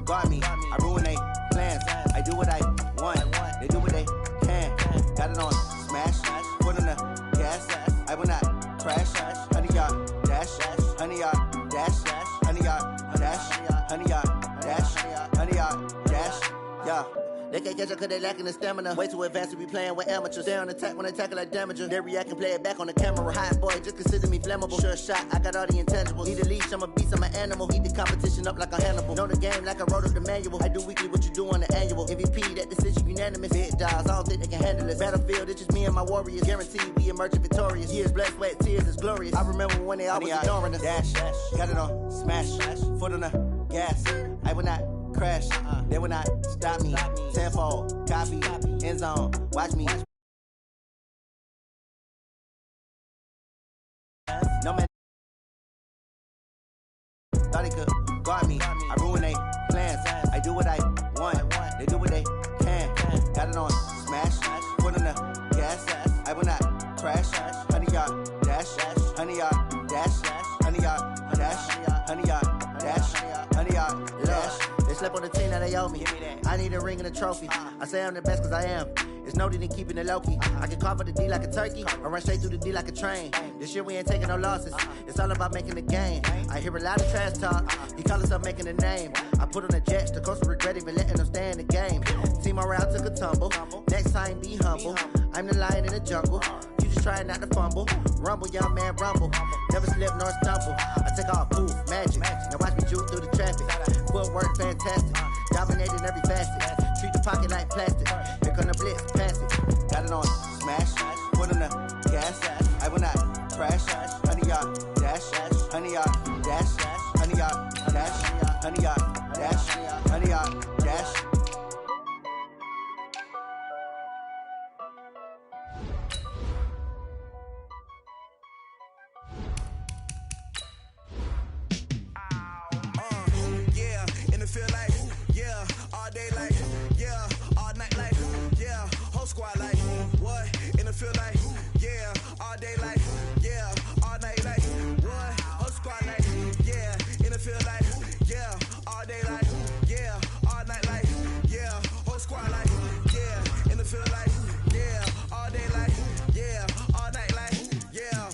guard me. I ruin they plans. I do what I want. They do what they can. Got it on smash. Foot on the gas. I will not crash. 100-yard dash. 100-yard dash. 100-yard dash. 100-yard dash. 100-yard dash. Yeah. They can't catch up cause they lacking the stamina. Way too advanced to be playing with amateurs. Stay on attack when they tackle like damager. They react and play it back on the camera. Hot boy, just consider me flammable. Sure shot, I got all the intangibles. Need a leash, I'm a beast, I'm an animal. Heat the competition up like a Hannibal. Know the game like I wrote up the manual. I do weekly what you do on the annual. MVP, that decision unanimous. Big dogs, I don't think they can handle this. Battlefield, it's just me and my warriors. Guaranteed we emerging victorious. Years, blood, sweat, tears, it's glorious. I remember when they always ignoring us. Dash, got it on smash. Foot on the gas. I will not crash, they will not stop me. Tenfold, copy, end zone, watch me. No man thought he could guard me. I ruin they plans. I do what I want. They do what they can. Got it on smash. Foot on the gas. I will not crash. 100-yard dash. 100-yard dash. 100-yard dash. 100-yard dash. 100-yard dash. They slept on the team, now they owe me. I need a ring and a trophy. I say I'm the best cause I am. It's no need in keeping it low-key. I can carve up the D like a turkey, or run straight through the D like a train. This year we ain't taking no losses. It's all about making the game. I hear a lot of trash talk. He call himself making a name. I put on the Jets, the coach will regret even letting them stay in the game. Team around took a tumble. Next time be humble. I'm the lion in the jungle. You just trying not to fumble. Rumble, young man, rumble. Never slip nor stumble. I take off, poof, magic. Now watch me juke through the traffic. Footwork fantastic. Dominating every facet. Treat the pocket like plastic. Here come the blitz, pass it. Got it on smash. Foot on the gas. I will not crash. 100-yard dash. 100-yard dash. 100-yard dash. 100-yard dash. 100-yard dash. Feel like, yeah, all day like, yeah, all night like, yeah, whole squad like, what? And it feel like, yeah, all day like, yeah, all night like, what? Whole squad like, yeah, and it feel like, yeah, all day like, yeah, all night like, yeah, whole squad like, yeah, and it feel like, yeah, all day like, yeah, all night like, yeah.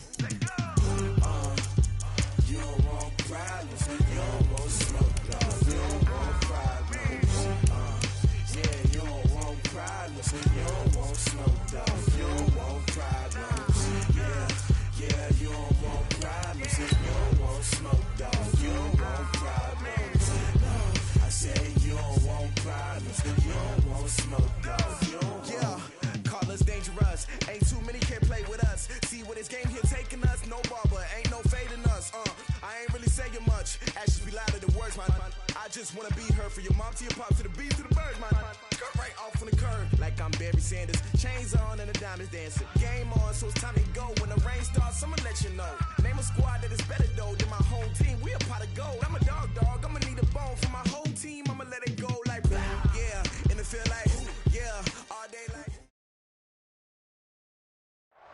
You don't want problems, you don't want smoke. You don't want smoke, dog. You don't want problems. Yeah, you don't want problems. You don't want smoke, dog. You don't want problems. No, I said you don't want problems. You don't want smoke, dog. You don't want. Call us dangerous. Ain't too many can play with us. See what this game here taking us. No barber, ain't no fading us. I ain't really saying much. Actions be louder than words, man. I just wanna be her for your mom to your pop to the beat to the birds, man. Cut right off on the curb like I'm Barry Sanders. Chains on and the diamonds dancing. Game on, so it's time to go. When the rain starts, I'ma let you know. Name a squad that is better though than my home team. We a pot of gold. I'm a dog. I'ma need a bone for my whole team. I'ma let it go like yeah, and it feel like yeah, all day like.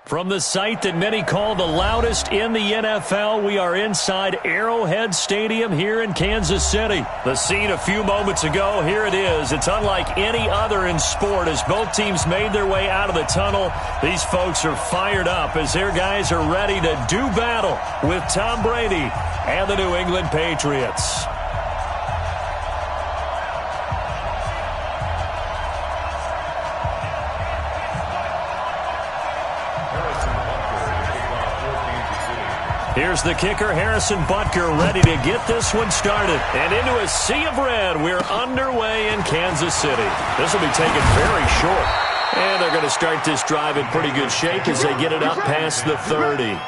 From the site that many call the loudest in the NFL, we are inside Arrowhead Stadium here in Kansas City. The scene a few moments ago, here it is. It's unlike any other in sport as both teams made their way out of the tunnel. These folks are fired up as their guys are ready to do battle with Tom Brady and the New England Patriots. Here's the kicker, Harrison Butker, ready to get this one started. And into a sea of red, we're underway in Kansas City. This will be taken very short. And they're going to start this drive in pretty good shape as they get it up past the 30.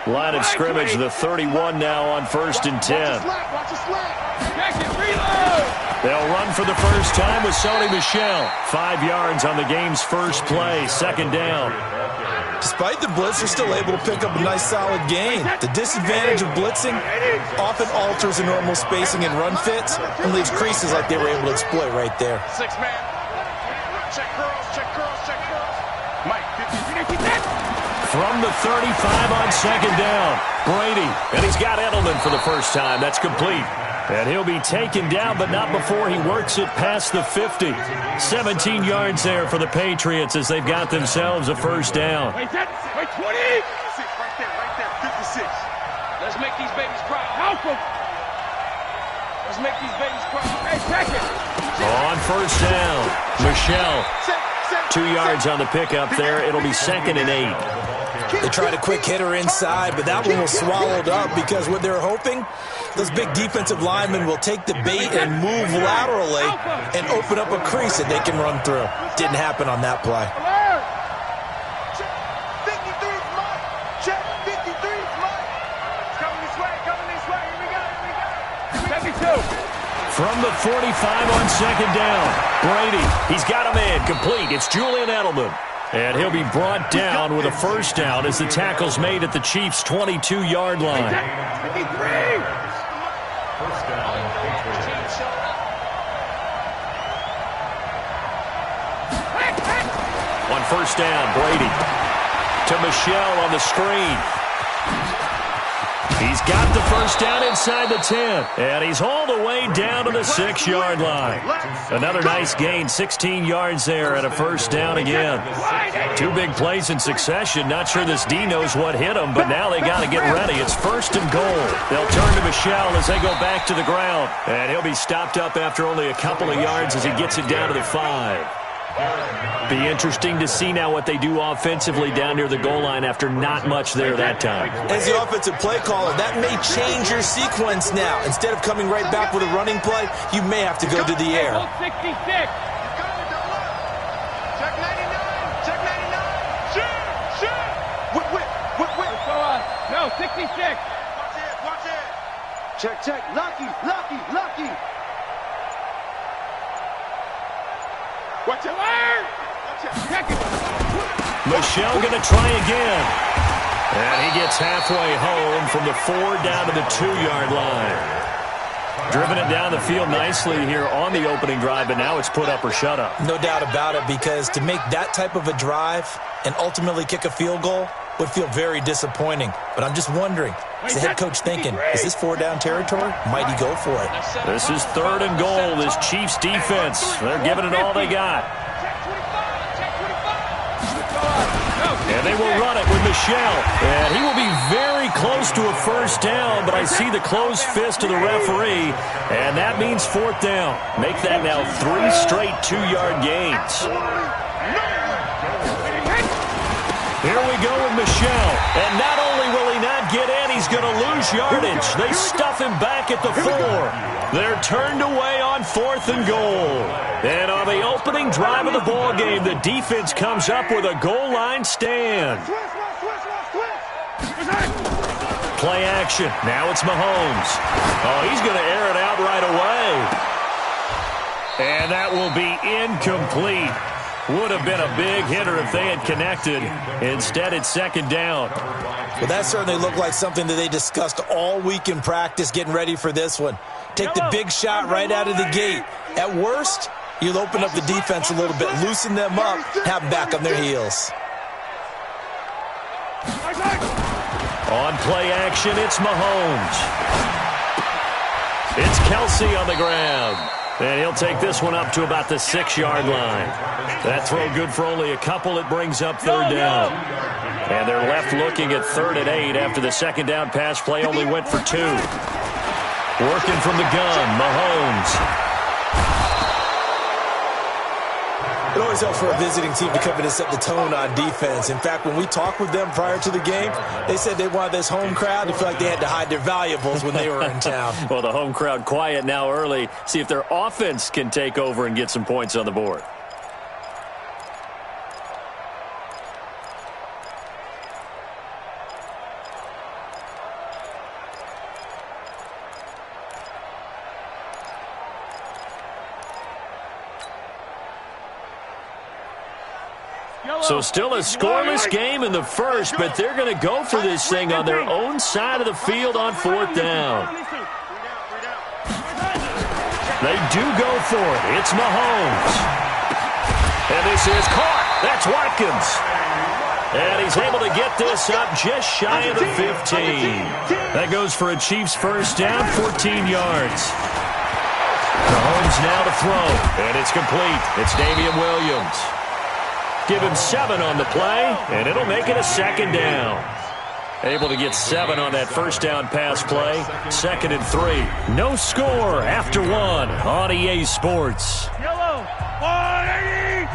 Line of scrimmage, the 31 now on 1st and 10. Watch the slap. Jackson, reload. They'll run for the first time with Sony Michel. 5 yards on the game's first play, second down. Despite the blitz, they're still able to pick up a nice solid gain. The disadvantage of blitzing often alters the normal spacing and run fits and leaves creases like they were able to exploit right there. 6-man. Check girls, check girls, check girls. Mike, 50. From the 35 on second down, Brady. And he's got Edelman for the first time. That's complete. And he'll be taken down, but not before he works it past the 50. 17 yards there for the Patriots as they've got themselves a first down. Wait, 20. 56, right there, 56. Let's make these babies proud. Help them. Let's make these babies proud. Hey, check it. On first down, Michel. 2 yards on the pickup there. It'll be 2nd and 8. They tried a quick hitter inside, but that one was swallowed up because what they're hoping, those big defensive linemen will take the bait and move laterally and open up a crease that they can run through. Didn't happen on that play. Check 53's Mike. Check 53's Mike. It's coming this way, Here we go. 72. From the 45 on second down, Brady. He's got him in. Complete. It's Julian Edelman. And he'll be brought down with a first down as the tackle's made at the Chiefs' 22-yard line. 53. On first down, Brady to Michel on the screen. He's got the first down inside the 10, and he's hauled away down to the 6-yard line. Another nice gain, 16 yards there, and a first down again. 2 big plays in succession. Not sure this D knows what hit him, but now they got to get ready. It's 1st and goal. They'll turn to Michel as they go back to the ground, and he'll be stopped up after only a couple of yards as he gets it down to the 5. Be interesting to see now what they do offensively down near the goal line after not much there that time. As the offensive play caller, that may change your sequence now. Instead of coming right back with a running play, you may have to go to the air. 66. Check 99. Check 99. Shoot. Whip. No, 66. Watch it. Check. Lucky. Watch it. Check it. Michel going to try again. And he gets halfway home from the 4 down to the 2-yard line. Driven it down the field nicely here on the opening drive, but now it's put up or shut up. No doubt about it, because to make that type of a drive and ultimately kick a field goal would feel very disappointing. But I'm just wondering, is the head coach thinking, is this 4-down territory? Might he go for it? This is 3rd and goal. This Chiefs defense, they're giving it all they got. And they will run it with Michel. And he will be very close to a first down, but I see the closed fist of the referee, and that means 4th down. Make that now 3 straight 2-yard gains. Here we go with Michel. And not only will he not get in, he's going to lose yardage. They stuff him back at the 4. They're turned away on 4th and goal. And on the opening drive of the ball game, the defense comes up with a goal line stand. Play action. Now it's Mahomes. Oh, he's going to air it out right away. And that will be incomplete. Would have been a big hitter if they had connected. Instead, it's 2nd down. Well, that certainly looked like something that they discussed all week in practice, getting ready for this one. Take the big shot right out of the gate. At worst, you'll open up the defense a little bit, loosen them up, have them back on their heels. On play action, it's Mahomes. It's Kelsey on the ground. And he'll take this one up to about the 6-yard line. That throw good for only a couple. It brings up 3rd down. And they're left looking at 3rd and 8 after the 2nd down pass play only went for 2. Working from the gun, Mahomes. It always helps for a visiting team to come in and set the tone on defense. In fact, when we talked with them prior to the game, they said they wanted this home crowd to feel like they had to hide their valuables when they were in town. Well, the home crowd quiet now early. See if their offense can take over and get some points on the board. So still a scoreless game in the first, but they're going to go for this thing on their own side of the field on 4th down. They do go for it. It's Mahomes. And this is caught. That's Watkins. And he's able to get this up just shy of the 15. That goes for a Chiefs first down, 14 yards. Mahomes now to throw, and it's complete. It's Damian Williams. Give him 7 on the play, and it'll make it a 2nd down. Able to get 7 on that first down pass play. 2nd and 3. No score after 1 on EA Sports. Yellow. 180.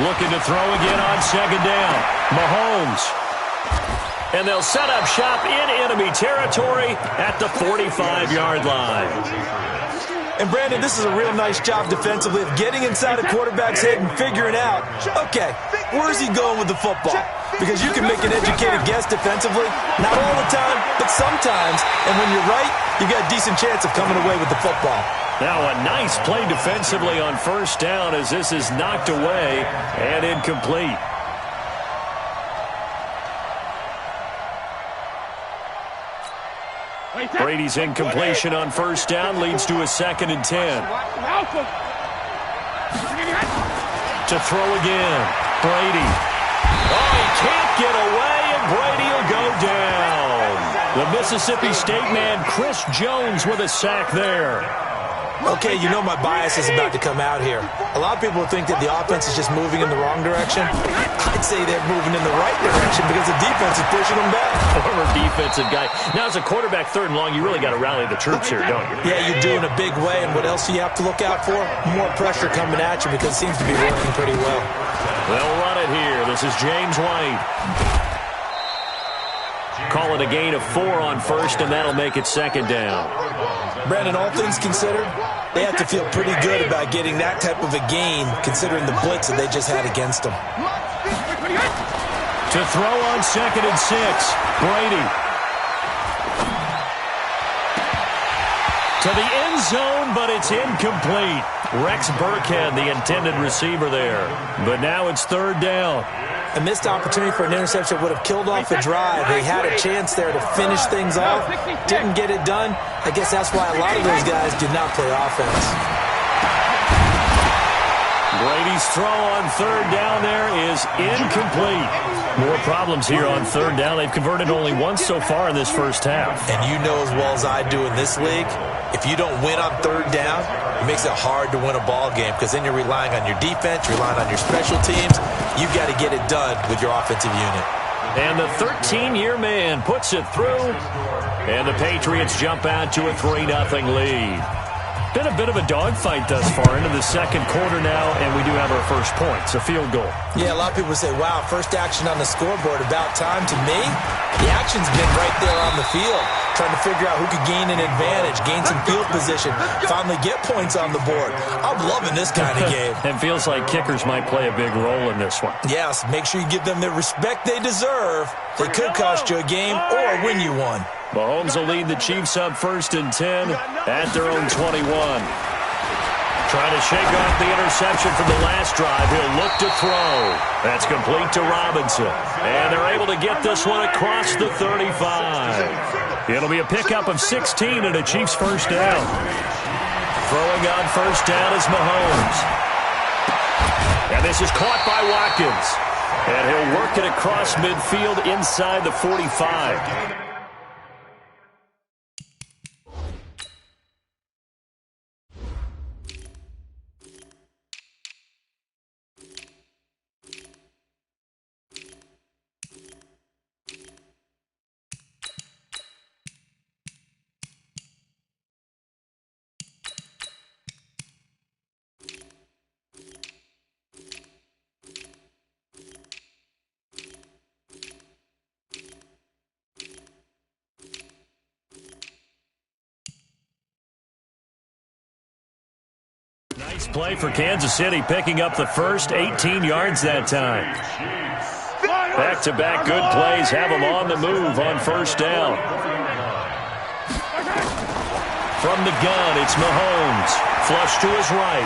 Looking to throw again on 2nd down. Mahomes. And they'll set up shop in enemy territory at the 45-yard line. And, Brandon, this is a real nice job defensively of getting inside a quarterback's head and figuring out, okay, where's he going with the football? Because you can make an educated guess defensively, not all the time, but sometimes. And when you're right, you've got a decent chance of coming away with the football. Now a nice play defensively on first down as this is knocked away and incomplete. Brady's incompletion on first down leads to a 2nd and 10. To throw again. Brady. Oh, he can't get away, and Brady will go down. The Mississippi State man, Chris Jones, with a sack there. Okay, you know my bias is about to come out here. A lot of people think that the offense is just moving in the wrong direction. I'd say they're moving in the right direction because the defense is pushing them back. Former defensive guy. Now, as a quarterback 3rd and long, you really got to rally the troops here, don't you? Yeah, you do in a big way. And what else do you have to look out for? More pressure coming at you because it seems to be working pretty well. They'll run it here. This is James White. Call it a gain of 4 on first, and that'll make it 2nd down. Brandon, all things considered, they have to feel pretty good about getting that type of a gain considering the blitz that they just had against them. To throw on 2nd and 6, Brady. To the end zone, but it's incomplete. Rex Burkhead, the intended receiver there. But now it's 3rd down. A missed opportunity for an interception would have killed off a drive. They had a chance there to finish things off. Didn't get it done. I guess that's why a lot of those guys did not play offense. Brady's throw on 3rd down there is incomplete. More problems here on 3rd down. They've converted only once so far in this first half. And you know as well as I do in this league, if you don't win on 3rd down, it makes it hard to win a ball game because then you're relying on your defense, you're relying on your special teams. You've got to get it done with your offensive unit. And the 13-year man puts it through, and the Patriots jump out to a 3-0 lead. Been a bit of a dogfight thus far into the 2nd quarter now, and we do have our first points, a field goal. Yeah, a lot of people say, wow, first action on the scoreboard, about time. To me, the action's been right there on the field, trying to figure out who could gain an advantage, gain some field position, finally get points on the board. I'm loving this kind of game. It feels like kickers might play a big role in this one. Yes, make sure you give them the respect they deserve. They could cost you a game or win you one. Mahomes will lead the Chiefs up 1st and 10 at their own 21. Trying to shake off the interception from the last drive. He'll look to throw. That's complete to Robinson. And they're able to get this one across the 35. It'll be a pickup of 16 and a Chiefs first down. Throwing on first down is Mahomes. And this is caught by Watkins. And he'll work it across midfield inside the 45. Nice play for Kansas City, picking up the first 18 yards that time. Back-to-back good plays have them on the move on first down. From the gun, it's Mahomes. Flush to his right.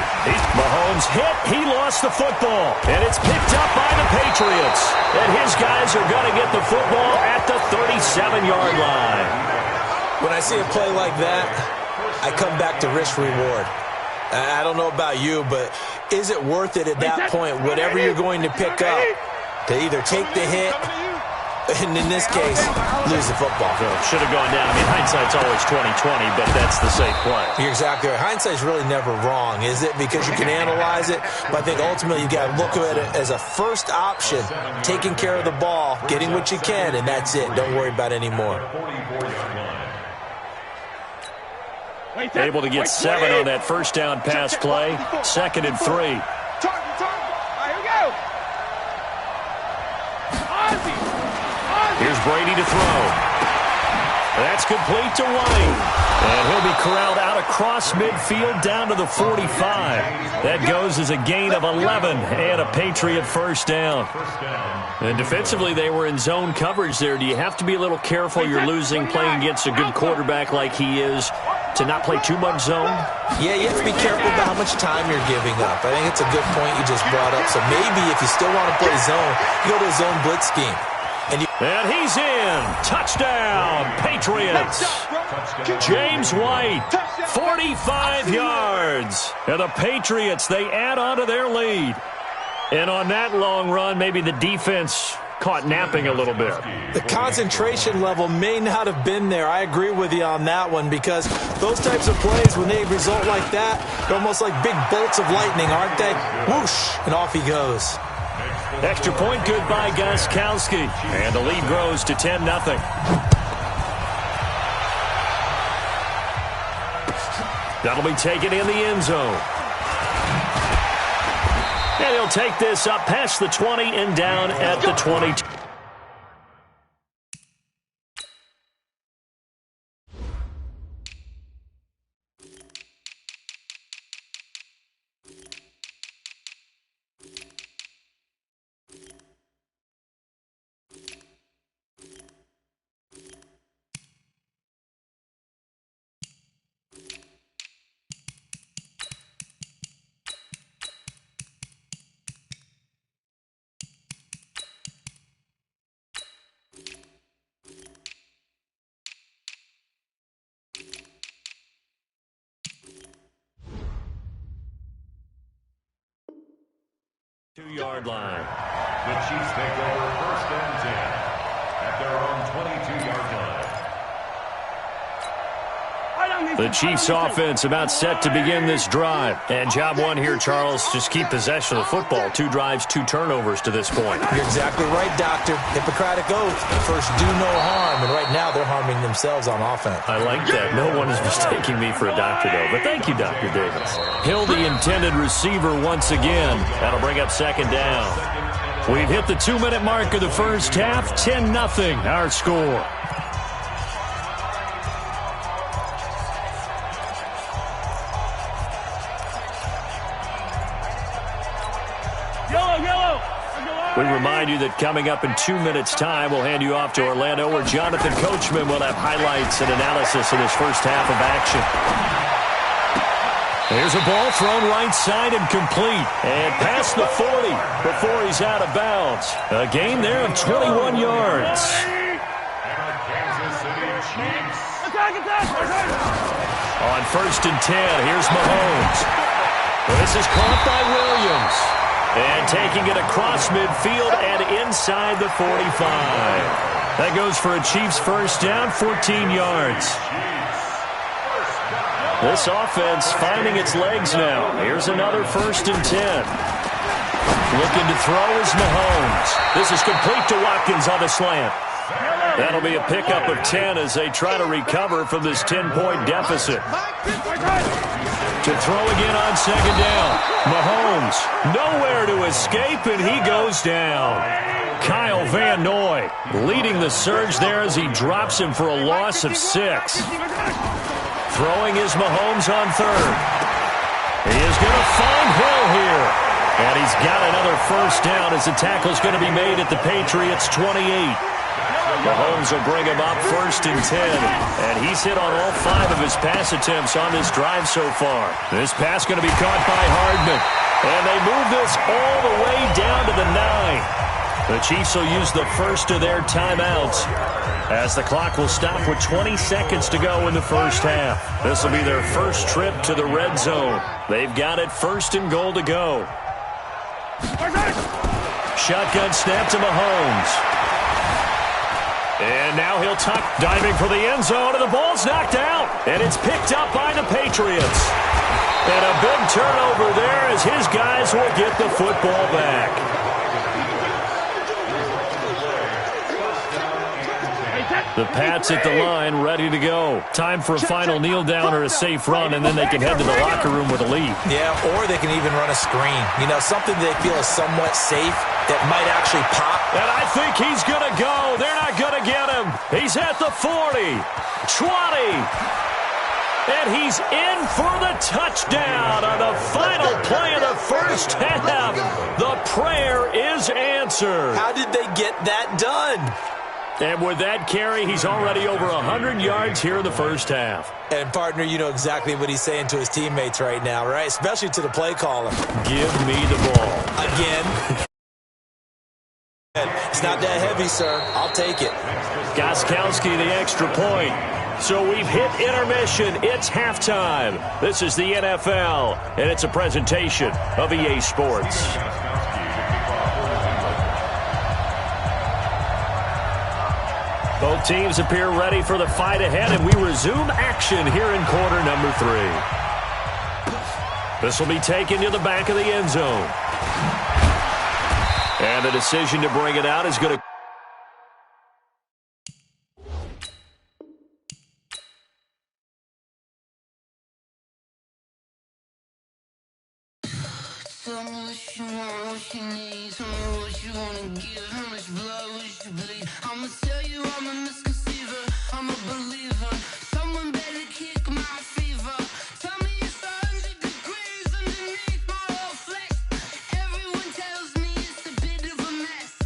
Mahomes hit. He lost the football. And it's picked up by the Patriots. And his guys are going to get the football at the 37-yard line. When I see a play like that, I come back to risk-reward. I don't know about you, but is it worth it at that point, whatever you're going to pick up, to either take the hit, and in this case, lose the football? So should have gone down. I mean, hindsight's always 20/20, but that's the safe play. You're exactly right. Hindsight's really never wrong, is it? Because you can analyze it, but I think ultimately you got to look at it as a first option, taking care of the ball, getting what you can, and that's it. Don't worry about any more. Able to get 7 on that first down pass play. 2nd and 3. Here we go. Here's Brady to throw. That's complete to White. And he'll be corralled out across midfield down to the 45. That goes as a gain of 11 and a Patriot first down. And defensively, they were in zone coverage there. Do you have to be a little careful? You're losing playing against a good quarterback like he is to not play too much zone? Yeah, you have to be careful about how much time you're giving up. I think it's a good point you just brought up. So maybe if you still want to play zone, you go to a zone blitz scheme. And he's in. Touchdown, Patriots. James White, 45 yards. And the Patriots, they add on to their lead. And on that long run, maybe the defense caught napping a little bit. The concentration level may not have been there. I agree with you on that one, because those types of plays, when they result like that, they're almost like big bolts of lightning, aren't they? Whoosh, and off he goes. Extra point good by Gostkowski. And the lead grows to 10-0. That'll be taken in the end zone. And he'll take this up past the 20 and down at the 22. Two-yard line. The Chiefs take over 1st and 10 at their own 22-yard line. The Chiefs offense about set to begin this drive. And job one here, Charles, just keep possession of the football. 2 drives, 2 turnovers to this point. You're exactly right, Doctor. Hippocratic oath. First, do no harm. And right now, they're harming themselves on offense. I like that. No one is mistaking me for a doctor, though. But thank you, Dr. Davis. Hill, the intended receiver once again. That'll bring up 2nd down. We've hit the 2-minute mark of the first half. 10-0, our score. We remind you that coming up in 2 minutes' time, we'll hand you off to Orlando, where Jonathan Coachman will have highlights and analysis of this first half of action. Here's a ball thrown right side and complete. And past the 40 before he's out of bounds. A gain there of 21 yards. On 1st and 10, here's Mahomes. This is caught by Williams. And taking it across midfield and inside the 45. That goes for a Chiefs first down, 14 yards. This offense finding its legs now. Here's another 1st and 10. Looking to throw is Mahomes. This is complete to Watkins on the slant. That'll be a pickup of 10 as they try to recover from this 10-point deficit. To throw again on 2nd down. Mahomes, nowhere to escape, and he goes down. Kyle Van Noy leading the surge there as he drops him for a loss of 6. Throwing is Mahomes on 3rd. He is going to find Hill here. And he's got another first down as the tackle's going to be made at the Patriots' 28. Mahomes will bring him up 1st and 10. And he's hit on all 5 of his pass attempts on this drive so far. This pass going to be caught by Hardman. And they move this all the way down to the 9. The Chiefs will use the first of their timeouts as the clock will stop with 20 seconds to go in the first half. This will be their first trip to the red zone. They've got it 1st and goal to go. Shotgun snap to Mahomes. And now he'll tuck, diving for the end zone, and the ball's knocked out. And it's picked up by the Patriots. And a big turnover there as his guys will get the football back. The Pats at the line, ready to go. Time for a final kneel down or a safe run, and then they can head to the locker room with a lead. Yeah, or they can even run a screen. You know, something they feel is somewhat safe that might actually pop. And I think he's going to go. They're not going to get him. He's at the 40, 20. And he's in for the touchdown on the final play of the first half. The prayer is answered. How did they get that done? And with that carry, he's already over 100 yards here in the first half. And, partner, you know exactly what he's saying to his teammates right now, right? Especially to the play caller. Give me the ball. Again. It's not that heavy, sir. I'll take it. Gostkowski, the extra point. So we've hit intermission. It's halftime. This is the NFL, and it's a presentation of EA Sports. Both teams appear ready for the fight ahead, and we resume action here in quarter number 3. This will be taken to the back of the end zone. And the decision to bring it out is going to... Tell me what you want, what you need. Tell me what you wanna give. How much blood would you bleed? I'ma tell you I'm a misconceiver. I'm a believer. Someone better kick my fever. Tell me it's 100 degrees underneath my whole flesh. Everyone tells me it's a bit of a mess.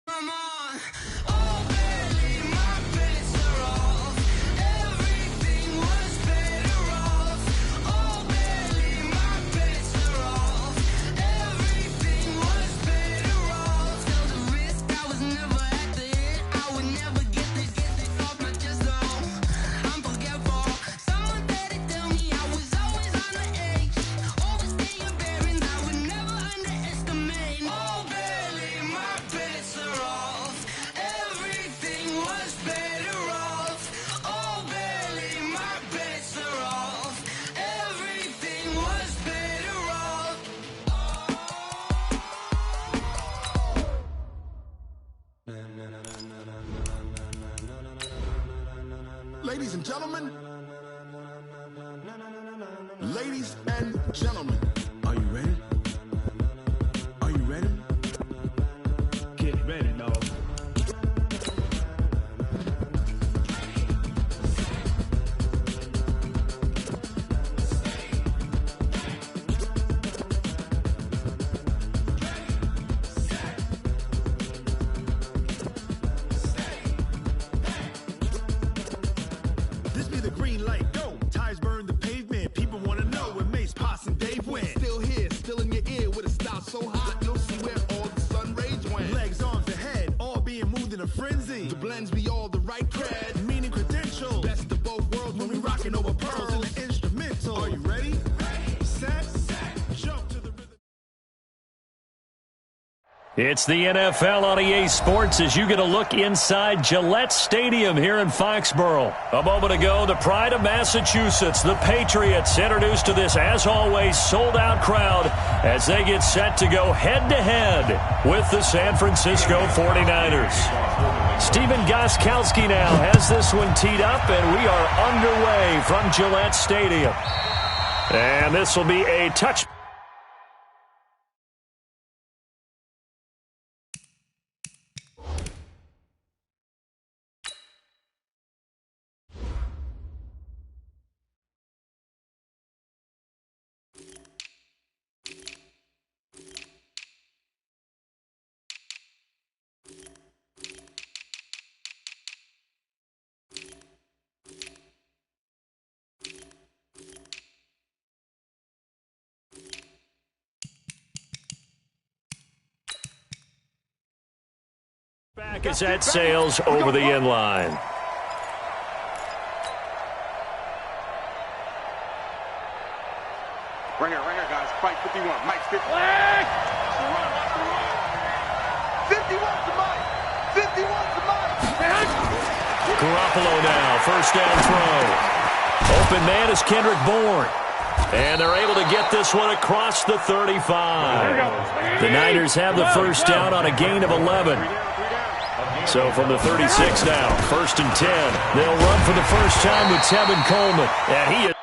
Come on. Oh, barely, my bets are off. Everything was better off. Oh, barely, my bets are off. Everything was better off. Still the risk, I was never at the hit. I would never get this off my chest, though. I'm forgetful. Someone better tell me I was always on the edge. Overstay your bearings, I would never underestimate. Oh, barely, my bets are off. Everything was better off. Oh, barely, my bets are off. Everything was better off. Ladies and gentlemen, ladies and gentlemen, are you ready? Are you ready? Get ready, dog. This be the green light, go. Tires burn the pavement. People want to know where Mace, Potts, and Dave went. Still here, still in your ear with a style so hot, you'll see where all the frenzy. The blends be all the right cred, meaning credential. Best of both worlds when we rockin' over pearls in the instrumental. Are you ready? Set, jump to the rhythm. It's the NFL on EA Sports as you get a look inside Gillette Stadium here in Foxborough. A moment ago, the pride of Massachusetts, the Patriots, introduced to this, as always, sold-out crowd as they get set to go head-to-head with the San Francisco 49ers. Stephen Gostkowski now has this one teed up, and we are underway from Gillette Stadium. And this will be a touch. Back as that sails over the end line. Right here, guys. Fight 51. Mike's 50. 51 to Mike. 51 to Mike. Garoppolo now, first down throw. Open man is Kendrick Bourne. And they're able to get this one across the 35. The Niners have the first down on a gain of 11. So from the 36 now, first and 10. They'll run for the first time with Tevin Coleman. And he is.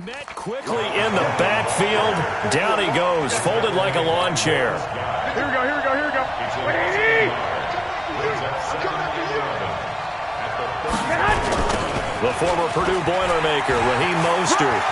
Met quickly in the backfield. Down he goes, folded like a lawn chair. Here we go. The former Purdue Boilermaker, Raheem Mostert.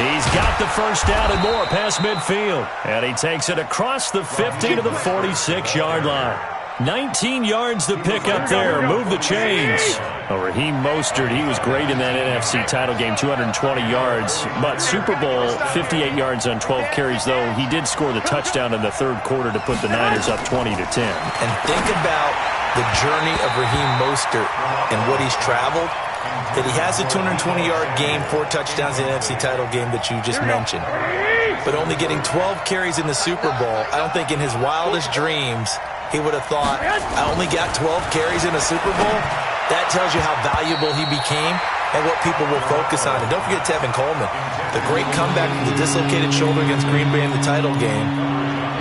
He's got the first down and more past midfield. And he takes it across the 50 to the 46-yard line. 19 yards to pick up there. Move the chains. Raheem Mostert, he was great in that NFC title game, 220 yards. But Super Bowl, 58 yards on 12 carries, though. He did score the touchdown in the third quarter to put the Niners up 20-10. And think about the journey of Raheem Mostert and what he's traveled. That he has a 220-yard game, 4 touchdowns in the NFC title game that you just mentioned. But only getting 12 carries in the Super Bowl, I don't think in his wildest dreams he would have thought, I only got 12 carries in a Super Bowl? That tells you how valuable he became and what people will focus on. And don't forget Tevin Coleman, the great comeback from the dislocated shoulder against Green Bay in the title game.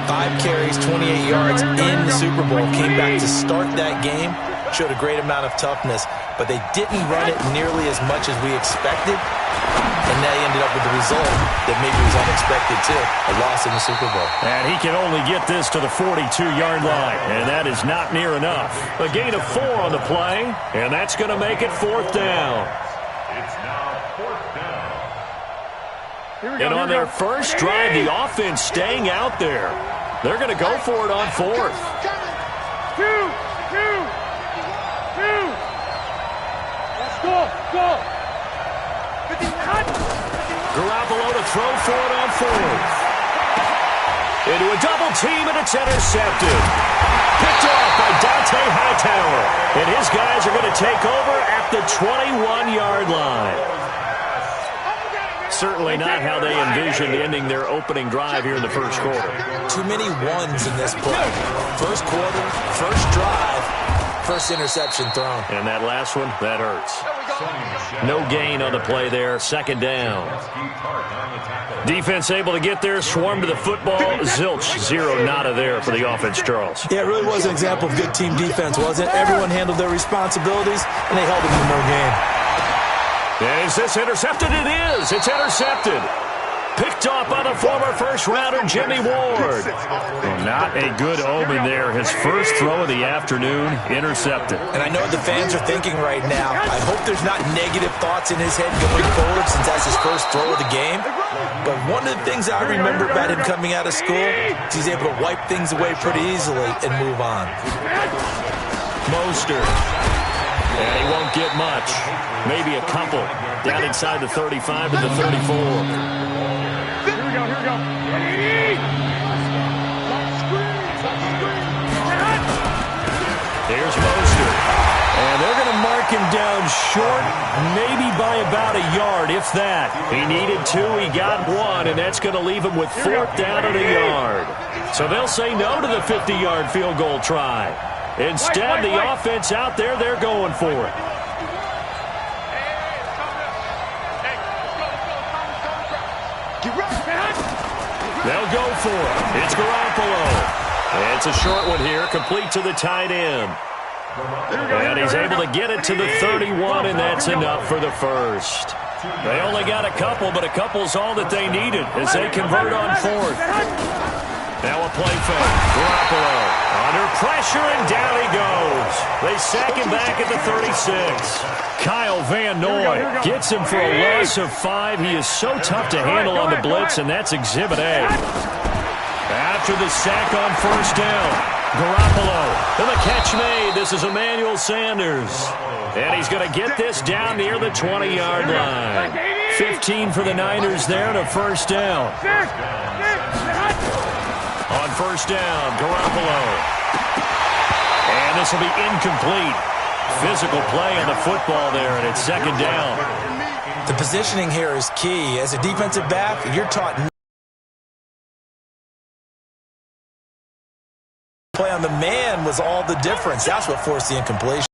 5 carries, 28 yards in the Super Bowl. Came back to start that game. Showed a great amount of toughness. But they didn't run it nearly as much as we expected. And they ended up with the result that maybe was unexpected, too. A loss in the Super Bowl. And he can only get this to the 42-yard line. And that is not near enough. A gain of 4 on the play. And that's going to make it 4th down. It's now 4th down. And on their first drive, the offense staying out there. They're going to go for it on 4th. Two. Let's go. Garoppolo to throw for it on 4th. Into a double team, and it's intercepted. Picked off by Dante Hightower. And his guys are going to take over at the 21-yard line. Certainly not how they envisioned ending their opening drive here in the first quarter. Too many ones in this play. First quarter, first drive, first interception thrown. And that last one, that hurts. No gain on the play there, second down. Defense able to get there, swarm to the football. Zilch, zero nada there for the offense, Charles. Yeah, it really was an example of good team defense, wasn't it? Everyone handled their responsibilities, and they held them to no gain. Is this intercepted? It is. It's intercepted. Picked off by the former first-rounder, Jimmy Ward. Well, not a good omen there. His first throw of the afternoon, intercepted. And I know what the fans are thinking right now. I hope there's not negative thoughts in his head going forward since that's his first throw of the game. But one of the things I remember about him coming out of school is he's able to wipe things away pretty easily and move on. Mostert. And he won't get much. Maybe a couple. Down inside the 35 to the 34. Here we go. Here's Mostert. And they're going to mark him down short, maybe by about a yard, if that. He needed 2, he got 1, and that's going to leave him with 4th down at a yard. So they'll say no to the 50-yard field goal try. Instead, the offense out there, they're going for it. They'll go for it. It's Garoppolo. It's a short one here, complete to the tight end. And he's able to get it to the 31, and that's enough for the first. They only got a couple, but a couple's all that they needed as they convert on 4th. Now a play fake. Garoppolo under pressure, and down he goes. They sack him back at the 36. Kyle Van Noy gets him for a loss of 5. He is so tough to handle on the blitz, and that's Exhibit A. After the sack on first down, Garoppolo, and the catch made. This is Emmanuel Sanders. And he's going to get this down near the 20-yard line. 15 for the Niners there to first down. On first down, Garoppolo. And this will be incomplete. Physical play on the football there, and it's second down. The positioning here is key. As a defensive back, you're taught play on the man was all the difference. That's what forced the incompletion.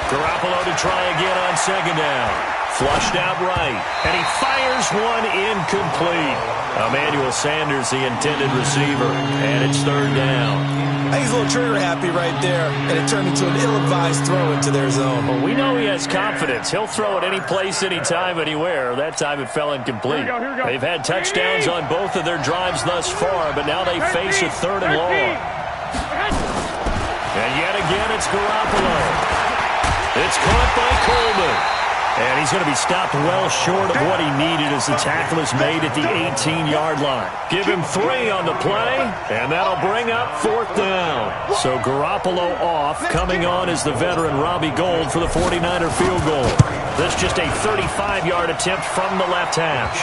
Garoppolo to try again on second down. Flushed out right, and he fires one incomplete. Emmanuel Sanders, the intended receiver, and it's third down. I think he's a little trigger happy right there, and it turned into an ill-advised throw into their zone. Well, we know he has confidence. He'll throw it any place, anytime, anywhere. That time it fell incomplete. They've had touchdowns on both of their drives thus far, but now they face a 3rd and long. And yet again, it's Garoppolo. It's caught by Coleman. And he's going to be stopped well short of what he needed as the tackle is made at the 18-yard line. Give him 3 on the play, and that'll bring up 4th down. So Garoppolo off. Coming on is the veteran Robbie Gould for the 49er field goal. That's just a 35-yard attempt from the left hash.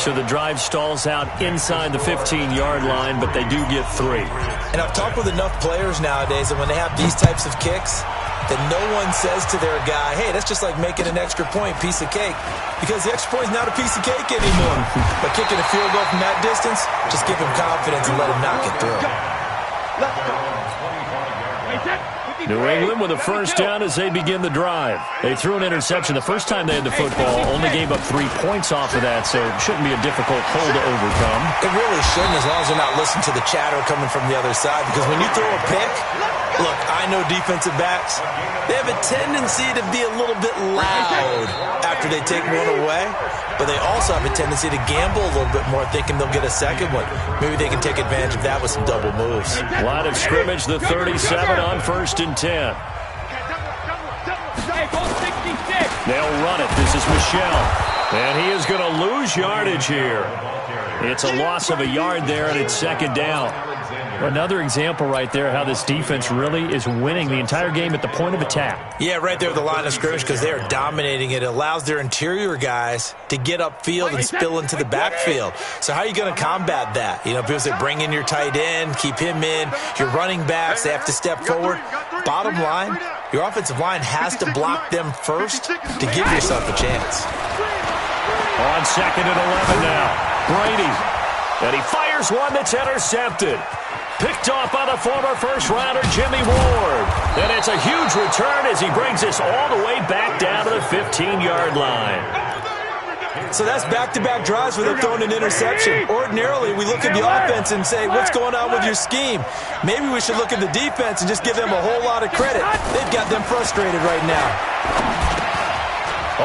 So the drive stalls out inside the 15-yard line, but they do get 3. And I've talked with enough players nowadays that when they have these types of kicks, that no one says to their guy, hey, that's just like making an extra point, piece of cake. Because the extra point is not a piece of cake anymore. But kicking a field goal from that distance, just give him confidence and let him knock it through. New England with a first down as they begin the drive. They threw an interception the first time they had the football, only gave up 3 points off of that, so it shouldn't be a difficult hole to overcome. It really shouldn't, as long as they're not listening to the chatter coming from the other side, because when you throw a pick, look, I know defensive backs, they have a tendency to be a little bit loud after they take one away, but they also have a tendency to gamble a little bit more, thinking they'll get a second one. Maybe they can take advantage of that with some double moves. Line of scrimmage, the 37 on 1st and 10. They'll run it. This is Michelle. And he is going to lose yardage here. It's a loss of a yard there, and it's second down. Another example right there how this defense really is winning the entire game at the point of attack. Yeah, right there at the line of scrimmage because they are dominating it. It allows their interior guys to get upfield and spill into the backfield. So how are you going to combat that? You know, people say bring in your tight end, keep him in. Your running backs, they have to step forward. Bottom line, your offensive line has to block them first to give yourself a chance. On 2nd and 11 now, Brady. And he fires one that's intercepted. Picked off by the former first-rounder Jimmy Ward. And it's a huge return as he brings us all the way back down to the 15-yard line. So that's back-to-back drives where they're throwing an interception. Ordinarily, we look at the offense and say, what's going on with your scheme? Maybe we should look at the defense and just give them a whole lot of credit. They've got them frustrated right now.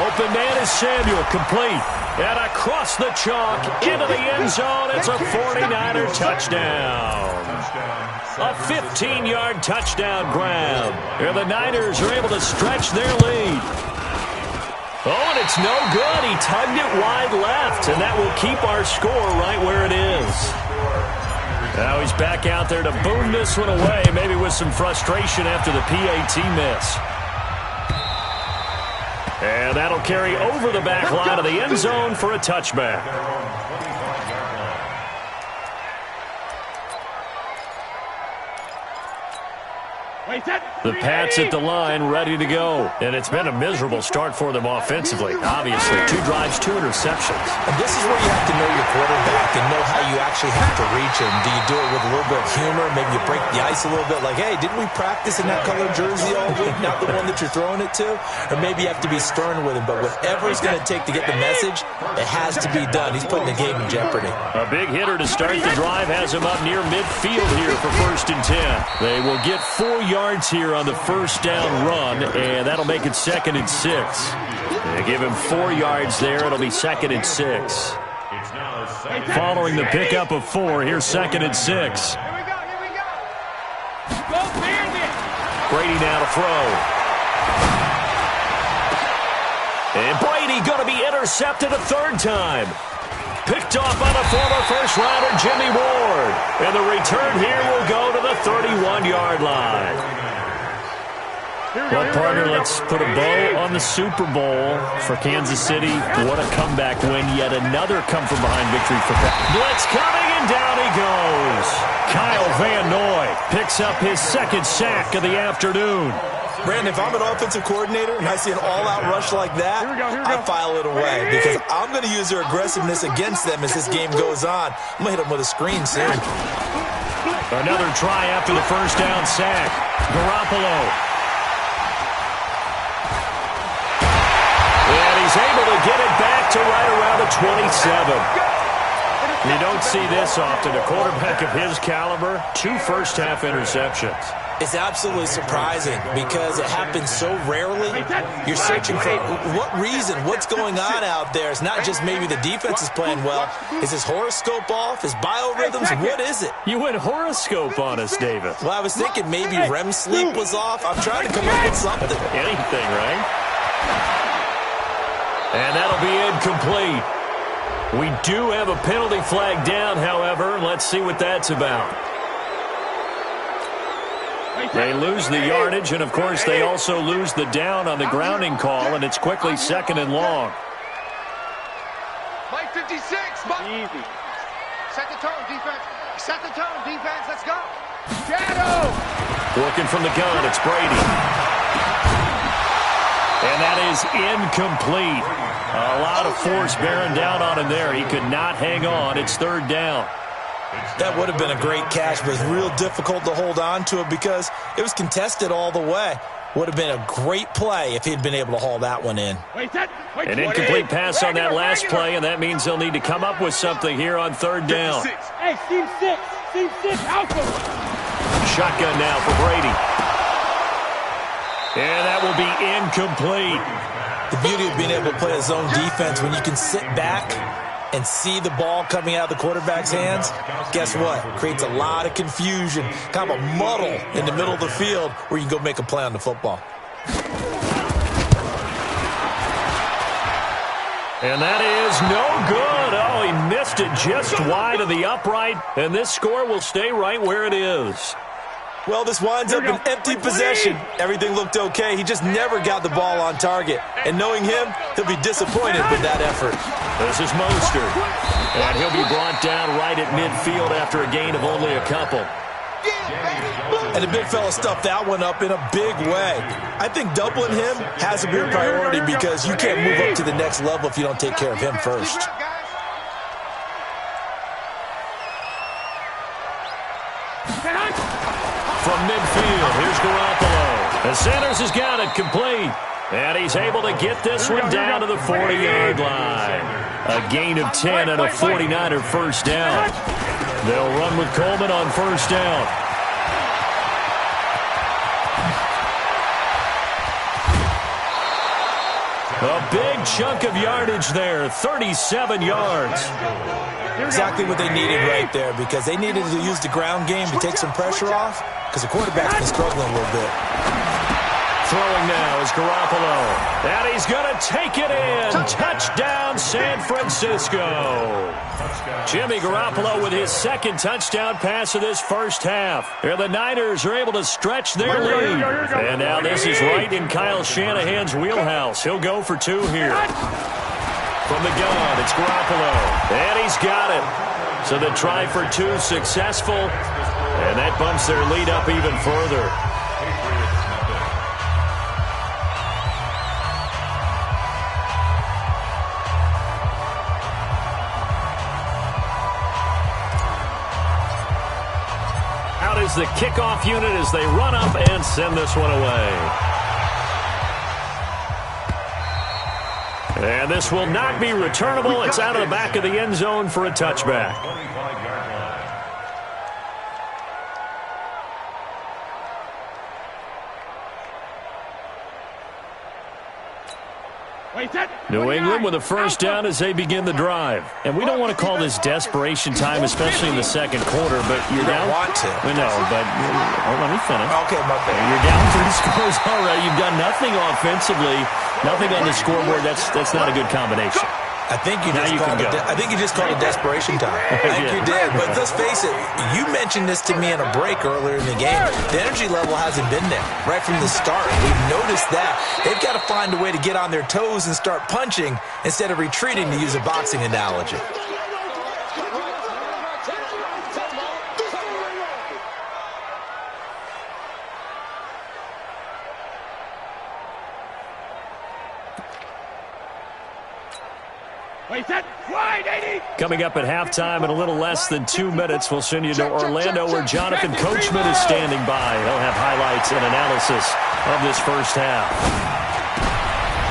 Open man is Samuel, complete. And across the chalk, into the end zone, it's a 49er touchdown. A 15-yard touchdown grab. And the Niners are able to stretch their lead. Oh, and it's no good. He tugged it wide left, and that will keep our score right where it is. Now he's back out there to boom this one away, maybe with some frustration after the PAT miss. And that'll carry over the back line of the end zone for a touchback. The Pats at the line, ready to go. And it's been a miserable start for them offensively. Obviously, 2 drives, 2 interceptions. And this is where you have to know your quarterback and know how you actually have to reach him. Do you do it with a little bit of humor? Maybe you break the ice a little bit like, hey, didn't we practice in that colored jersey all week? Not the one that you're throwing it to? Or maybe you have to be stern with him. But whatever it's going to take to get the message, it has to be done. He's putting the game in jeopardy. A big hitter to start the drive has him up near midfield here for 1st and 10. They will get 4 yards here on the first down run, and that'll make it 2nd and 6. They give him 4 yards there. It'll be 2nd and 6. Following the pickup of 4, here's 2nd and 6. Brady now to throw. And Brady going to be intercepted a 3rd time. Picked off by the former first-rounder Jimmy Ward. And the return here will go to the 31-yard line. Well, partner, let's put a bow on the Super Bowl for Kansas City. What a comeback win. Yet another come-from-behind victory for Pat. Blitz coming, and down he goes. Kyle Van Noy picks up his 2nd sack of the afternoon. Brandon, if I'm an offensive coordinator and I see an all-out rush like that, I file it away because I'm going to use their aggressiveness against them as this game goes on. I'm going to hit them with a screen soon. Another try after the first down sack. Garoppolo. And he's able to get it back to right around the 27. You don't see this often. A quarterback of his caliber, 2 first-half interceptions. It's absolutely surprising because it happens so rarely. You're searching for what reason, what's going on out there. It's not just maybe the defense is playing well. Is his horoscope off? His biorhythms? What is it? You went horoscope on us, David. Well, I was thinking maybe REM sleep was off. I'm trying to come up with something. Anything, right? And that'll be incomplete. We do have a penalty flag down, however. Let's see what that's about. They lose the yardage, and, of course, they also lose the down on the grounding call, and it's quickly 2nd and long. Play 56. Easy. Set the tone, defense. Set the tone, defense. Let's go. Shadow. Working from the gun, it's Brady. And that is incomplete. A lot of force bearing down on him there. He could not hang on. It's 3rd down. That would have been a great catch, but it's real difficult to hold on to it because it was contested all the way. Would have been a great play if he'd been able to haul that one in. An incomplete pass on that last play, and that means they'll need to come up with something here on 3rd down. Hey, team 6. Team 6, alpha. Shotgun now for Brady. And that will be incomplete. The beauty of being able to play a zone defense when you can sit back and see the ball coming out of the quarterback's hands, guess what? Creates a lot of confusion, kind of a muddle in the middle of the field where you can go make a play on the football. And that is no good. Oh, he missed it just wide of the upright, and this score will stay right where it is. Well, this winds up an empty possession. Everything looked okay. He just never got the ball on target. And knowing him, he'll be disappointed with that effort. This is Mostert. And he'll be brought down right at midfield after a gain of only a couple. And the big fella stuffed that one up in a big way. I think doubling him has to be a priority because you can't move up to the next level if you don't take care of him first. From midfield, here's Garoppolo. And Sanders has got it complete. And he's able to get this one down to the 40-yard line. A gain of 10 and a 49er first down. They'll run with Coleman on first down. A big chunk of yardage there, 37 yards. Exactly what they needed right there because they needed to use the ground game to take some pressure off because the quarterback's been struggling a little bit. Throwing now is Garoppolo. And he's going to take it in. Touchdown, San Francisco. Jimmy Garoppolo with his second touchdown pass of this first half. And the Niners are able to stretch their lead. And now this is right in Kyle Shanahan's wheelhouse. He'll go for two here. From the gun, it's Garoppolo. And he's got it. So the try for two successful. And that bumps their lead up even further. Out is the kickoff unit as they run up and send this one away. And this will not be returnable. It's out of the back of the end zone for a touchback. New England with a first down as they begin the drive. And we don't want to call this desperation time, especially in the second quarter, but you're down. You don't want to. We know, but let me finish. Okay, my bad. You're down 3 scores already. You've done nothing offensively, nothing on the scoreboard. That's not a good combination. I think you just called it desperation time. I think you did. But let's face it, you mentioned this to me in a break earlier in the game. The energy level hasn't been there right from the start. We've noticed that. They've got to find a way to get on their toes and start punching instead of retreating, to use a boxing analogy. Coming up at halftime in a little less than 2 minutes, we'll send you to Orlando where Jonathan Coachman is standing by. He'll have highlights and analysis of this first half.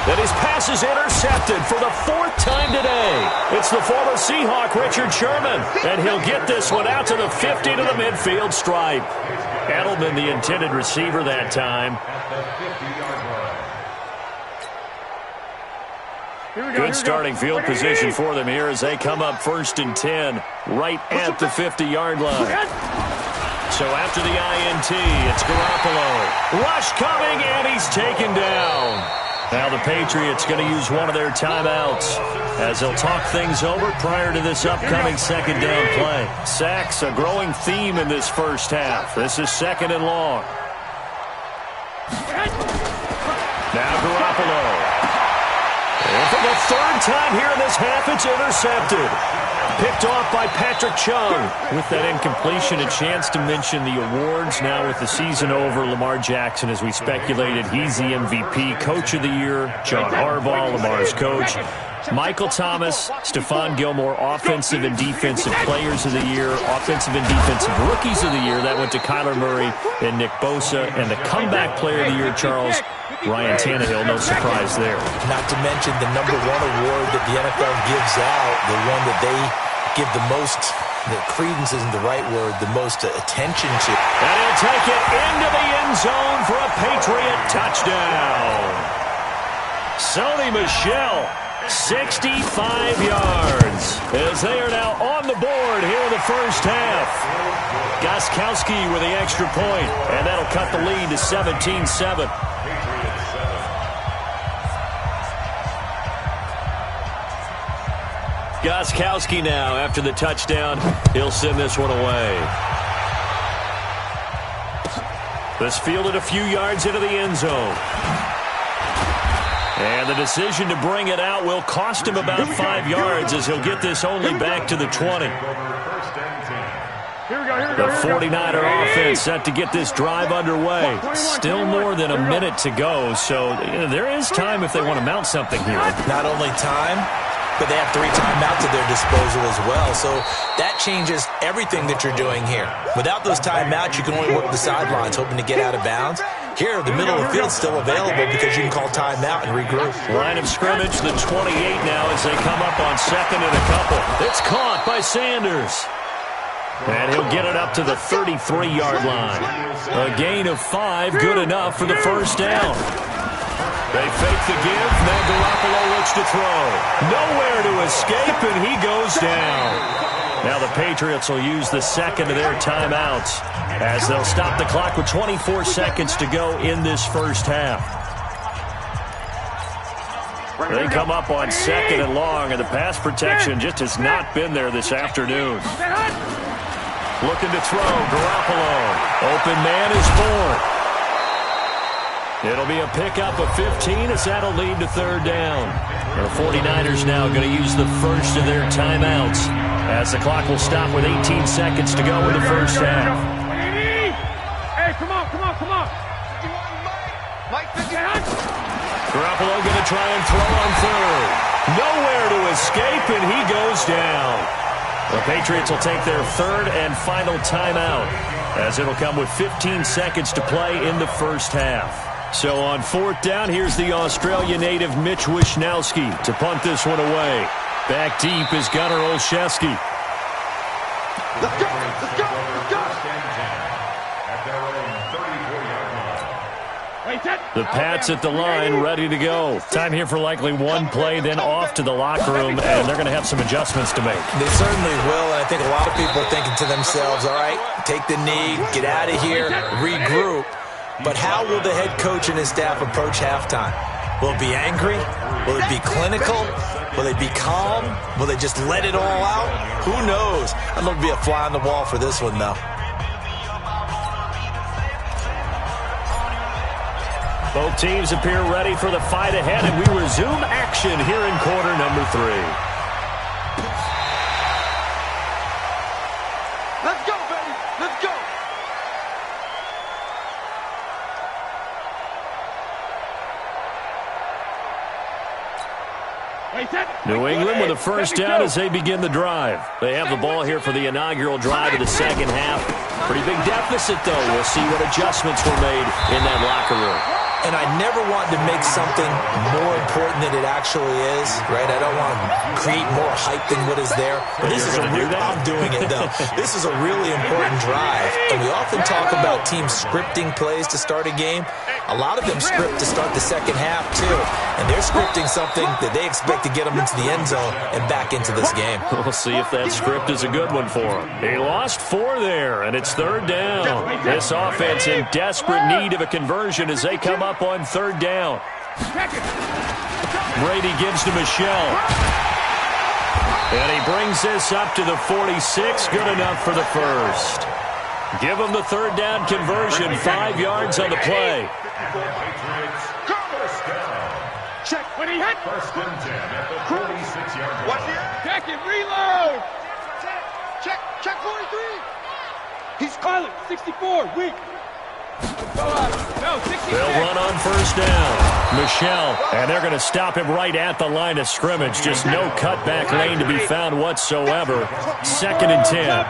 That his pass is intercepted for the 4th time today. It's the former Seahawk, Richard Sherman, and he'll get this one out to the 50 to the midfield stripe. Edelman, the intended receiver that time. Good starting field position for them here as they come up 1st and 10 right at the 50-yard line. So after the INT, it's Garoppolo. Rush coming, and he's taken down. Now the Patriots going to use one of their timeouts as they'll talk things over prior to this upcoming second down play. Sacks, a growing theme in this first half. This is 2nd and long. Now Garoppolo. And for the 3rd time here in this half, it's intercepted. Picked off by Patrick Chung. With that incompletion, a chance to mention the awards. Now with the season over, Lamar Jackson, as we speculated, he's the MVP. Coach of the Year, John Harbaugh, Lamar's coach. Michael Thomas, Stephon Gilmore, Offensive and Defensive Players of the Year, Offensive and Defensive Rookies of the Year. That went to Kyler Murray and Nick Bosa. And the Comeback Player of the Year, Charles, Ryan Tannehill, no surprise there. Not to mention the #1 award that the NFL gives out, the one that they give the most, the credence isn't the right word, the most attention to. And he'll take it into the end zone for a Patriot touchdown. Sony Michel, 65 yards, as they are now on the board here in the first half. Gostkowski with the extra point, and that'll cut the lead to 17-7. Gostkowski now, after the touchdown, he'll send this one away. This fielded a few yards into the end zone. And the decision to bring it out will cost him about 5 yards as he'll get this only back to the 20. The 49er offense set to get this drive underway. Still more than a minute to go, so there is time if they want to mount something here. Not only time, but they have 3 timeouts at their disposal as well, so that changes everything that you're doing here. Without those timeouts, you can only work the sidelines, hoping to get out of bounds. Here, the middle of the field is still available because you can call timeout and regroup. Line of scrimmage, the 28 now as they come up on second and a couple. It's caught by Sanders. And he'll get it up to the 33-yard line. A gain of 5, good enough for the first down. They fake the give. Now Garoppolo looks to throw. Nowhere to escape, and he goes down. Now the Patriots will use the second of their timeouts as they'll stop the clock with 24 seconds to go in this first half. They come up on second and long, and the pass protection just has not been there this afternoon. Looking to throw, Garoppolo. Open man is born. It'll be a pickup of 15 as that'll lead to third down. The 49ers now going to use the first of their timeouts as the clock will stop with 18 seconds to go in the first half. Hey, come on. Garoppolo going to try and throw on third. Nowhere to escape, and he goes down. The Patriots will take their third and final timeout as it'll come with 15 seconds to play in the first half. So on fourth down, here's the Australia native Mitch Wishnowsky to punt this one away. Back deep is Gunnar Olszewski. Let's go. The Pats at the line, ready to go. Time here for likely one play, then off to the locker room, and they're going to have some adjustments to make. They certainly will, and I think a lot of people are thinking to themselves, all right, take the knee, get out of here, regroup. But how will the head coach and his staff approach halftime? Will it be angry? Will it be clinical? Will they be calm? Will they just let it all out? Who knows? I'd love to be a fly on the wall for this one, though. Both teams appear ready for the fight ahead, and we resume action here in quarter number 3. Let's go, baby. Let's go. New England with a first down as they begin the drive. They have the ball here for the inaugural drive of the second half. Pretty big deficit, though. We'll see what adjustments were made in that locker room. And I never want to make something more important than it actually is, right? I don't want to create more hype than what is there. But this is I'm doing it, though. This is a really important drive. And we often talk about teams scripting plays to start a game. A lot of them script to start the second half, too. And they're scripting something that they expect to get them into the end zone and back into this game. We'll see if that script is a good one for them. He lost 4 there, and it's third down. This offense in desperate need of a conversion as they come up on third down. Brady gives to Michelle. And he brings this up to the 46. Good enough for the first. Give him the third down conversion. 5 yards on the play. Check. When he hit. First and 10 at the 46-yard line. Watch it. Check it. Reload. Check 43. He's calling. 64. Weak. No, 60. They'll run on first down. Michelle, and they're going to stop him right at the line of scrimmage. Just no cutback lane to be found whatsoever. Second and 10.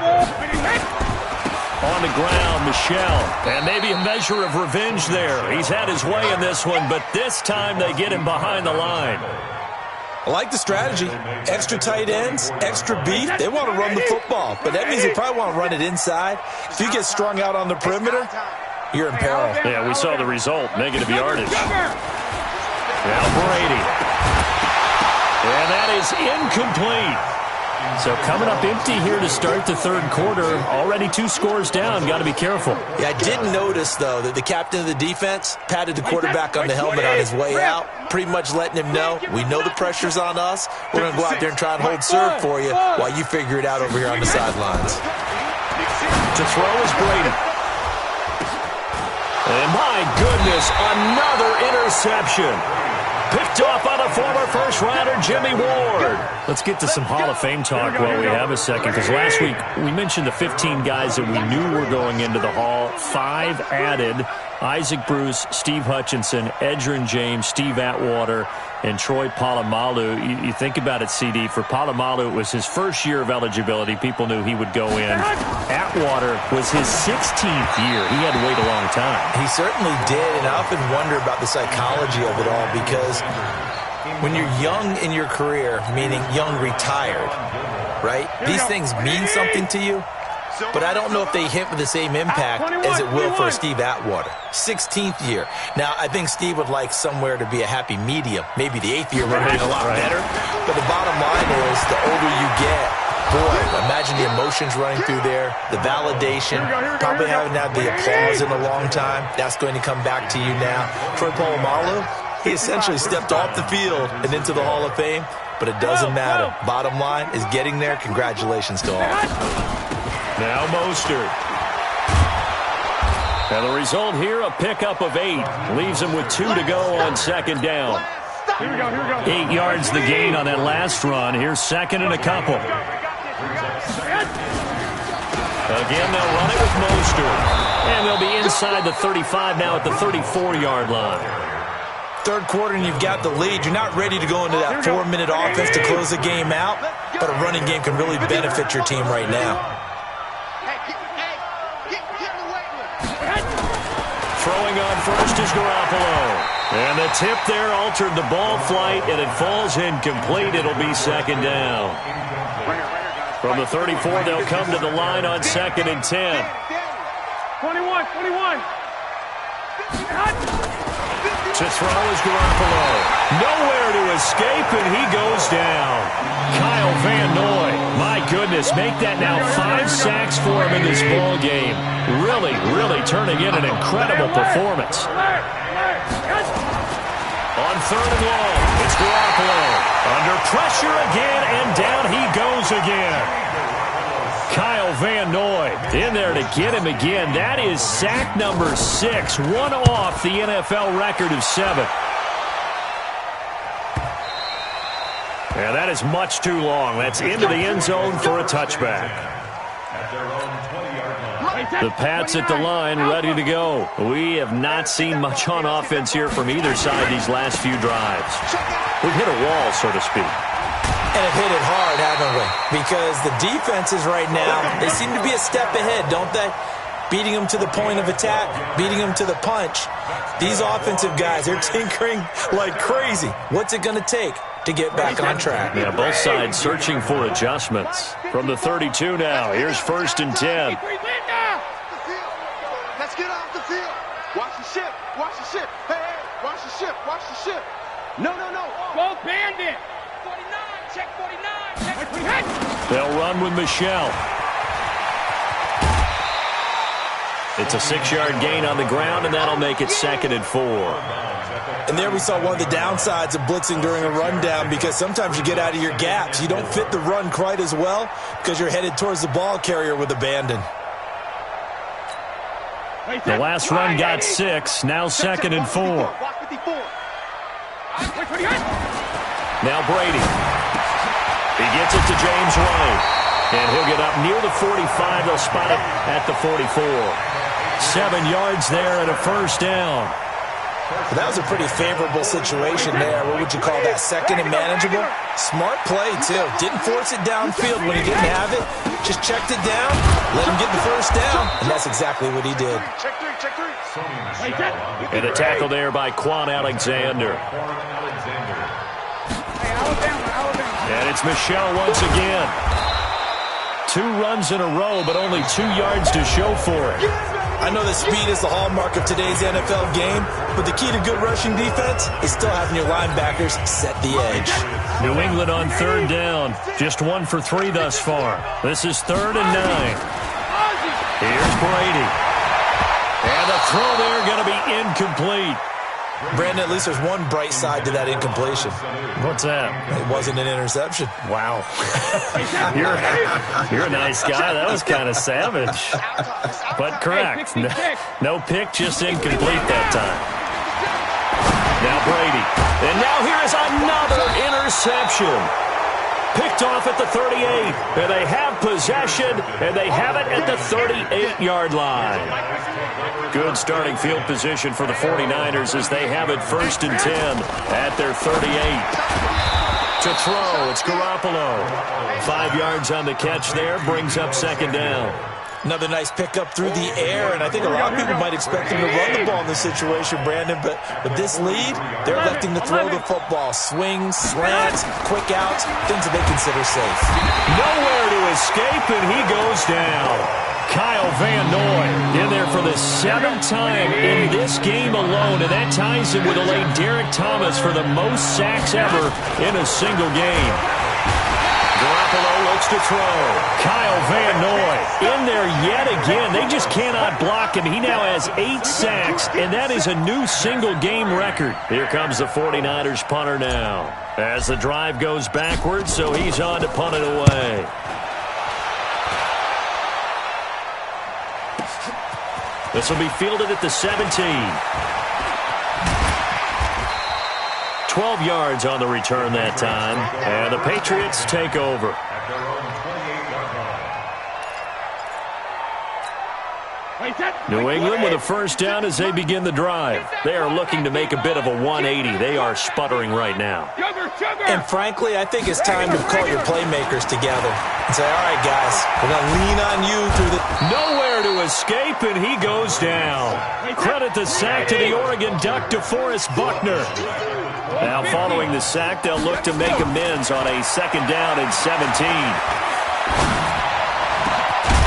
On the ground, Michelle. And maybe a measure of revenge there. He's had his way in this one, but this time they get him behind the line. I like the strategy. Extra tight ends, extra beef. They want to run the football, but that means they probably want to run it inside. If you get strung out on the perimeter, you're in peril. Yeah, we saw the result. Negative yardage. Now Brady. And that is incomplete. So coming up empty here to start the third quarter. Already 2 scores down. Got to be careful. Yeah, I did notice, though, that the captain of the defense patted the quarterback on the helmet on his way out, pretty much letting him know, we know the pressure's on us. We're going to go out there and try and hold serve for you while you figure it out over here on the sidelines. To throw is Brady. And my goodness, another interception. Picked off by the former first-rounder Jimmy Ward. Let's get to some Hall of Fame talk while we have a second, because last week we mentioned the 15 guys that we knew were going into the Hall. 5 added: Isaac Bruce, Steve Hutchinson, Edgerrin James, Steve Atwater, and Troy Polamalu. You think about it, CD. For Polamalu, it was his first year of eligibility. People knew he would go in. Atwater was his 16th year. He had to wait a long time. He certainly did, and I often wonder about the psychology of it all, because when you're young in your career, meaning young retired, right, these things mean something to you. But I don't know if they hit with the same impact as it will for Steve Atwater. 16th year. Now, I think Steve would like somewhere to be a happy medium. Maybe the 8th year would have been a lot better. But the bottom line is, the older you get, boy, imagine the emotions running through there, the validation, probably haven't had the applause in a long time. That's going to come back to you now. Troy Polamalu, he essentially stepped off the field and into the Hall of Fame, but it doesn't matter. Bottom line is getting there. Congratulations to all. Now Mostert. And the result here, a pickup of 8. Leaves him with 2 to go on second down. Here we go. 8 yards the gain on that last run. Here's second and a couple. Again, they'll run it with Mostert. And they'll be inside the 35 now at the 34-yard line. Third quarter and you've got the lead. You're not ready to go into that 4-minute offense to close the game out, but a running game can really benefit your team right now. Throwing on first is Garoppolo. And the tip there altered the ball flight, and it falls incomplete. It'll be second down. From the 34, they'll come to the line on second and 10. 21. To throw is Garoppolo. Nowhere to escape, and he goes down. Kyle Van Noy, my goodness, make that now 5 sacks for him in this ball game. Really turning in an incredible performance. On third and long, it's Garoppolo. Under pressure again, and down he goes again. Kyle Van Noy in there to get him again. That is sack number 6, one off the NFL record of 7. And that is much too long. That's into the end zone for a touchback. The Pats at the line, ready to go. We have not seen much on offense here from either side these last few drives. We've hit a wall, so to speak. And have hit it hard, haven't we? Because the defenses right now, they seem to be a step ahead, don't they? Beating them to the point of attack, beating them to the punch. These offensive guys, they're tinkering like crazy. What's it going to take to get back on track? Yeah, both sides searching for adjustments. From the 32 now, here's first and 10. Let's get off the field. Watch the ship. Hey, watch the ship. No. Go Bandit. 49, check 49. They'll run with Michelle. It's a 6-yard gain on the ground, and that'll make it second and 4. And there we saw one of the downsides of blitzing during a rundown, because sometimes you get out of your gaps. You don't fit the run quite as well because you're headed towards the ball carrier with abandon. The last run got 6. Now second and 4. Now Brady. He gets it to James White. And he'll get up near the 45. They'll spot it at the 44. 7 yards there and a first down. Well, that was a pretty favorable situation there. What would you call that? Second and manageable? Smart play, too. Didn't force it downfield when he didn't have it. Just checked it down, let him get the first down, and that's exactly what he did. Check three. And a tackle there by Quan Alexander. And it's Michelle once again. 2 runs in a row, but only 2 yards to show for it. I know that speed is the hallmark of today's NFL game, but the key to good rushing defense is still having your linebackers set the edge. New England on third down. Just 1 for 3 thus far. This is 3rd and 9. Here's Brady. And the throw there going to be incomplete. Brandon, at least there's one bright side to that incompletion. What's that? It wasn't an interception. Wow. You're a nice guy. That was kind of savage. But correct. No pick, just incomplete that time. Now Brady. And now here is another interception. Picked off at the 38. And they have possession, and they have it at the 38-yard line. Good starting field position for the 49ers as they have it 1st and 10 at their 38. To throw, it's Garoppolo. 5 yards on the catch there, brings up 2nd down. Another nice pickup through the air, and I think a lot of people might expect him to run the ball in this situation, Brandon, but with this lead, they're electing to throw the football. Swings, slants, quick outs, things that they consider safe. Nowhere to escape, and he goes down. Kyle Van Noy in there for the 7th time in this game alone, and that ties him with a late Derek Thomas for the most sacks ever in a single game. Garoppolo looks to throw. Kyle Van Noy in there yet again. They just cannot block him. He now has 8 sacks, and that is a new single-game record. Here comes the 49ers punter now. As the drive goes backwards, so he's on to punt it away. This will be fielded at the 17. 12 yards on the return that time. And the Patriots take over. New England with a 1st down as they begin the drive. They are looking to make a bit of a 180. They are sputtering right now. And frankly, I think it's time to call your playmakers together and say, all right, guys, we're going to lean on you through the... Nowhere to escape, and he goes down. Credit the sack to the Oregon Duck, DeForest Buckner. Now following the sack, they'll look to make amends on a 2nd down and 17.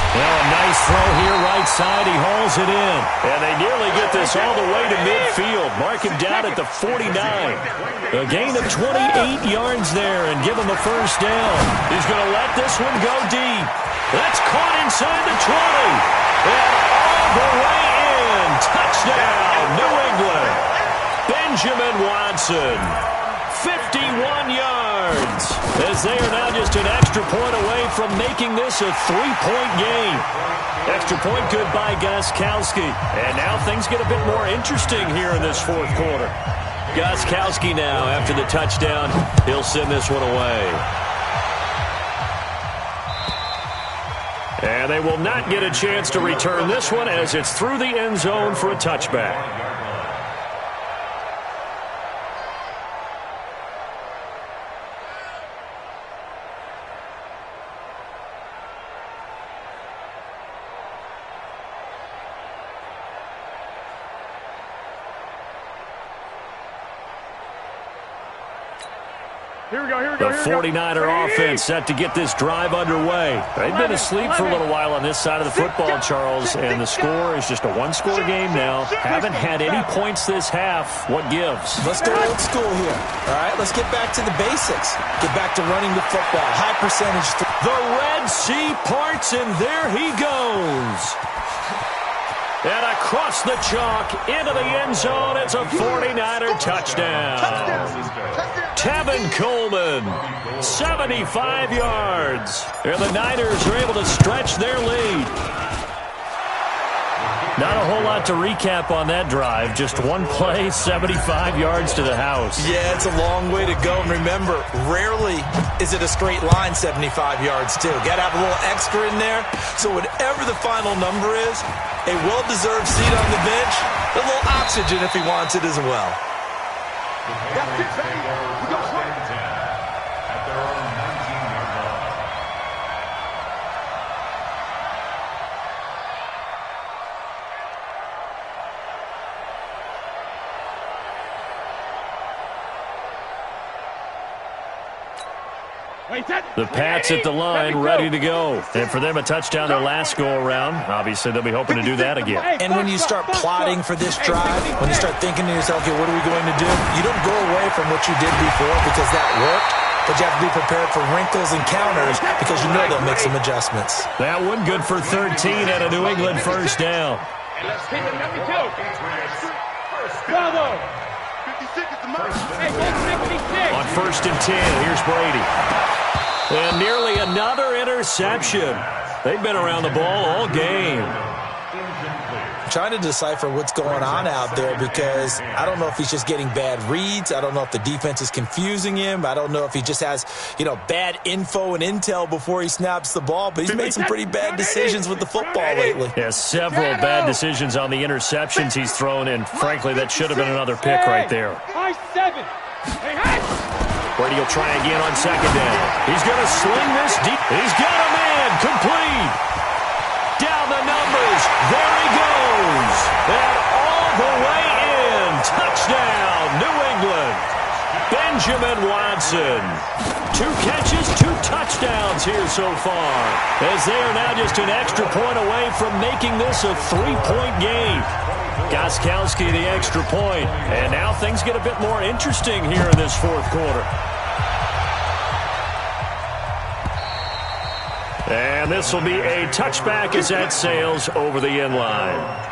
Well, a nice throw here right side. He hauls it in. And they nearly get this all the way to midfield. Mark him down at the 49. A gain of 28 yards there and give him a 1st down. He's going to let this one go deep. That's caught inside the 20. And all the way in. Touchdown, New England. Benjamin Watson. 51 yards. As they are now just an extra point away from making this a 3-point game. Extra point good by Gostkowski. And now things get a bit more interesting here in this 4th quarter. Gostkowski now, after the touchdown, he'll send this one away. And they will not get a chance to return this one as it's through the end zone for a touchback. The 49er offense set to get this drive underway. They've been asleep for a little while on this side of the football, Charles, and the score is just a 1-score game now. Haven't had any points this half. What gives? Let's go old school here. All right, let's get back to the basics. Get back to running the football. High percentage. The Red Sea parts, and there he goes. And across the chalk, into the end zone, it's a 49er touchdown. Tevin Coleman, 75 yards. And the Niners are able to stretch their lead. Not a whole lot to recap on that drive. Just one play, 75 yards to the house. Yeah, it's a long way to go. And remember, rarely is it a straight line 75 yards, too. Got to have a little extra in there. So whatever the final number is, a well-deserved seat on the bench, a little oxygen if he wants it as well. That's it, baby. We go for it. At their own 19-yard line. The Pats at the line, ready to go. And for them, a touchdown their last go-around. Obviously, they'll be hoping to do that again. And when you start plotting for this drive, when you start thinking to yourself, okay, what are we going to do? You don't go away from what you did before because that worked, but you have to be prepared for wrinkles and counters because you know they'll make some adjustments. That one good for 13 at a New England first down. Bravo. On 1st and 10, here's Brady. And nearly another interception. They've been around the ball all game. I'm trying to decipher what's going on out there because I don't know if he's just getting bad reads. I don't know if the defense is confusing him. I don't know if he just has, bad info and intel before he snaps the ball. But he's made some pretty bad decisions with the football lately. Yeah, several bad decisions on the interceptions he's thrown, and frankly, that should have been another pick right there. Brady will try again on 2nd down. He's going to sling this deep. He's got a man complete. Down the numbers. There he goes. And all the way in. Touchdown, New England. Benjamin Watson. 2 catches, 2 touchdowns here so far, as they are now just an extra point away from making this a 3-point game. Gostkowski the extra point, and now things get a bit more interesting here in this 4th quarter. And this will be a touchback as that sails over the end line.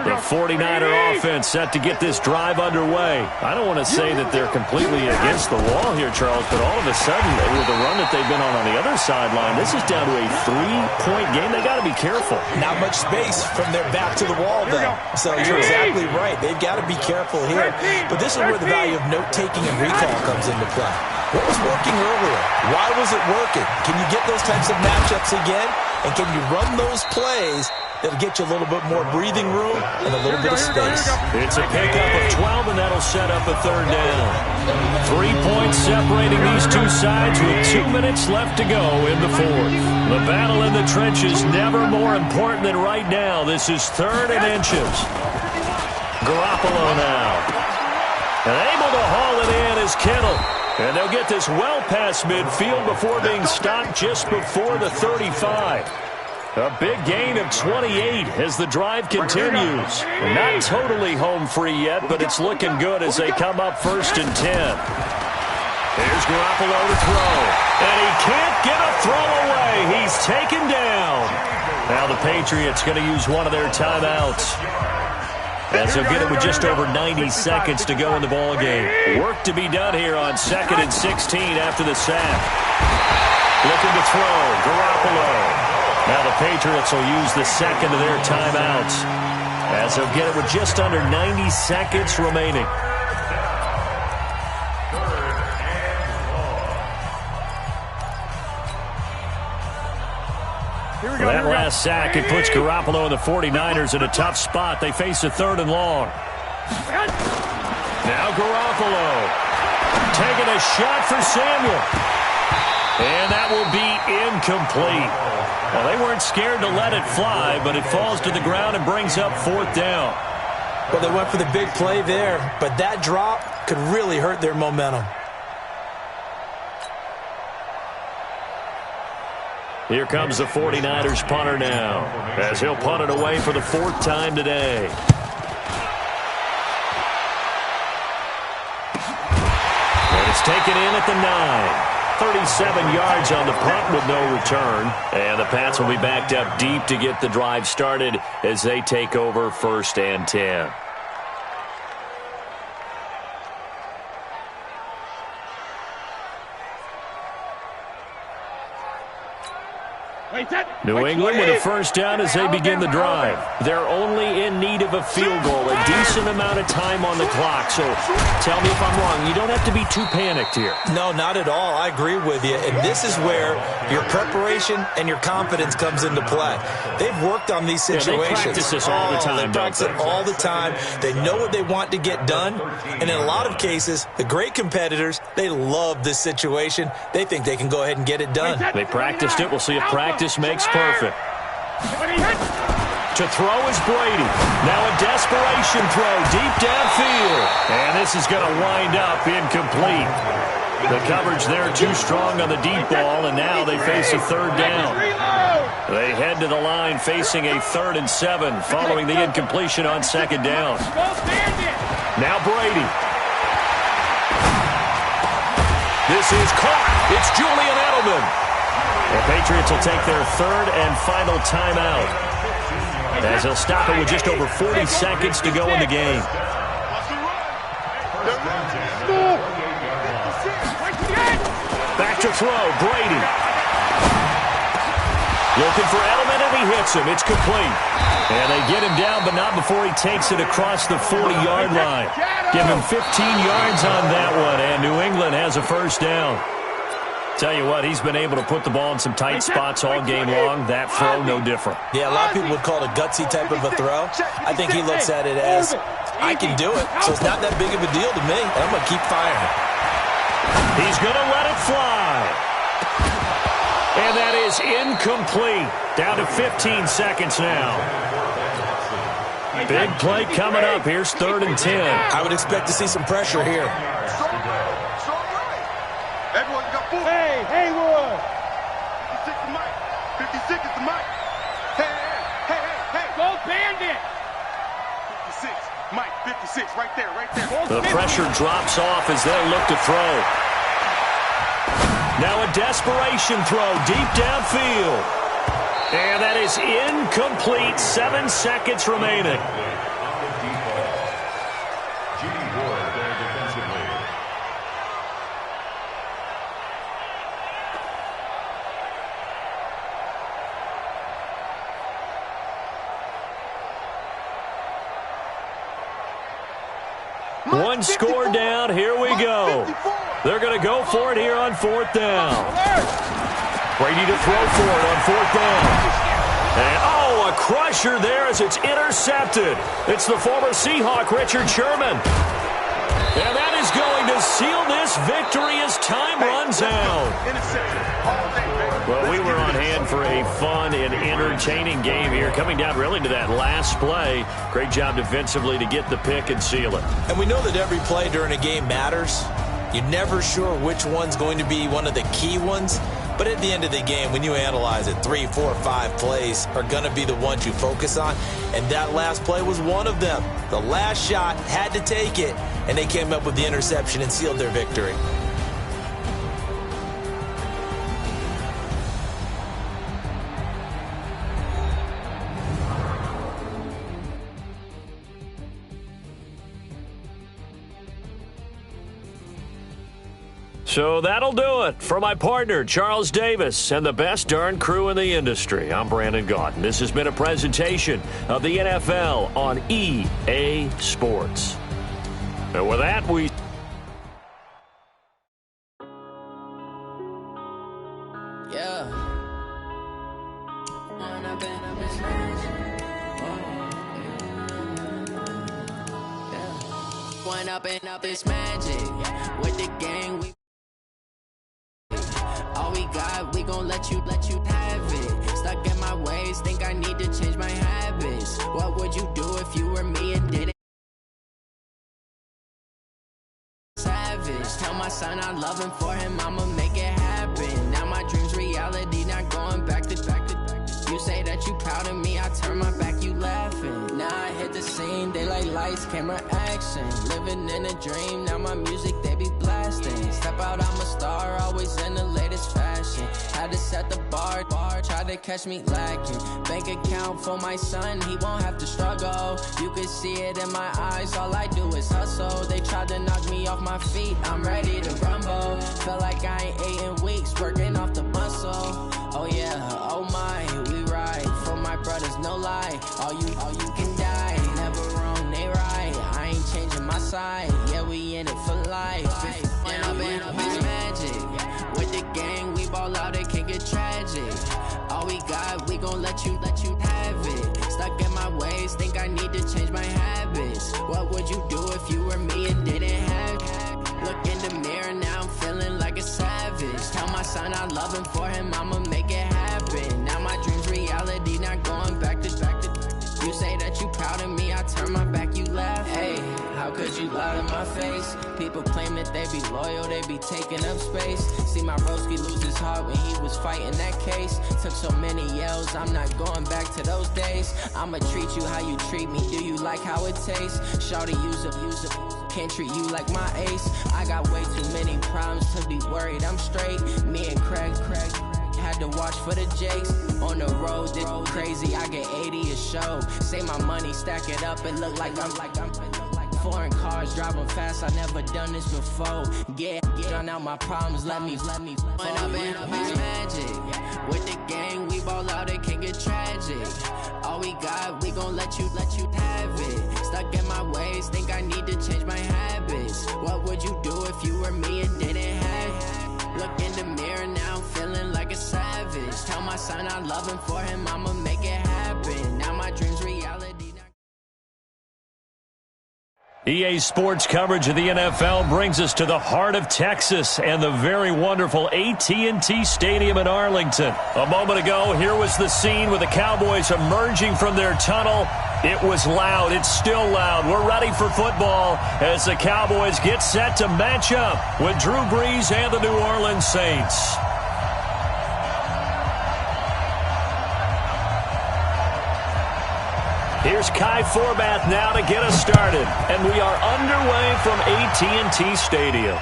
The 49er offense set to get this drive underway. I don't want to say that they're completely against the wall here, Charles, but all of a sudden, with the run that they've been on the other sideline, this is down to a 3-point game. They got to be careful. Not much space from their back to the wall, though. So you're exactly right. They've got to be careful here. But this is where the value of note-taking and recall comes into play. What was working earlier? Why was it working? Can you get those types of matchups again? And can you run those plays that'll get you a little bit more breathing room and a little bit of space? It's a pickup of 12, and that'll set up a 3rd down. 3 points separating these two sides with 2 minutes left to go in the 4th. The battle in the trenches never more important than right now. This is 3rd and inches. Garoppolo now. And able to haul it in is Kittle. And they'll get this well past midfield before being stopped just before the 35. A big gain of 28 as the drive continues. Not totally home free yet, but it's looking good as they come up 1st and 10. Here's Garoppolo to throw. And he can't get a throw away. He's taken down. Now the Patriots going to use one of their timeouts, as they'll get it with just over 90 seconds to go in the ball game. Work to be done here on 2nd and 16 after the sack. Looking to throw, Garoppolo. Now the Patriots will use the 2nd of their timeouts, as they'll get it with just under 90 seconds remaining. That last sack, it puts Garoppolo and the 49ers in a tough spot. They face a 3rd and long. Now Garoppolo taking a shot for Samuel. And that will be incomplete. Well, they weren't scared to let it fly, but it falls to the ground and brings up 4th down. Well, they went for the big play there, but that drop could really hurt their momentum. Here comes the 49ers punter now, as he'll punt it away for the 4th time today. And it's taken in at the 9. 37 yards on the punt with no return. And the Pats will be backed up deep to get the drive started as they take over 1st and 10. New England with a 1st down as they begin the drive. They're only in need of a field goal, a decent amount of time on the clock. So tell me if I'm wrong. You don't have to be too panicked here. No, not at all. I agree with you. And this is where your preparation and your confidence comes into play. They've worked on these situations. Yeah, they practice this all the time. They practice it all the time. They know what they want to get done. And in a lot of cases, the great competitors, they love this situation. They think they can go ahead and get it done. They practiced it. We'll see if practice makes perfect. To throw is Brady. Now a desperation throw deep downfield. And this is going to wind up incomplete. The coverage there too strong on the deep ball, and now they face a third down. They head to the line facing a 3rd and 7 following the incompletion on second down. Now Brady. This is caught. It's Julian Edelman. The Patriots will take their 3rd and final timeout, as they'll stop it with just over 40 seconds to go in the game. Back to throw, Brady. Looking for Edelman, and he hits him. It's complete. And they get him down, but not before he takes it across the 40-yard line. Give him 15 yards on that one, and New England has a first down. Tell you what, he's been able to put the ball in some tight spots all game long. That throw, no different. Yeah, a lot of people would call it a gutsy type of a throw. I think he looks at it as, I can do it, so it's not that big of a deal to me, and I'm going to keep firing. He's going to let it fly. And that is incomplete. Down to 15 seconds now. Big play coming up. Here's 3rd and 10. I would expect to see some pressure here. Everyone got full. Hey, Haywood. 56 is Mike. 56 is the Mike. Hey. Go Bandit. 56. Mike, 56. Right there. The pressure drops off as they'll look to throw. Now a desperation throw deep downfield. And that is incomplete. 7 seconds remaining. One score down. Here we go. They're going to go for it here on 4th down. Brady to throw for it on 4th down. And, a crusher there as it's intercepted. It's the former Seahawk, Richard Sherman. And that is going to seal this victory as time runs out. Well, we were on hand for a fun and entertaining game here, coming down really to that last play. Great job defensively to get the pick and seal it. And we know that every play during a game matters. You're never sure which one's going to be one of the key ones. But at the end of the game, when you analyze it, 3, 4, 5 plays are going to be the ones you focus on. And that last play was one of them. The last shot had to take it, and they came up with the interception and sealed their victory. So that'll do it for my partner, Charles Davis, and the best darn crew in the industry. I'm Brandon Gaunt, and this has been a presentation of the NFL on EA Sports. And with that, we... Up is magic with the gang. All we got, we gon' let you have it. Stuck in my ways, think I need to change my habits. What would you do if you were me and didn't? Savage, tell my son I love him, for him I'ma make it happen. Now my dream's reality, not going back to. You say that you proud of me, I turn my back, you laughing. Now I hit the scene, they like lights, camera, action. Living in a dream, now my music, they be blasting. Step out, I'm a star, always in the latest fashion. Had to set the bar, try to catch me lacking. Bank account for my son, he won't have to struggle. You can see it in my eyes, all I do is hustle. They tried to knock me off my feet, I'm ready to rumble. Felt like I ain't ate in weeks, working off the muscle. Oh yeah, oh my, we ride for my brothers, no lie. All you can die, never wrong, they right. I ain't changing my side, yeah, we in it for life. And I've been up is magic. With the gang, we ball out, it can get tragic. All we got, we gon' let you have it. Stuck in my ways, think I need to change my habits. What would you do if you were me and didn't have it? Look in the mirror, now I'm feeling like a savage. Tell my son I love him, for him I'ma make it happen. Now my dream's reality, not going back to. You say that you proud of me, I turn my back, you laugh. Hey, how could you you loud in my face. People claim that they be loyal, they be taking up space. See my broski lose his heart when he was fighting that case. Took so many yells, I'm not going back to those days. I'ma treat you how you treat me, do you like how it tastes? Shawty, use up, can't treat you like my ace. I got way too many problems to be worried, I'm straight. Me and Craig had to watch for the Jakes. On the road, this crazy, I get 80 a show. Say my money, stack it up, it look like I'm foreign cars, driving fast, I never done this before. Get drown out my problems, let me When I've been magic. With the gang, we ball out, it can get tragic. All we got, we gon' let you have it. Stuck in my ways, think I need to change my habits. What would you do if you were me and didn't have it? Look in the mirror now, feeling like a savage. Tell my son I love him, for him I'ma make it happen. Now my dreams reality. EA Sports coverage of the NFL brings us to the heart of Texas and the very wonderful AT&T Stadium in Arlington. A moment ago, here was the scene with the Cowboys emerging from their tunnel. It was loud. It's still loud. We're ready for football as the Cowboys get set to match up with Drew Brees and the New Orleans Saints. Here's Kai Forbath now to get us started. And we are underway from AT&T Stadium.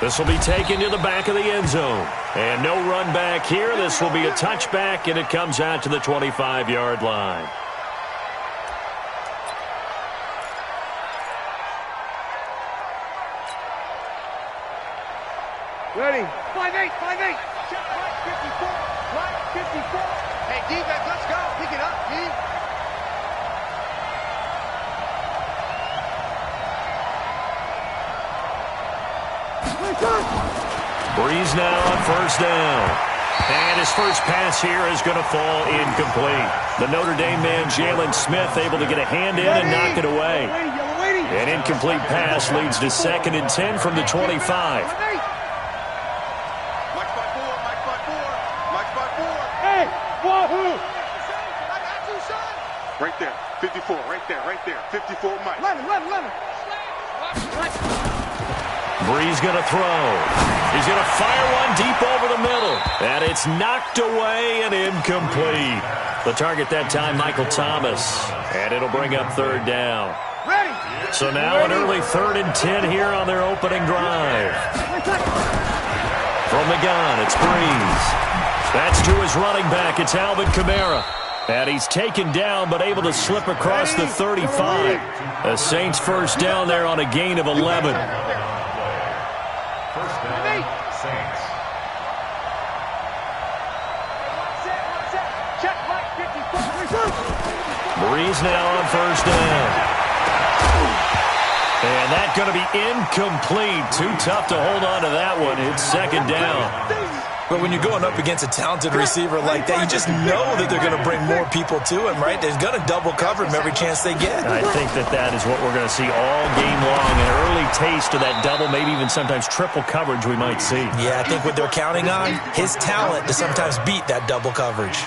This will be taken to the back of the end zone. And no run back here. This will be a touchback, and it comes out to the 25-yard line. Ready. 5-8, 5-8. Check right 54. Right 54. Hey, defense, let's go. Pick it up, D. Brees now on first down. And his first pass here is going to fall incomplete. The Notre Dame man, Jalen Smith, able to get a hand in and knock it away. An incomplete pass leads to 2nd and 10 from the 25. Hey, wahoo! Right there, 54, right there, 54, Mike. Let him. Brees going to throw. He's going to fire one deep over the middle. And it's knocked away and incomplete. The target that time, Michael Thomas. And it'll bring up 3rd down. Ready. So now an early 3rd and 10 here on their opening drive. From the gun, it's Brees. That's to his running back. It's Alvin Kamara. And he's taken down but able to slip across the 35. The Saints first down there on a gain of 11. First down, Saints. Check right 54. Brees now on first down. And that's going to be incomplete. Too tough to hold on to that one. It's 2nd down. But when you're going up against a talented receiver like that, you just know that they're going to bring more people to him, right? They're going to double cover him every chance they get. I think that is what we're going to see all game long. An early taste of that double, maybe even sometimes triple coverage we might see. Yeah, I think what they're counting on, his talent to sometimes beat that double coverage.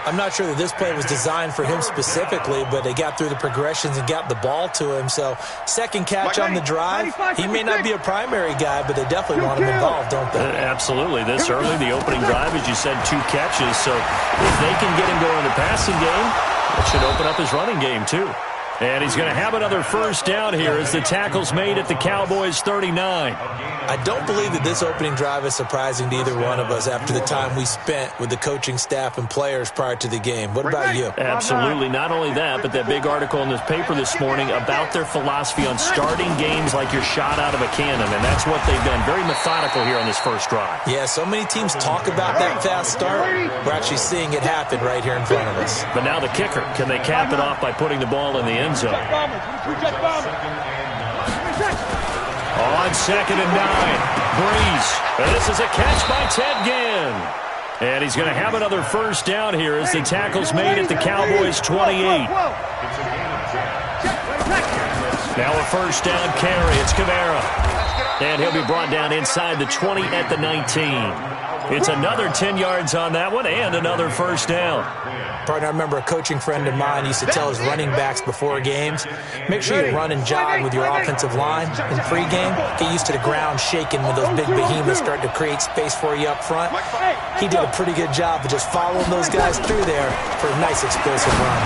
I'm not sure that this play was designed for him specifically, but they got through the progressions and got the ball to him. So, 2nd catch on the drive. He may not be a primary guy, but they definitely want him involved, don't they? Absolutely. This early, the opening drive, as you said, 2 catches. So, if they can get him going in the passing game, it should open up his running game, too. And he's going to have another first down here as the tackle's made at the Cowboys' 39. I don't believe that this opening drive is surprising to either one of us after the time we spent with the coaching staff and players prior to the game. What about you? Absolutely. Not only that, but that big article in this paper this morning about their philosophy on starting games like you're shot out of a cannon, and that's what they've done. Very methodical here on this first drive. Yeah, so many teams talk about that fast start. We're actually seeing it happen right here in front of us. But now the kicker. Can they cap it off by putting the ball in the end zone? On 2nd and 9, Brees. And this is a catch by Ted Ginn. And he's going to have another first down here as the tackle's made at the Cowboys' 28. Now a first down carry. It's Kamara. And he'll be brought down inside the 20 at the 19. It's another 10 yards on that one and another first down. Partner, I remember a coaching friend of mine used to tell his running backs before games, make sure you run and jog with your offensive line in pregame. Get used to the ground shaking when those big behemoths start to create space for you up front. He did a pretty good job of just following those guys through there for a nice explosive run.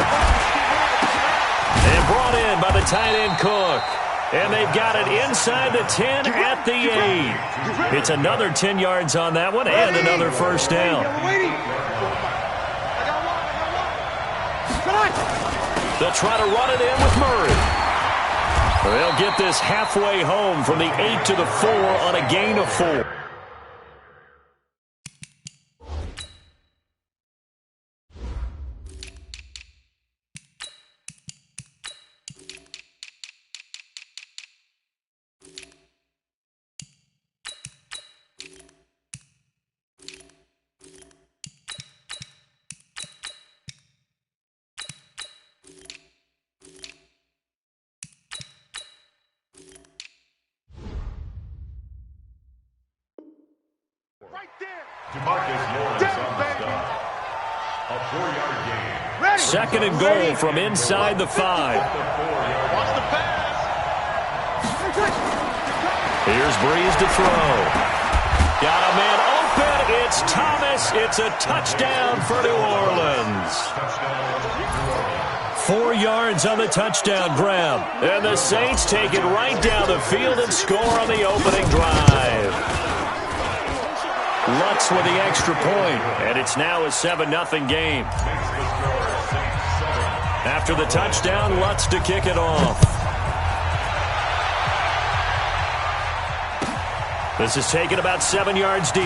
And brought in by the tight end Cook. And they've got it inside the 10 at the 8. It's another 10 yards on that one and another first down. They'll try to run it in with Murray. They'll get this halfway home from the 8 to the 4 on a gain of 4. Second and goal from inside the 5. Here's Breeze to throw. Got a man open. It's Thomas. It's a touchdown for New Orleans. 4 yards on the touchdown grab. And the Saints take it right down the field and score on the opening drive. Lutz with the extra point, and it's now a 7-0 game. After the touchdown, Lutz to kick it off. This is taken about 7 yards deep.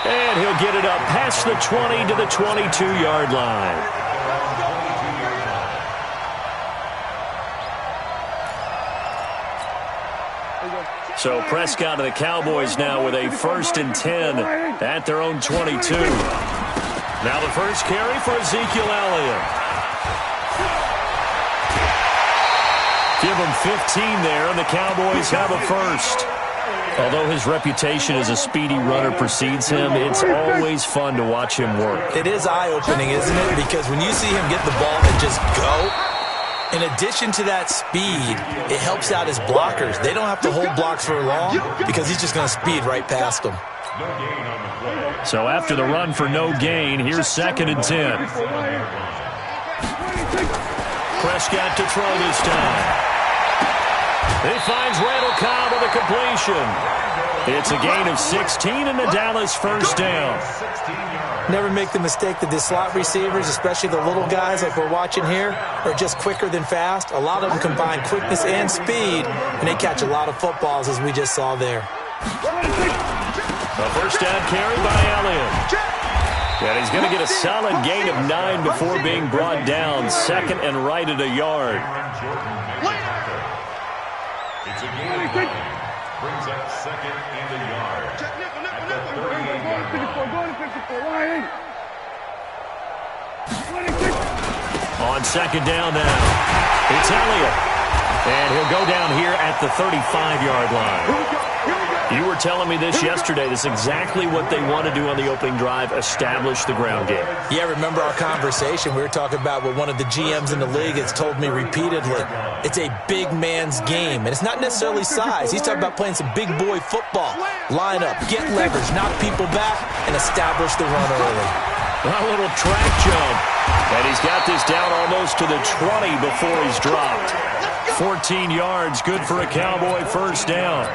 And he'll get it up past the 20 to the 22-yard line. So Prescott and the Cowboys now with a 1st and 10 at their own 22. Now the first carry for Ezekiel Elliott. Give him 15 there, and the Cowboys have a first. Although his reputation as a speedy runner precedes him, it's always fun to watch him work. It is eye-opening, isn't it? Because when you see him get the ball and just go, in addition to that speed, it helps out his blockers. They don't have to hold blocks for long because he's just going to speed right past them. So after the run for no gain, here's 2nd and 10. Prescott to throw this time. He finds Randall Cobb with a completion. It's a gain of 16 and the Dallas first down. Never make the mistake that the slot receivers, especially the little guys like we're watching here, are just quicker than fast. A lot of them combine quickness and speed, and they catch a lot of footballs, as we just saw there. A first down carry by Elliott. And he's going to get a solid gain of 9 before being brought down. 2nd and right at a yard. It's a gain of 9. Brings up 2nd and a yard. At the 38-yard line. On 2nd down now, it's Elliott. And he'll go down here at the 35-yard line. You were telling me this yesterday. This is exactly what they want to do on the opening drive, establish the ground game. Yeah, remember our conversation? We were talking about what one of the GMs in the league has told me repeatedly. It's a big man's game, and it's not necessarily size. He's talking about playing some big boy football. Line up, get leverage, knock people back, and establish the run early. A little track jump. And he's got this down almost to the 20 before he's dropped. 14 yards, good for a Cowboy first down.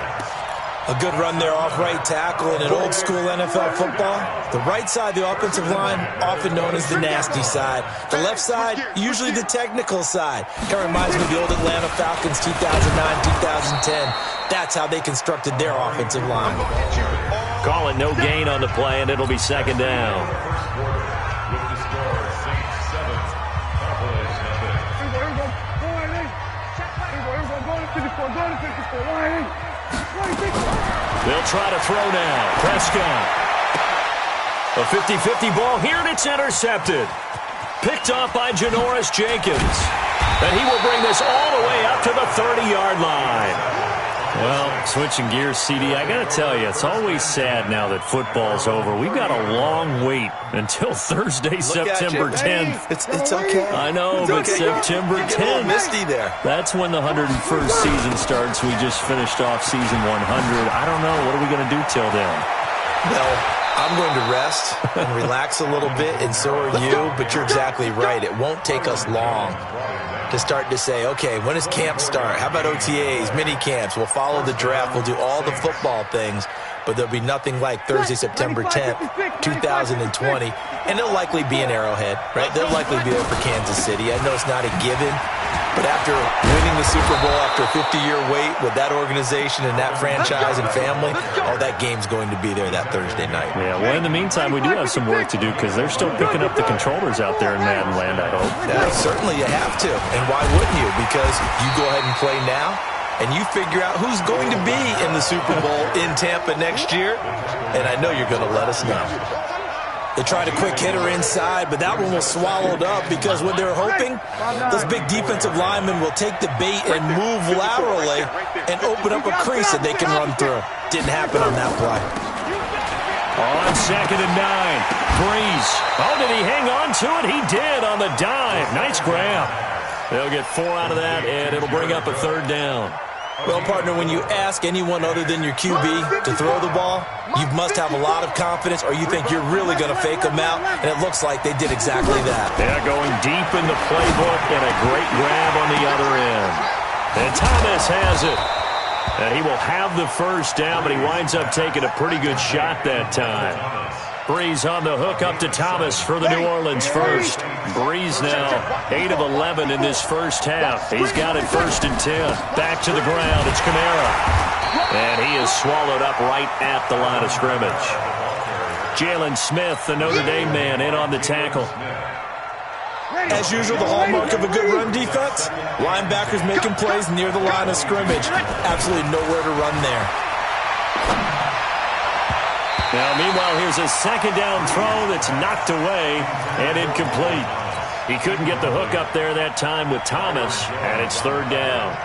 A good run there off right tackle in an old-school NFL football. The right side, the offensive line, often known as the nasty side. The left side, usually the technical side. Kind of reminds me of the old Atlanta Falcons 2009-2010. That's how they constructed their offensive line. Call it no gain on the play, and it'll be 2nd down. With the score, Saints 7, Cowboys 0. They'll try to throw now. Prescott. A 50-50 ball here, and it's intercepted. Picked off by Janoris Jenkins. And he will bring this all the way up to the 30-yard line. Well, switching gears, CD, I got to tell you, it's always sad now that football's over. We've got a long wait until Thursday, September 10th. It's okay. I know, but okay. September 10th. Misty there. That's when the 101st season starts. We just finished off season 100. I don't know. What are we going to do till then? Well, I'm going to rest and relax a little bit, and so are you, but you're exactly right. It won't take us long to start to say, okay, when does camp start? How about OTAs, mini camps? We'll follow the draft. We'll do all the football things, but there'll be nothing like Thursday, September 10th, 2020, and it'll likely be an Arrowhead, right? They'll likely be there for Kansas City. I know it's not a given, but after winning the Super Bowl after a 50-year wait with that organization and that franchise and family, that game's going to be there that Thursday night. Yeah, well, in the meantime, we do have some work to do because they're still picking up the controllers out there in Madden Land, I hope. Yeah, certainly you have to. And why wouldn't you? Because you go ahead and play now, and you figure out who's going to be in the Super Bowl in Tampa next year, and I know you're going to let us know. They tried a quick hitter inside, but that one was swallowed up because what they're hoping, those big defensive linemen will take the bait and move laterally and open up a crease that they can run through. Didn't happen on that play. On 2nd and 9, Breeze. Oh, did he hang on to it? He did on the dive. Nice grab. They'll get 4 out of that, and it'll bring up a 3rd down. Well, partner, when you ask anyone other than your QB to throw the ball, you must have a lot of confidence or you think you're really going to fake them out, and it looks like they did exactly that. Yeah, going deep in the playbook and a great grab on the other end. And Thomas has it. And he will have the 1st down, but he winds up taking a pretty good shot that time. Breeze on the hook up to Thomas for the New Orleans first. Breeze now 8 of 11 in this first half. He's got it 1st and 10. Back to the ground. It's Kamara. And he is swallowed up right at the line of scrimmage. Jalen Smith, the Notre Dame man, in on the tackle. As usual, the hallmark of a good run defense, linebackers making plays near the line of scrimmage. Absolutely nowhere to run there. Now, meanwhile, here's a 2nd down throw that's knocked away and incomplete. He couldn't get the hook up there that time with Thomas, and it's 3rd down.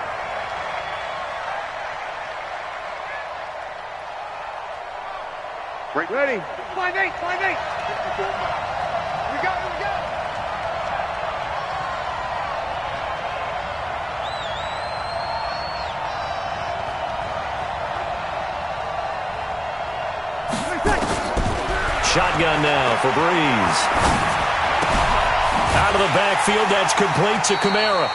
Ready. 5-8. 5-8. We got it. Shotgun now for Breeze. Out of the backfield, that's complete to Kamara.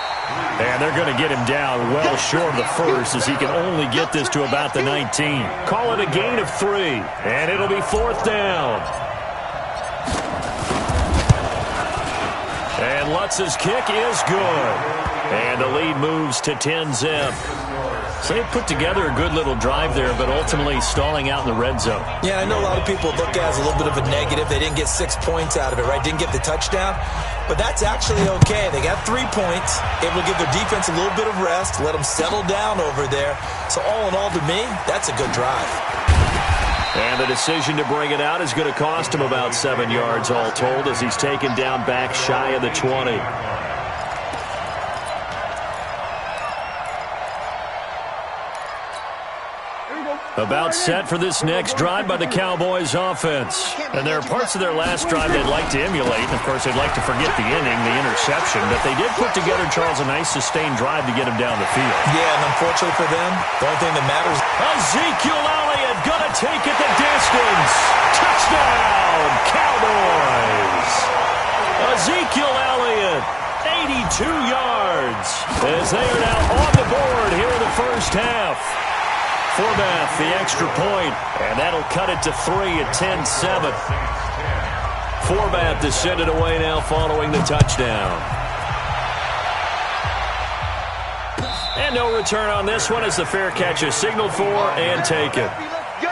And they're going to get him down well short of the 1st as he can only get this to about the 19. Call it a gain of 3, and it'll be 4th down. And Lutz's kick is good. And the lead moves to 10-zip. So they put together a good little drive there, but ultimately stalling out in the red zone. Yeah, I know a lot of people look at it as a little bit of a negative. They didn't get 6 points out of it, right? Didn't get the touchdown. But that's actually okay. They got 3 points, able to give their defense a little bit of rest, let them settle down over there. So all in all, to me, that's a good drive. And the decision to bring it out is going to cost him about 7 yards all told as he's taken down back shy of the 20. About set for this next drive by the Cowboys offense. And there are parts of their last drive they'd like to emulate. And, of course, they'd like to forget the inning, the interception. But they did put together, Charles, a nice sustained drive to get him down the field. Yeah, and unfortunately for them, the only thing that matters. Ezekiel Elliott going to take it the distance. Touchdown, Cowboys. Ezekiel Elliott, 82 yards. As they are now on the board here in the first half. Forbath, the extra point, and that'll cut it to 3 at 10-7. Forbath to send it away now following the touchdown. And no return on this one as the fair catch is signaled for and taken. Let's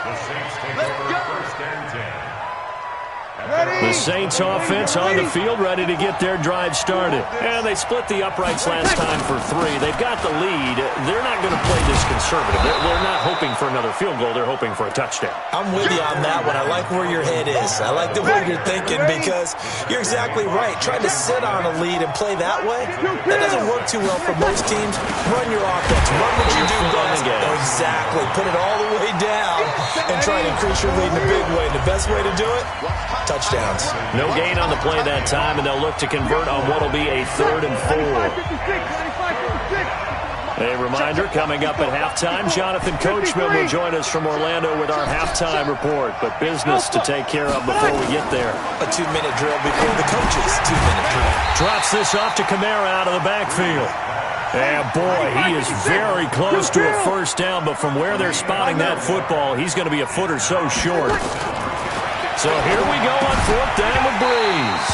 go. The Saints offense on the field, ready to get their drive started. And they split the uprights last time for 3. They've got the lead. They're not going to play this conservative. They're not hoping for another field goal. They're hoping for a touchdown. I'm with you on that one. I like where your head is. I like the way you're thinking because you're exactly right. Trying to sit on a lead and play that way, that doesn't work too well for most teams. Run your offense. Run what you do best. Exactly. Put it all the way down and try to increase your lead in a big way. The best way to do it, touchdowns. No gain on the play that time, and they'll look to convert on what will be a 3rd and 4. A reminder, coming up at halftime, Jonathan Coachman will join us from Orlando with our halftime report. But business to take care of before we get there. A 2-minute drill before the coaches' 2-minute drill. Drops this off to Kamara out of the backfield. And boy, he is very close to a first down, but from where they're spotting that football, he's going to be a foot or so short. So here we go on 4th down with Breeze.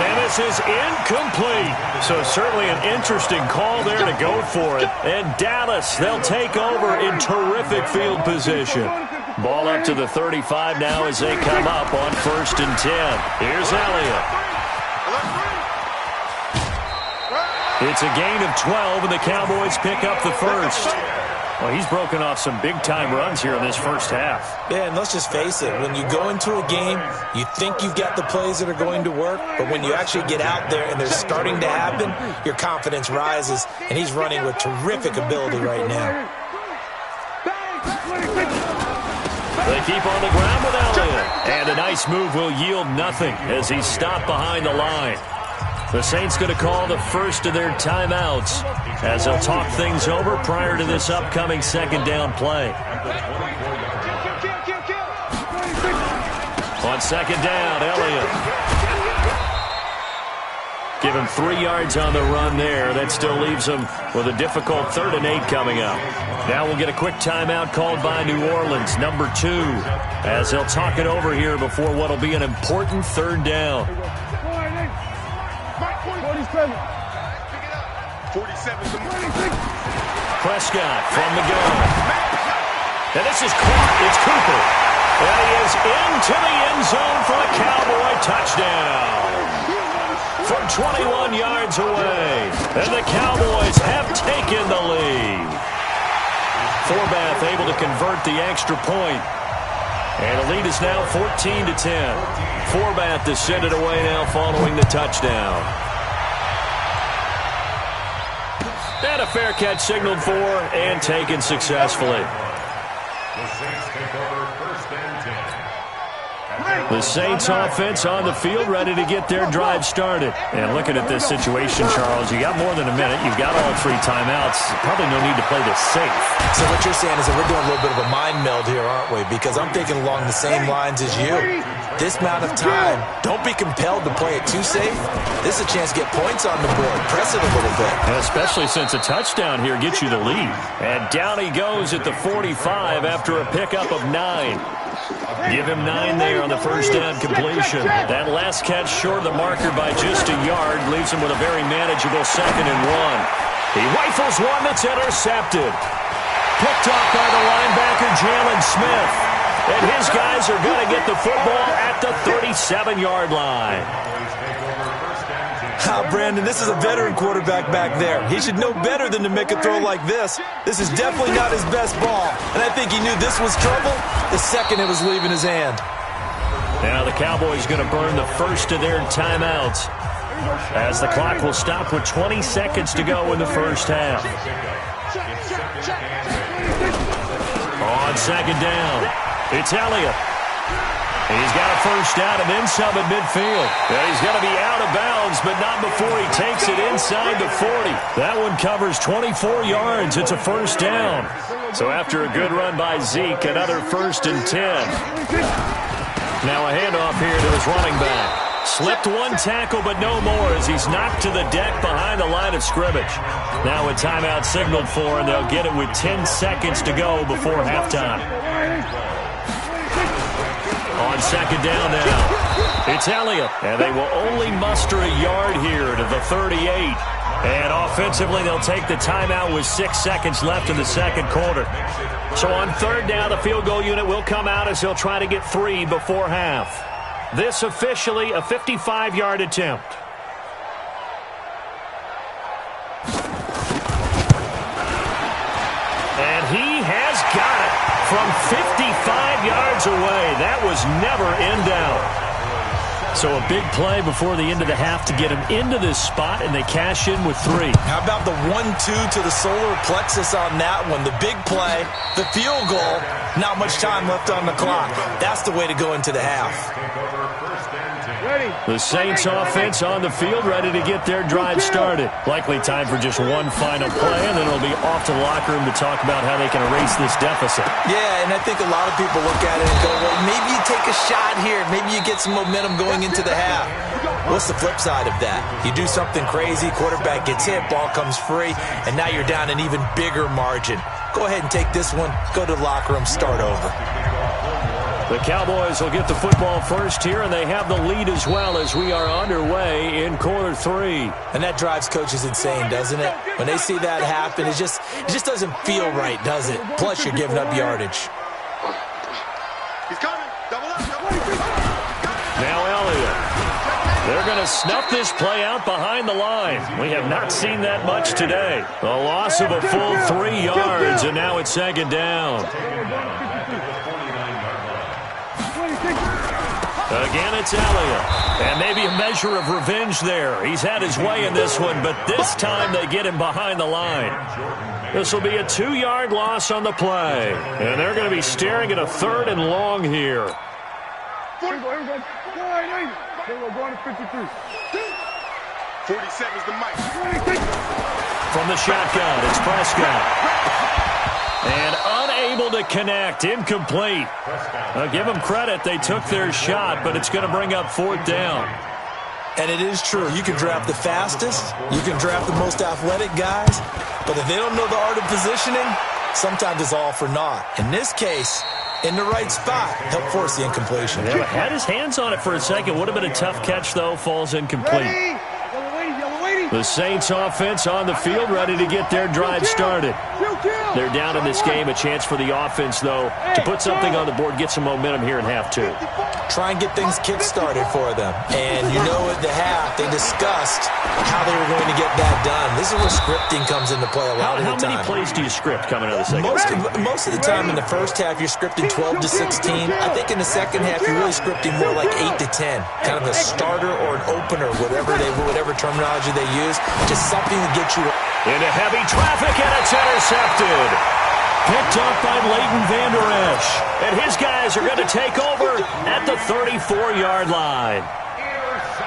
And this is incomplete. So certainly an interesting call there to go for it. And Dallas, they'll take over in terrific field position. Ball up to the 35 now as they come up on 1st and 10. Here's Elliott. It's a gain of 12, and the Cowboys pick up the first. Well, he's broken off some big-time runs here in this first half. Yeah, and let's just face it. When you go into a game, you think you've got the plays that are going to work, but when you actually get out there and they're starting to happen, your confidence rises, and he's running with terrific ability right now. They keep on the ground with Elliott, and a nice move will yield nothing as he's stopped behind the line. The Saints going to call the first of their timeouts as they'll talk things over prior to this upcoming 2nd down play. On 2nd down, Elliott. Give him 3 yards on the run there. That still leaves him with a difficult 3rd and 8 coming up. Now we'll get a quick timeout called by New Orleans, number 2, as they'll talk it over here before what will be an important 3rd down. 47. Prescott from the gun. And this is caught. It's Cooper. And he is into the end zone for a Cowboy touchdown. From 21 yards away. And the Cowboys have taken the lead. Forbath able to convert the extra point. And the lead is now 14-10. Forbath to send it away now following the touchdown. And a fair catch signaled for and taken successfully. The Saints offense on the field ready to get their drive started. And looking at this situation, Charles, you got more than a minute. You've got all 3 timeouts. Probably no need to play this safe. So what you're saying is that we're doing a little bit of a mind meld here, aren't we? Because I'm thinking along the same lines as you. This amount of time, don't be compelled to play it too safe. This is a chance to get points on the board. Press it a little bit. And especially since a touchdown here gets you the lead. And down he goes at the 45 after a pickup of 9. Give him 9 there on the first down completion. That last catch short of the marker by just a yard leaves him with a very manageable 2nd and 1. He rifles one that's intercepted. Picked off by the linebacker, Jalen Smith. And his guys are going to get the football at the 37-yard line. Brandon, this is a veteran quarterback back there. He should know better than to make a throw like this. This is definitely not his best ball. And I think he knew this was trouble the second it was leaving his hand. Now the Cowboys going to burn the first of their timeouts as the clock will stop with 20 seconds to go in the first half. On 2nd down, it's Elliott. He's got a first down and then some at midfield. And he's going to be out of bounds, but not before he takes it inside the 40. That one covers 24 yards. It's a first down. So after a good run by Zeke, another 1st and 10. Now a handoff here to his running back. Slipped one tackle, but no more as he's knocked to the deck behind the line of scrimmage. Now a timeout signaled for, and they'll get it with 10 seconds to go before halftime. On 2nd down now, it's Elliott, and they will only muster a yard here to the 38. And offensively, they'll take the timeout with 6 seconds left in the second quarter. So on 3rd down, the field goal unit will come out as they'll try to get 3 before half. This officially a 55-yard attempt. And he has got it from 55 yards away. That was never in doubt. So a big play before the end of the half to get him into this spot, and they cash in with 3. How about the 1-2 to the solar plexus on that one? The big play, the field goal, not much time left on the clock. That's the way to go into the half. The Saints offense on the field, ready to get their drive started. Likely time for just one final play, and then it'll be off to the locker room to talk about how they can erase this deficit. Yeah, and I think a lot of people look at it and go, well, maybe you take a shot here. Maybe you get some momentum going into the half. What's the flip side of that? You do something crazy, quarterback gets hit, ball comes free, and now you're down an even bigger margin. Go ahead and take this one, go to the locker room, start over. The Cowboys will get the football first here, and they have the lead as well as we are underway in quarter 3. And that drives coaches insane, doesn't it? When they see that happen, it just doesn't feel right, does it? Plus, you're giving up yardage. He's coming. Double up. Now Elliott. They're going to snuff this play out behind the line. We have not seen that much today. A loss of a full 3 yards, and now it's second down. Again, it's Elliott. And maybe a measure of revenge there. He's had his way in this one, but this time they get him behind the line. This will be a 2-yard loss on the play. And they're going to be staring at a 3rd and long here. 47 is the mic. From the shotgun, it's Prescott. And unable to connect, incomplete. Give them credit, they took their shot, but it's going to bring up 4th down. And it is true, you can draft the fastest, you can draft the most athletic guys, but if they don't know the art of positioning, sometimes it's all for naught. In this case, in the right spot, help force the incompletion. Yeah, had his hands on it for a second. Would have been a tough catch, though. Falls incomplete. The Saints offense on the field, ready to get their drive started. They're down in this game. A chance for the offense, though, to put something on the board, get some momentum here in half 2. Try and get things kick-started for them. And you know at the half, they discussed how they were going to get that done. This is where scripting comes into play a lot of the time. How many plays do you script coming out of the second half? Most of the time in the first half, you're scripting 12 to 16. I think in the second half, you're really scripting more like 8 to 10. Kind of a starter or an opener, whatever terminology they use. Just something to get you into heavy traffic, and it's intercepted. Picked up by Leighton Vander Esch. And his guys are going to take over at the 34-yard line.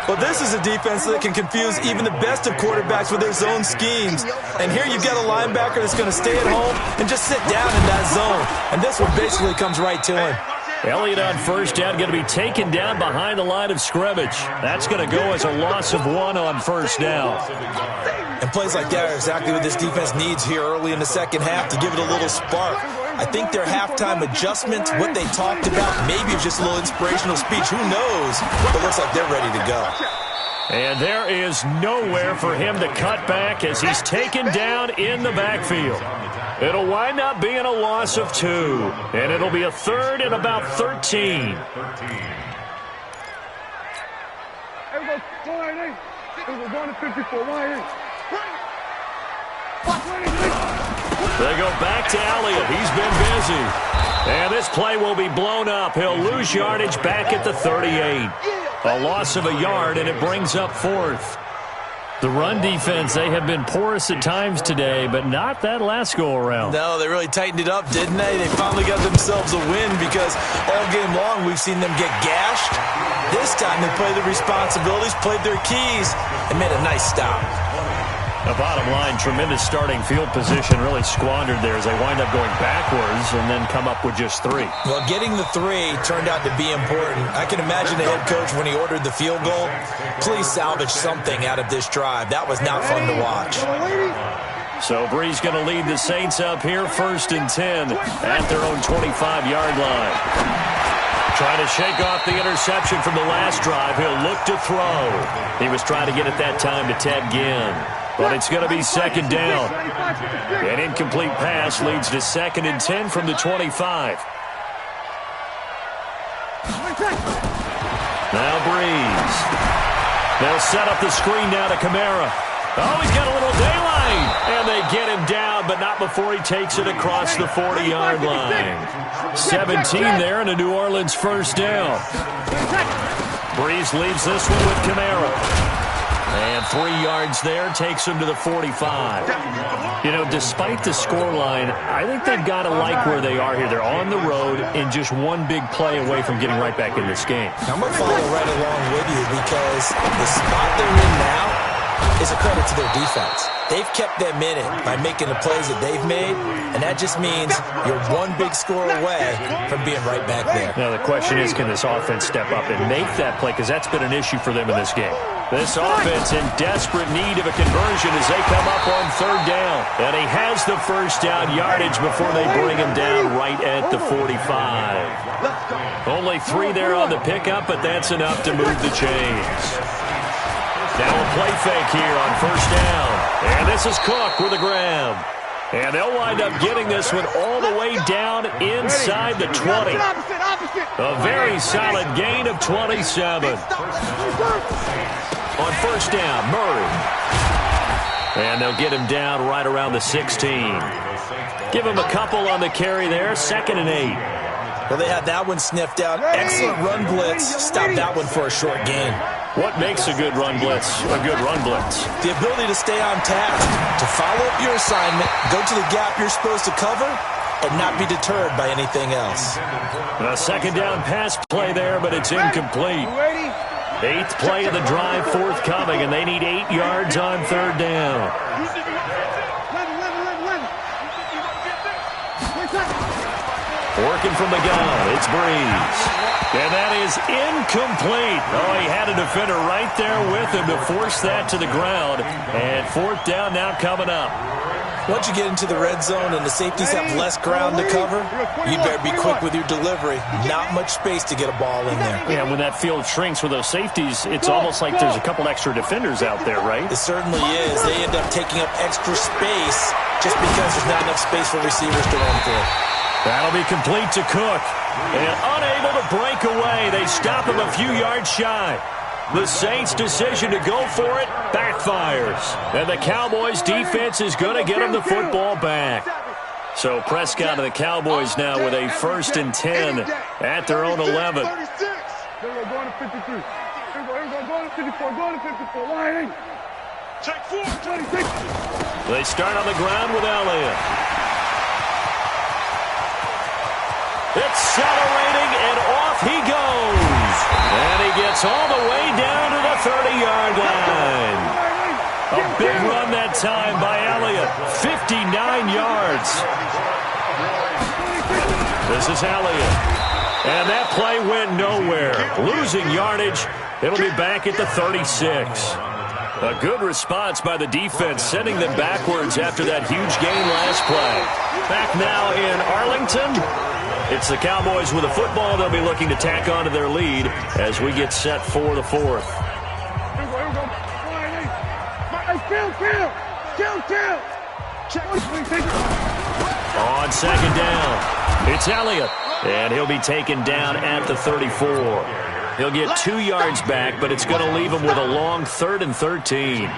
Well, this is a defense that can confuse even the best of quarterbacks with their zone schemes. And here you've got a linebacker that's going to stay at home and just sit down in that zone. And this one basically comes right to him. Elliott on first down, going to be taken down behind the line of scrimmage. That's going to go as a loss of 1 on first down. And plays like that are exactly what this defense needs here early in the second half to give it a little spark. I think their halftime adjustment, what they talked about, maybe it's just a little inspirational speech. Who knows? But it looks like they're ready to go. And there is nowhere for him to cut back as he's taken down in the backfield. It'll wind up being a loss of 2. And it'll be a 3rd and about 13. They go back to Elliott. He's been busy. And this play will be blown up. He'll lose yardage back at the 38. A loss of a yard, and it brings up 4th. The run defense, they have been porous at times today, but not that last go-around. No, they really tightened it up, didn't they? They finally got themselves a win because all game long we've seen them get gashed. This time they played their responsibilities, played their keys, and made a nice stop. The bottom line, tremendous starting field position, really squandered there as they wind up going backwards and then come up with just 3. Well, getting the 3 turned out to be important. I can imagine the head coach when he ordered the field goal, please salvage something out of this drive. That was not fun to watch. So Bree's going to lead the Saints up here, 1st and 10 at their own 25-yard line. Trying to shake off the interception from the last drive. He'll look to throw. He was trying to get it that time to Ted Ginn. But it's going to be second down. An incomplete pass leads to 2nd and 10 from the 25. Now Breeze. They'll set up the screen now to Kamara. Oh, he's got a little daylight. And they get him down, but not before he takes it across the 40-yard line. 17 there and a New Orleans first down. Breeze leaves this one with Kamara. And 3 yards there, takes him to the 45. You know, despite the scoreline, I think they've got to like where they are here. They're on the road and just one big play away from getting right back in this game. I'm going to follow right along with you because the spot they're in now is a credit to their defense. They've kept them in it by making the plays that they've made, and that just means you're one big score away from being right back there. Now, the question is, can this offense step up and make that play? Because that's been an issue for them in this game. This offense in desperate need of a conversion as they come up on third down. And he has the first down yardage before they bring him down right at the 45. Only 3 there on the pickup, but that's enough to move the chains. Now a play fake here on first down. And this is Cook with a grab. And they'll wind up getting this one all the way down inside the 20. A very solid gain of 27. On first down, Murray. And they'll get him down right around the 16. Give him a couple on the carry there, 2nd and 8. Well, they had that one sniffed out. Excellent run blitz. Stop that one for a short gain. What makes a good run blitz a good run blitz? The ability to stay on task, to follow up your assignment, go to the gap you're supposed to cover, and not be deterred by anything else. A 2nd down pass play there, but it's incomplete. 8th play of the drive forthcoming, and they need 8 yards on third down. Working from the gun, it's Breeze. And that is incomplete. Oh, he had a defender right there with him to force that to the ground. And 4th down now coming up. Once you get into the red zone and the safeties have less ground to cover, you better be quick with your delivery. Not much space to get a ball in there. Yeah, when that field shrinks with those safeties, it's almost like there's a couple extra defenders out there, right? It certainly is. They end up taking up extra space just because there's not enough space for receivers to run through. That'll be complete to Cook. And unable to break away, they stop him a few yards shy. The Saints' decision to go for it backfires. And the Cowboys' defense is going to get them the football back. So Prescott and the Cowboys now with a 1st and 10 at their own 11. Here we go, going to 53. Here we go, going to 54, going to 54. Line. Check 4, 26. They start on the ground with Elliott. Accelerating, and off he goes. And he gets all the way down to the 30-yard line. A big run that time by Elliott. 59 yards. This is Elliott. And that play went nowhere. Losing yardage. It'll be back at the 36. A good response by the defense, sending them backwards after that huge gain last play. Back now in Arlington. It's the Cowboys with the football. They'll be looking to tack on to their lead as we get set for the 4th. On 2nd down, it's Elliott, and he'll be taken down at the 34. He'll get 2 yards back, but it's going to leave him with a long 3rd and 13.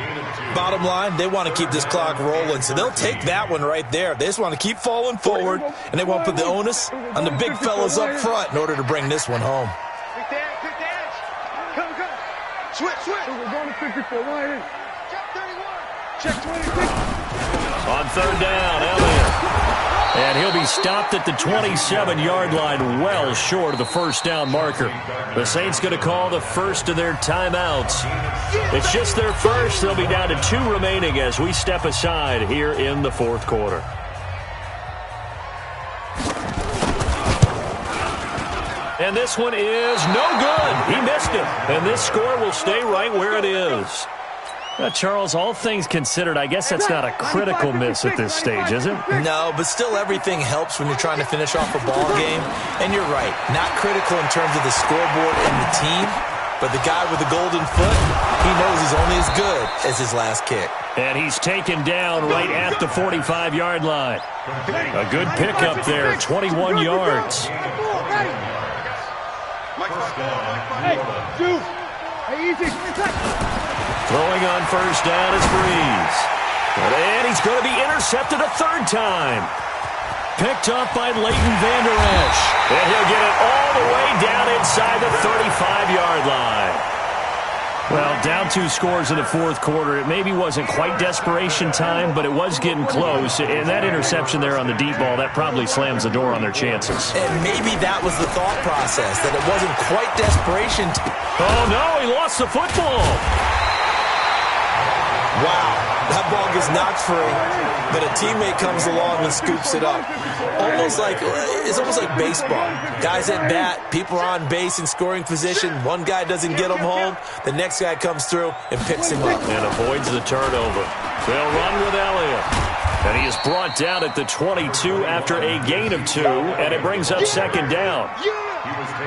Bottom line, they want to keep this clock rolling, so they'll take that one right there. They just want to keep falling forward, and they want to put the onus on the big fellas up front in order to bring this one home. Quick dash. Come. Switch. We're going to 54. Line in. Check 31. Check 26. On 3rd down, Elliott. And he'll be stopped at the 27-yard line, well short of the 1st down marker. The Saints going to call the first of their timeouts. It's just their first. They'll be down to 2 remaining as we step aside here in the 4th quarter. And this one is no good. He missed it. And this score will stay right where it is. Charles, all things considered, I guess that's not a critical miss at this stage, is it? No, but still everything helps when you're trying to finish off a ball game. And you're right, not critical in terms of the scoreboard and the team, but the guy with the golden foot, he knows he's only as good as his last kick. And he's taken down right at the 45-yard line. A good pickup there, 21 yards. Hey, shoot. Hey, easy. Throwing on first down is Breeze. And he's going to be intercepted a third time. Picked up by Leighton Vander Esch. And he'll get it all the way down inside the 35-yard line. Well, down 2 scores in the fourth quarter. It maybe wasn't quite desperation time, but it was getting close. And that interception there on the deep ball, that probably slams the door on their chances. And maybe that was the thought process, that it wasn't quite desperation. Oh, no, he lost the football. Wow, that ball gets knocked free, but a teammate comes along and scoops it up. It's almost like baseball. Guys at bat, people are on base in scoring position. One guy doesn't get him home. The next guy comes through and picks him up. And avoids the turnover. They'll run with Elliott. And he is brought down at the 22 after a gain of 2, and it brings up second down.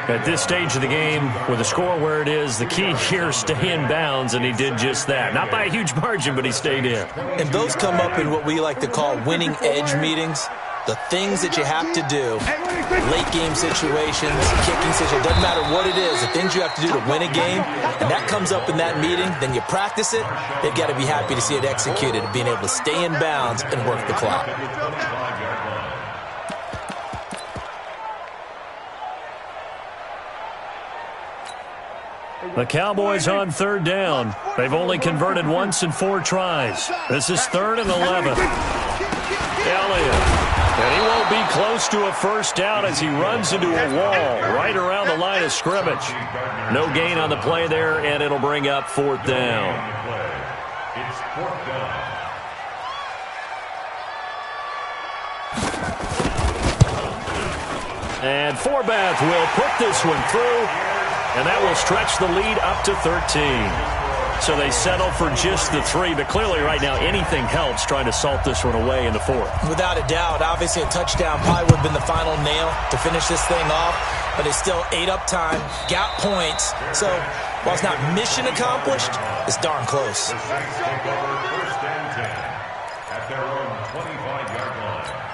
At this stage of the game, with the score where it is, the key here is stay in bounds, and he did just that. Not by a huge margin, but he stayed in. And those come up in what we like to call winning edge meetings. The things that you have to do, late game situations, kicking situations, doesn't matter what it is, the things you have to do to win a game, and that comes up in that meeting, then you practice it, they've got to be happy to see it executed, being able to stay in bounds and work the clock. The Cowboys on third down. They've only converted once in 4 tries. This is 3rd and 11. Elliott. And he won't be close to a first down as he runs into a wall right around the line of scrimmage. No gain on the play there, and it'll bring up 4th down. It's 4th down. And Forbath will put this one through, and that will stretch the lead up to 13. So they settle for just the 3, but clearly right now anything helps trying to salt this one away in the 4th. Without a doubt, obviously a touchdown probably would have been the final nail to finish this thing off, but it's still ate up time, got points, so while it's not mission accomplished, it's darn close. The Saints take over 1st and 10 at their own 25-yard line.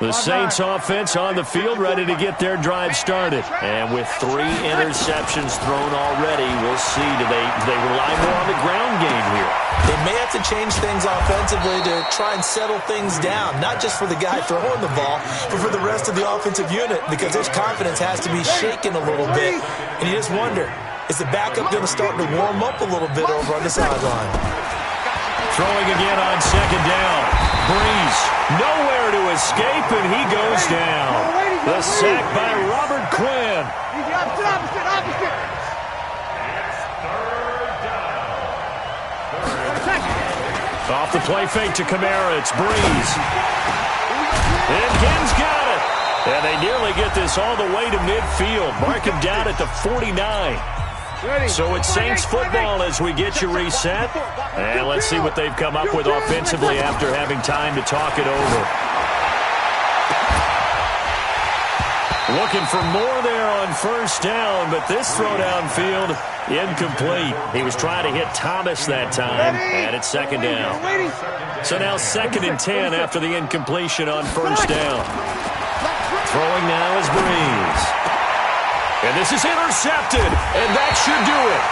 The Saints offense on the field, ready to get their drive started. And with 3 interceptions thrown already, we'll see. Do they rely more on the ground game here? They may have to change things offensively to try and settle things down, not just for the guy throwing the ball, but for the rest of the offensive unit, because his confidence has to be shaken a little bit. And you just wonder, is the backup going to start to warm up a little bit over on the sideline? Throwing again on second down. Breeze nowhere to escape, and he goes down. The sack by Robert Quinn. Opposite. It's 3rd down. Off the play fake to Kamara, it's Breeze. And Ken's got it. And they nearly get this all the way to midfield. Mark him down at the 49. So it's Saints football as we get you reset. And let's see what they've come up with offensively after having time to talk it over. Looking for more there on first down, but this throw downfield, incomplete. He was trying to hit Thomas that time, and it's second down. So now 2nd and 10 after the incompletion on first down. Throwing now is Breeze. And this is intercepted, and that should do it.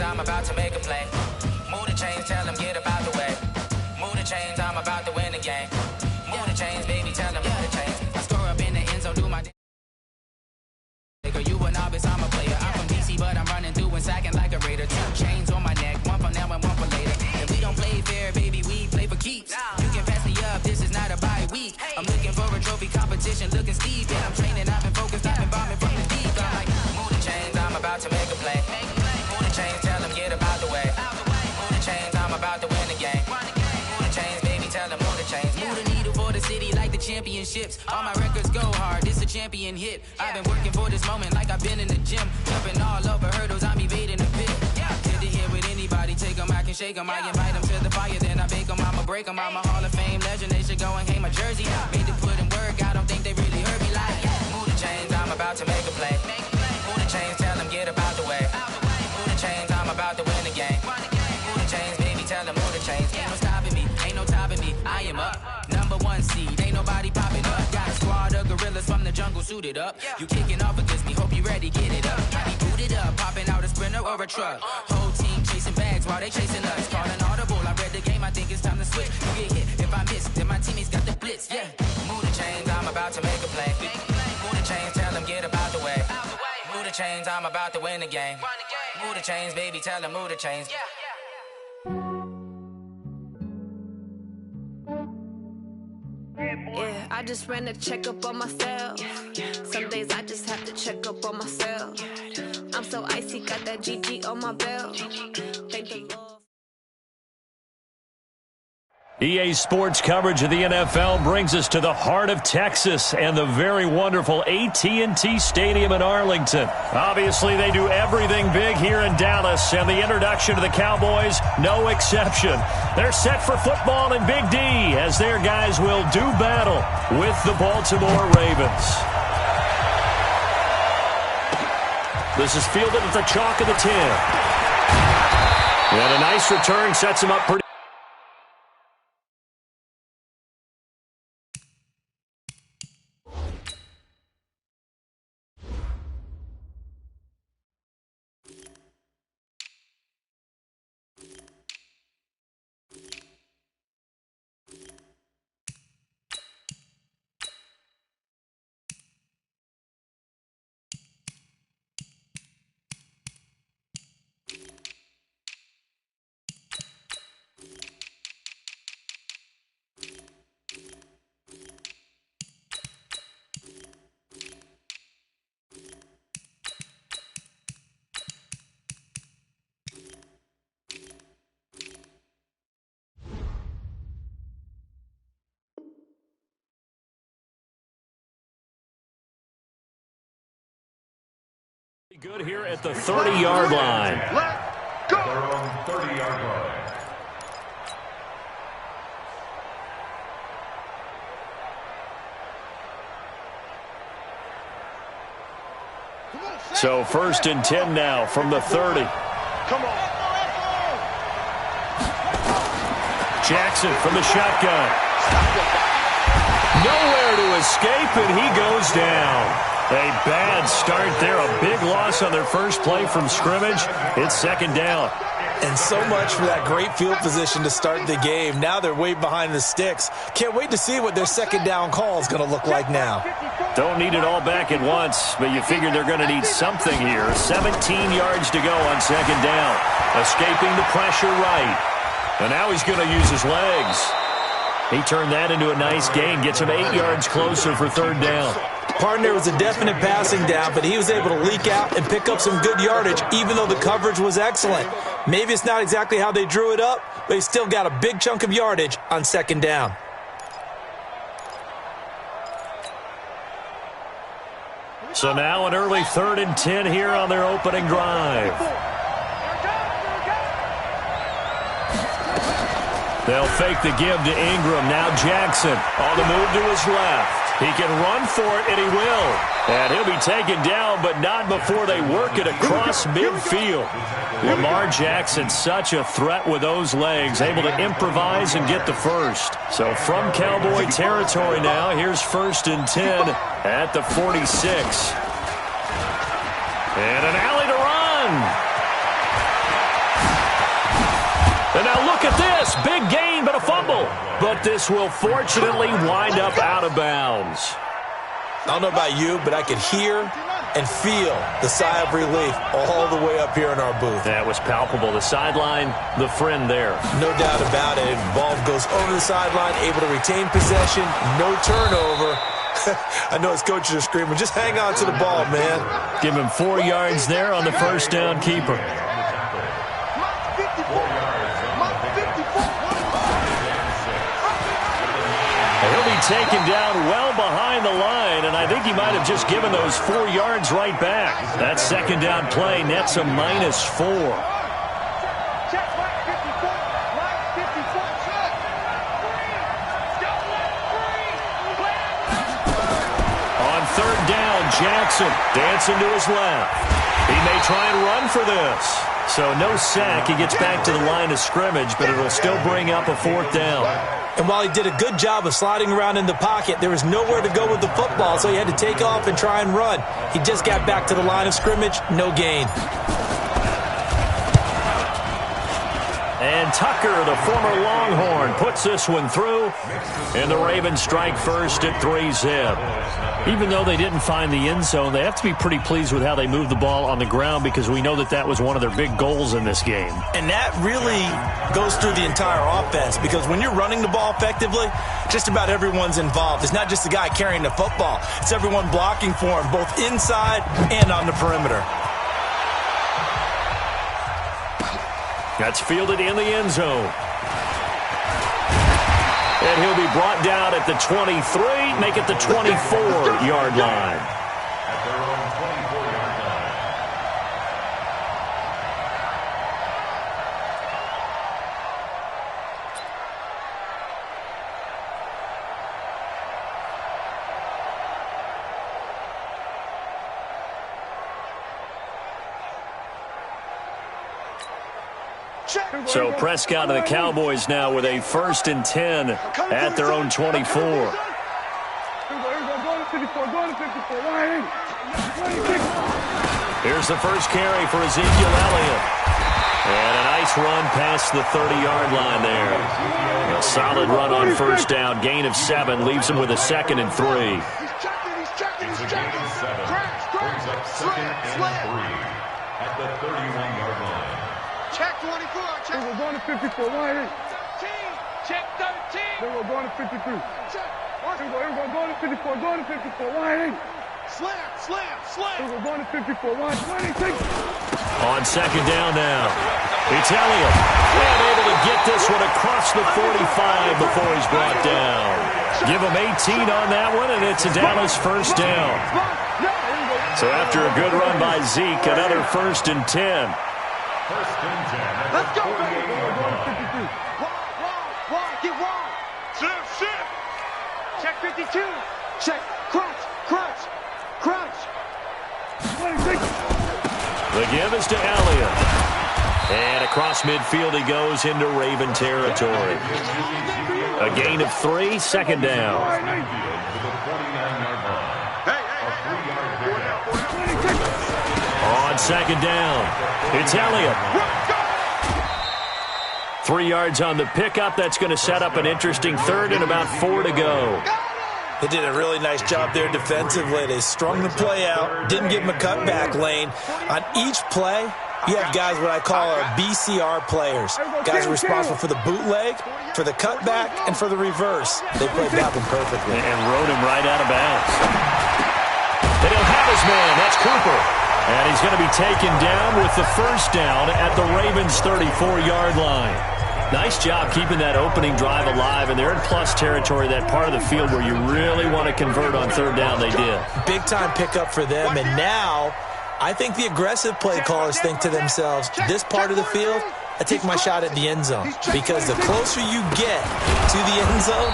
I'm about to make a play. Move the chains, tell them get about the way. Move the chains, I'm about to win the game. Move the chains, baby, tell them move the chains. I score up in the end zone, do my nigga, you a novice, I'm a player. I'm from DC, but I'm running through and sacking like a Raider. 2 chains on my neck, one for now and one for later. If we don't play fair, baby, we play for keeps. You can pass me up, this is not a bye week. I'm looking for a trophy competition, looking steep. Yeah, I'm training, I've been focused, I've been bombing from the deep. I'm like, move the chains, I'm about to make a play. Move the chains, tell them get about the way. Move the chains, I'm about to win the game. Move the chains, baby, tell them move the chains. Move the championships. All my records go hard, this a champion hit. I've been working for this moment like I've been in the gym. Jumping all over hurdles, I'm evading the pit. Head to head with anybody, take them, I can shake them. I invite them to the fire, then I bake them, I'ma break them. I'm a Hall of Fame legend, they should go and hang my jersey. Made to put in work, I don't think they really heard me like, move the chains, I'm about to make a play. Move the chains, tell them get up out the way. Move the chains, I'm about to win the game. Move the chains, baby, tell them move the chains. Ain't no stopping me, ain't no topping me, I am up. #1 seed, ain't nobody popping up. Got a squad of gorillas from the jungle suited up. You kicking off against me, hope you ready, get it up. I be booted up, popping out a sprinter or a truck. Whole team chasing bags while they chasing us. Calling audible, I read the game, I think it's time to switch. You get hit, if I miss, then my teammates got the blitz, yeah. Move the chains, I'm about to make a play. Move the chains, tell them get up out the way. Move the chains, I'm about to win the game. Move the chains, baby, tell them move the chains. Yeah, I just ran a checkup on myself. Some days I just have to check up on myself. I'm so icy, got that GG on my belt. Thank the Lord. EA Sports coverage of the NFL brings us to the heart of Texas and the very wonderful AT&T Stadium in Arlington. Obviously, they do everything big here in Dallas, and the introduction to the Cowboys, no exception. They're set for football in Big D as their guys will do battle with the Baltimore Ravens. This is fielded at the chalk of the 10. And a nice return sets him up pretty. Good here at the 30-yard line. Let's go! Their own 30-yard line. So 1st and 10 now from the 30. Come on. Jackson from the shotgun. Nowhere to escape, and he goes down. A bad start there. A big loss on their first play from scrimmage. It's 2nd down. And so much for that great field position to start the game. Now they're way behind the sticks. Can't wait to see what their 2nd down call is going to look like now. Don't need it all back at once, but you figure they're going to need something here. 17 yards to go on 2nd down. Escaping the pressure right. And now he's going to use his legs. He turned that into a nice gain. Gets him 8 yards closer for 3rd down. Partner was a definite passing down, but he was able to leak out and pick up some good yardage, even though the coverage was excellent. Maybe it's not exactly how they drew it up, but he still got a big chunk of yardage on 2nd down. So now an early 3rd and 10 here on their opening drive. They'll fake the give to Ingram. Now Jackson on the move to his left. He can run for it, and he will. And he'll be taken down, but not before they work it across midfield. Lamar Jackson, such a threat with those legs, able to improvise and get the first. So from Cowboy territory now, here's 1st and 10 at the 46. And an alley to run. And now look at this. Big gain, but a fumble. But this will fortunately wind up out of bounds. I don't know about you, but I could hear and feel the sigh of relief all the way up here in our booth. That was palpable. The sideline, the friend there. No doubt about it. Ball goes over the sideline, able to retain possession, no turnover. I know his coaches are screaming, just hang on to the ball, man. Give him 4 yards there on the first down keeper. He'll be taken down well behind the line, and I think he might have just given those 4 yards right back. That second down play nets a -4. Third down, Jackson dancing to his left. He may try and run for this. So no sack. He gets back to the line of scrimmage, but it'll still bring up a 4th down. And while he did a good job of sliding around in the pocket, there was nowhere to go with the football, so he had to take off and try and run. He just got back to the line of scrimmage, no gain. And Tucker, the former Longhorn, puts this one through, and the Ravens strike first at 3-zip. Even though they didn't find the end zone, they have to be pretty pleased with how they moved the ball on the ground, because we know that that was one of their big goals in this game. And that really goes through the entire offense, because when you're running the ball effectively, just about everyone's involved. It's not just the guy carrying the football. It's everyone blocking for him, both inside and on the perimeter. That's fielded in the end zone. And he'll be brought down at the 23, make it the 24-yard line. At their own 24-yard line. So Prescott and the Cowboys now with a 1st and 10 at their own 24. Here's the first carry for Ezekiel Elliott. And a nice run past the 30-yard line there. A solid run on 1st down. Gain of 7 leaves him with a 2nd and 3. It's a gain of 7. Brings up 2nd and 3 at the 31-yard line. Check 24. Check. We're going to 54. Why? 13. Check 13. Then we're going to 53. Check. We're going to 54. Going to 54. Why? Slam. Slam. Slam. We're going to 54. Why? 26. On 2nd down now. It's Elliott. And able to get this one across the 45 before he's brought down. Give him 18 on that one, and it's a Dallas 1st down. So after a good run by Zeke, another 1st and 10. 1st and 10. Let's go, baby. Wrong. Get wrong. Shift. Check 52. Check. Crunch. 26. The give is to Elliott. And across midfield he goes into Raven territory. A gain of 3, 2nd down. On 2nd down, it's Elliott. 3 yards on the pickup. That's going to set up an interesting 3rd and about 4 to go. They did a really nice job there defensively. They strung the play out, didn't give him a cutback lane. On each play, you have guys what I call our BCR players. Guys are responsible for the bootleg, for the cutback, and for the reverse. They played that one perfectly. And rode him right out of bounds. They don't have his man. That's Cooper. And he's going to be taken down with the 1st down at the Ravens' 34-yard line. Nice job keeping that opening drive alive, and they're in plus territory, that part of the field where you really want to convert on 3rd down. They did. Big-time pickup for them, and now I think the aggressive play callers think to themselves, this part of the field, I take my shot at the end zone, because the closer you get to the end zone,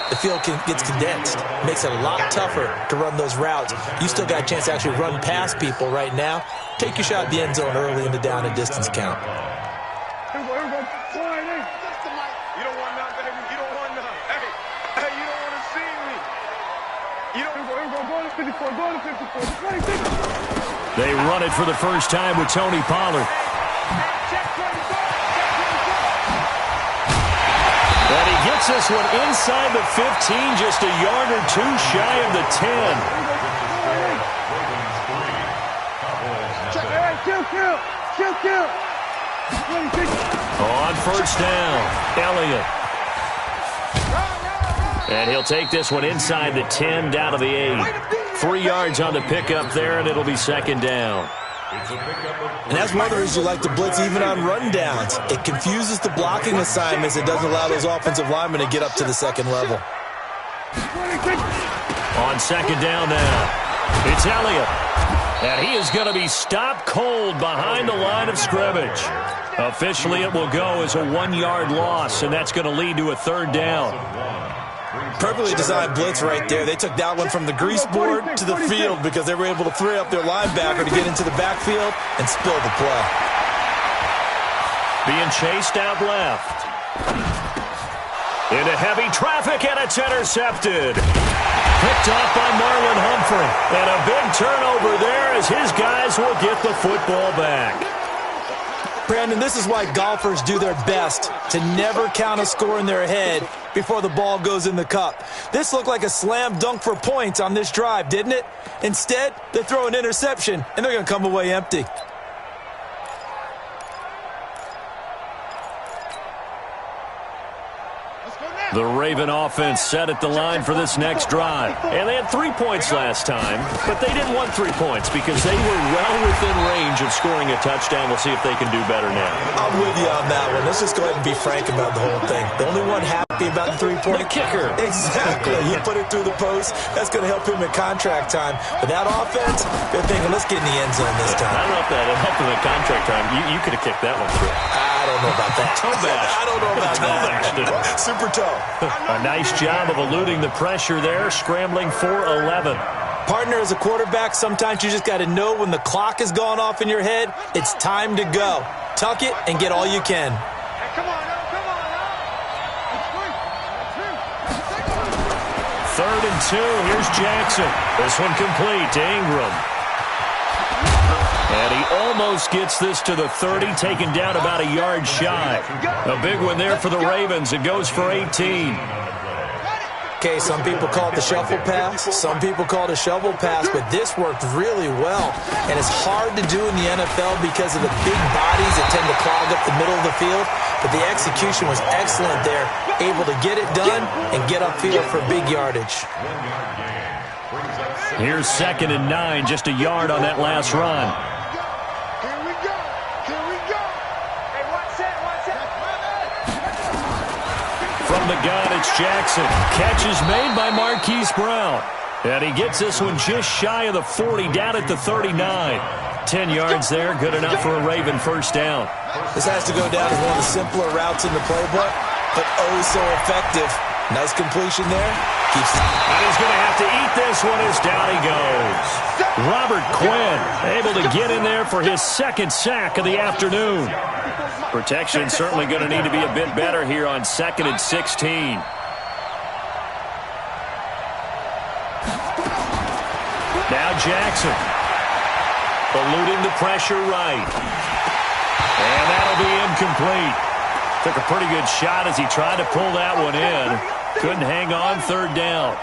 the field gets condensed. Makes it a lot tougher to run those routes. You still got a chance to actually run past people right now. Take your shot at the end zone early in the down and distance count. They run it for the first time with Tony Pollard. And he gets this one inside the 15, just a yard or 2 shy of the 10. On 1st down, Elliott. And he'll take this one inside the 10, down to the 8. 3 yards on the pickup there, and it'll be 2nd down. And that's one of the reasons you like to blitz even on rundowns. It confuses the blocking assignments. It doesn't allow those offensive linemen to get up to the 2nd level. On second down now, it's Elliott. And he is going to be stopped cold behind the line of scrimmage. Officially, it will go as a 1-yard loss, and that's going to lead to a third down. Perfectly designed blitz right there. They took that one from the grease board to the field because they were able to free up their linebacker to get into the backfield and spill the play. Being chased out left. Into heavy traffic, and it's intercepted. Picked off by Marlon Humphrey. And a big turnover there as his guys will get the football back. Brandon, this is why golfers do their best to never count a score in their head before the ball goes in the cup. This looked like a slam dunk for points on this drive, didn't it? Instead, they throw an interception, and they're going to come away empty. The Raven offense set at the line for this next drive. And they had 3 points last time, but they didn't want 3 points because they were well within range of scoring a touchdown. We'll see if they can do better now. I'm with you on that one. Let's just go ahead and be frank about the whole thing. The only one happy about the 3-point kicker. Exactly. He put it through the post. That's going to help him in contract time. But that offense, they're thinking, let's get in the end zone this time. I don't know if that helped him in contract time. You could have kicked that one through. I don't know about that. Toe bash. I don't know about that. Super toe. A nice job of eluding the pressure there, scrambling for 11. Partner, as a quarterback, sometimes you just got to know when the clock has gone off in your head, it's time to go. Tuck it and get all you can. Hey, come on, now, come on, now. 3rd and 2, here's Jackson. This one complete to Ingram. And he almost gets this to the 30, taken down about a yard shy. A big one there for the Ravens. It goes for 18. Okay, some people call it the shuffle pass. Some people call it a shovel pass, but this worked really well. And it's hard to do in the NFL because of the big bodies that tend to clog up the middle of the field. But the execution was excellent there, able to get it done and get upfield for big yardage. Here's 2nd and 9, just a yard on that last run. Here we go. Here we go. Hey, watch that, watch that. From the gun, it's Jackson. Catch is made by Marquise Brown. And he gets this one just shy of the 40, down at the 39. 10 yards there, good enough for a Raven first down. This has to go down as one of the simpler routes in the playbook, but oh so effective. Nice completion there. Keeps it. And he's going to have to eat this one as down he goes. Robert Quinn able to get in there for his 2nd sack of the afternoon. Protection certainly going to need to be a bit better here on 2nd and 16. Now Jackson. Eluding the pressure right. And that'll be incomplete. Took a pretty good shot as he tried to pull that one in. Couldn't hang on 3rd down.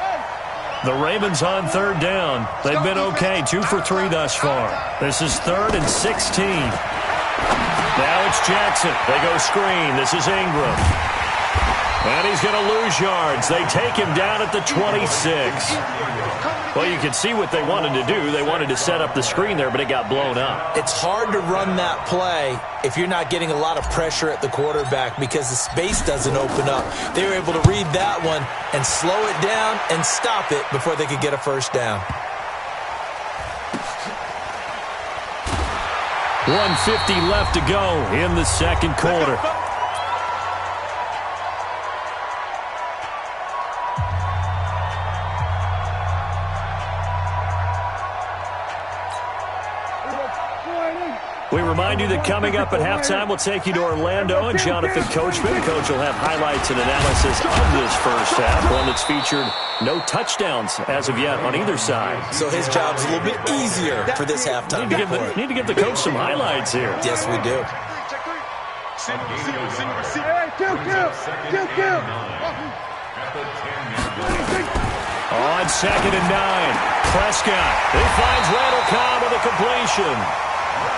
The Ravens on 3rd down. They've been okay, 2 for 3 thus far. This is 3rd and 16. Now it's Jackson. They go screen. This is Ingram. And he's going to lose yards. They take him down at the 26. Well, you can see what they wanted to do. They wanted to set up the screen there, but it got blown up. It's hard to run that play if you're not getting a lot of pressure at the quarterback because the space doesn't open up. They were able to read that one and slow it down and stop it before they could get a first down. 1:50 left to go in the 2nd quarter. We remind you that coming up at halftime, we'll take you to Orlando and Jonathan Coachman. Coach will have highlights and analysis of this first half, one that's featured no touchdowns as of yet on either side. So his job's a little bit easier for this halftime. Need to give the coach some highlights here. Yes, we do. On 2nd and 9, Prescott. He finds Randall Cobb with a completion.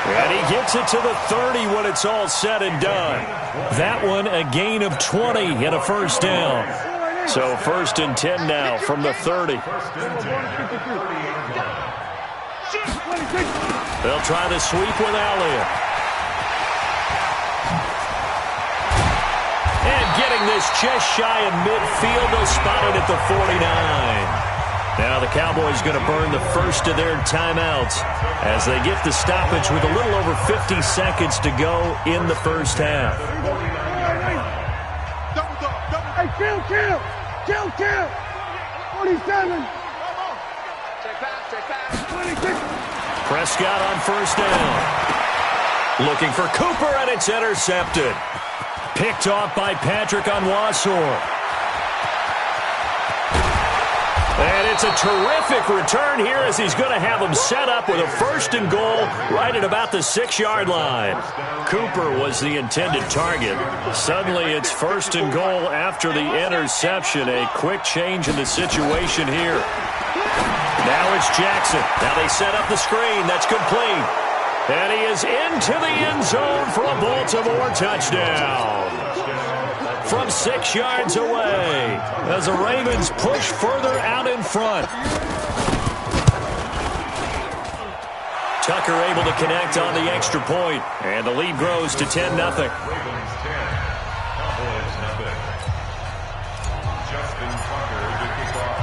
And he gets it to the 30 when it's all said and done. That one a gain of 20 and a first down. So 1st and 10 now from the 30. They'll try the sweep with Elliott. And getting this just shy of midfield, they'll spot it at the 49. Now the Cowboys going to burn the first of their timeouts as they get the stoppage with a little over 50 seconds to go in the first half. Hey, kill! 47. Check pass. 26. Prescott on first down. Looking for Cooper, and it's intercepted. Picked off by Patrick Onwuasor. And it's a terrific return here as he's going to have him set up with a first and goal right at about the 6-yard line. Cooper was the intended target. Suddenly it's first and goal after the interception. A quick change in the situation here. Now it's Jackson. Now they set up the screen. That's complete. And he is into the end zone for a Baltimore touchdown. From 6 yards away as the Ravens push further out in front. Tucker able to connect on the extra point, and the lead grows to 10-0.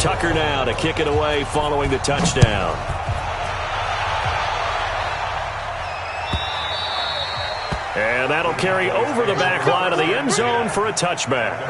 Tucker now to kick it away following the touchdown. And that'll carry over the back line of the end zone for a touchback.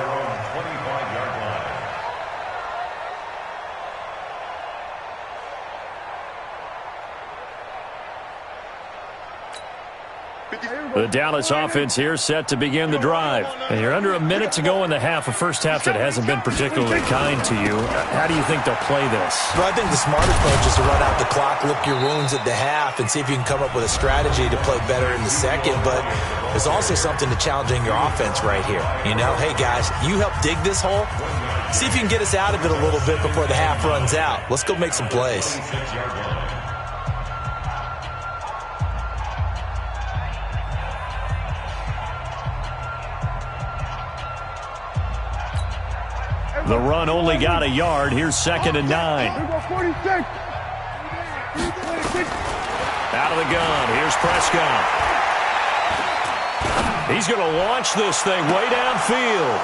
The Dallas offense here set to begin the drive. And you're under a minute to go in the half, a first half that hasn't been particularly kind to you. How do you think they'll play this? Well, I think the smart approach is to run out the clock, lick your wounds at the half, and see if you can come up with a strategy to play better in the second. But there's also something to challenging your offense right here. You know, hey, guys, you help dig this hole. See if you can get us out of it a little bit before the half runs out. Let's go make some plays. The run only got a yard. Here's 2nd and 9. Out of the gun. Here's Prescott. He's going to launch this thing way downfield.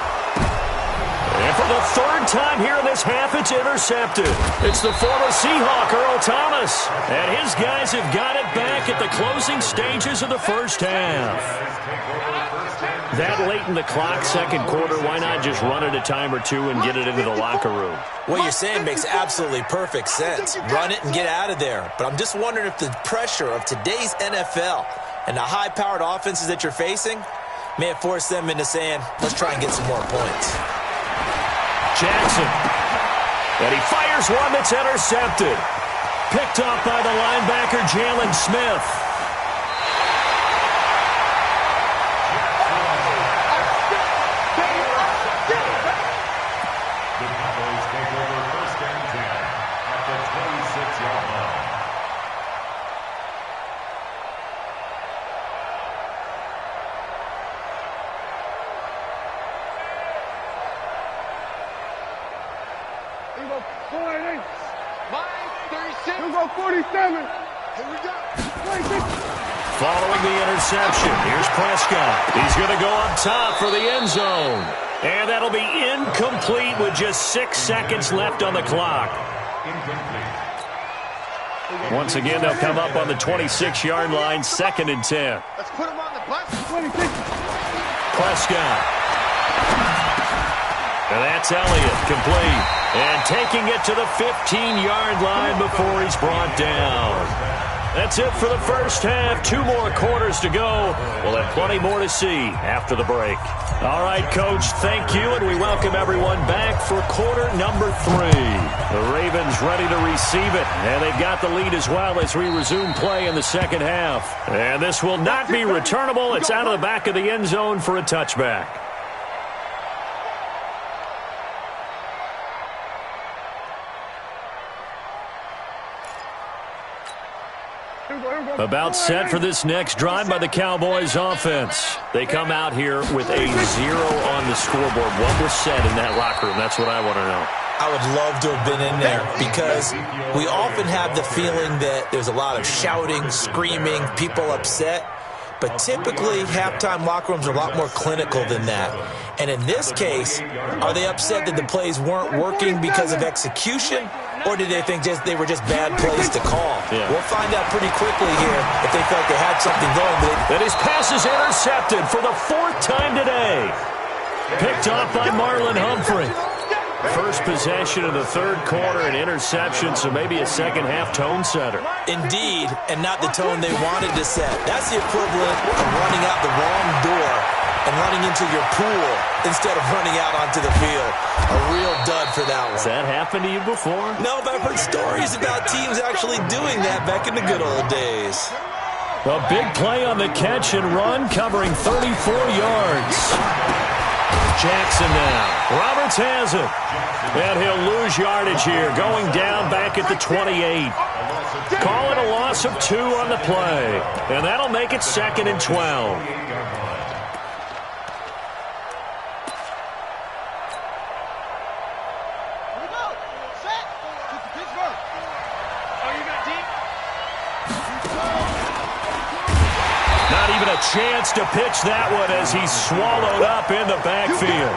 And for the 3rd time here in this half, it's intercepted. It's the former Seahawk, Earl Thomas. And his guys have got it back at the closing stages of the first half. That late in the clock, second quarter, why not just run it a time or two and get it into the locker room? What you're saying makes absolutely perfect sense. Run it and get out of there. But I'm just wondering if the pressure of today's NFL and the high-powered offenses that you're facing may have forced them into saying, let's try and get some more points. Jackson. And he fires one that's intercepted. Picked off by the linebacker, Jalen Smith. Following the interception, here's Prescott. He's going to go up top for the end zone. And that'll be incomplete with just 6 seconds left on the clock. Once again, they'll come up on the 26-yard line, 2nd and 10. Let's put him on the bus. Prescott. And that's Elliott, complete. And taking it to the 15-yard line before he's brought down. That's it for the first half. 2 more quarters to go. We'll have plenty more to see after the break. All right, Coach, thank you, and we welcome everyone back for quarter number 3. The Ravens ready to receive it, and they've got the lead as well as we resume play in the second half. And this will not be returnable. It's out of the back of the end zone for a touchback. About set for this next drive by the Cowboys offense. They come out here with a 0 on the scoreboard. What was said in that locker room? That's what I want to know. I would love to have been in there because we often have the feeling that there's a lot of shouting, screaming, people upset. but typically halftime locker rooms are a lot more clinical than that. And in this case, are they upset that the plays weren't working because of execution, or did they think they were just bad plays to call? Yeah. We'll find out pretty quickly here if they felt they had something going. And his pass is intercepted for the 4th time today. Picked off by Marlon Humphrey. First possession of the 3rd quarter, an interception, so maybe a second-half tone setter. Indeed, and not the tone they wanted to set. That's the equivalent of running out the wrong door and running into your pool instead of running out onto the field. A real dud for that one. Has that happened to you before? No, but I've heard stories about teams actually doing that back in the good old days. A big play on the catch and run, covering 34 yards. Jackson now. Roberts has it. And he'll lose yardage here, going down back at the 28. Call it a loss of 2 on the play. And that'll make it 2nd and 12. Not even a chance to pitch that one as he's swallowed up in the backfield.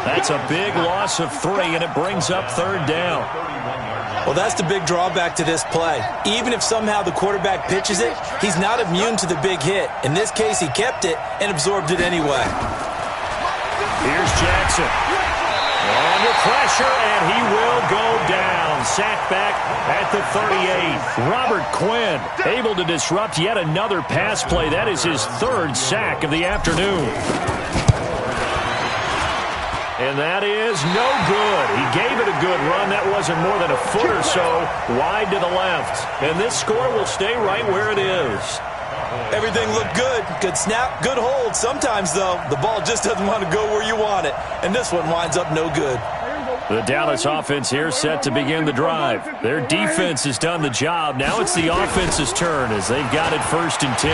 That's a big loss of 3, and it brings up 3rd down. Well, that's the big drawback to this play. Even if somehow the quarterback pitches it, he's not immune to the big hit. In this case, he kept it and absorbed it anyway. Here's Jackson. Under pressure, and he will go down. Sacked back at the 38. Robert Quinn able to disrupt yet another pass play. That is his 3rd sack of the afternoon. And that is no good. He gave it a good run. That wasn't more than a foot or so wide to the left. And this score will stay right where it is. Everything looked good. Good snap, good hold. Sometimes, though, the ball just doesn't want to go where you want it. And this one winds up no good. The Dallas offense here set to begin the drive. Their defense has done the job. Now it's the offense's turn as they've got it 1st and 10.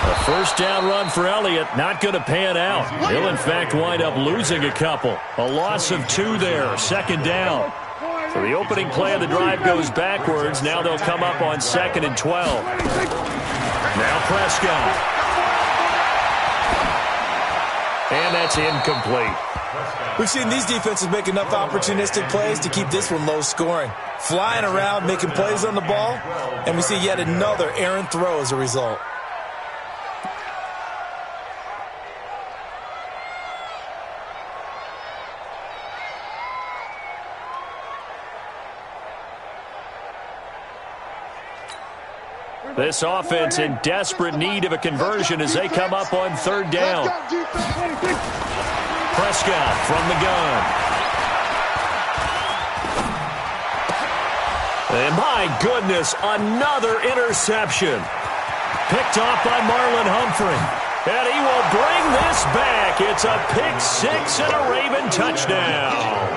A 1st down run for Elliott, not going to pan out. He'll, in fact, wind up losing a couple. A loss of 2 there, 2nd down. So the opening play of the drive goes backwards. Now they'll come up on 2nd and 12. Now Prescott. And that's incomplete. We've seen these defenses make enough opportunistic plays to keep this one low scoring. Flying around, making plays on the ball, and we see yet another errant throw as a result. This offense in desperate need of a conversion as they come up on 3rd down. Prescott from the gun. And my goodness, another interception. Picked off by Marlon Humphrey. And he will bring this back. It's a pick 6 and a Raven touchdown.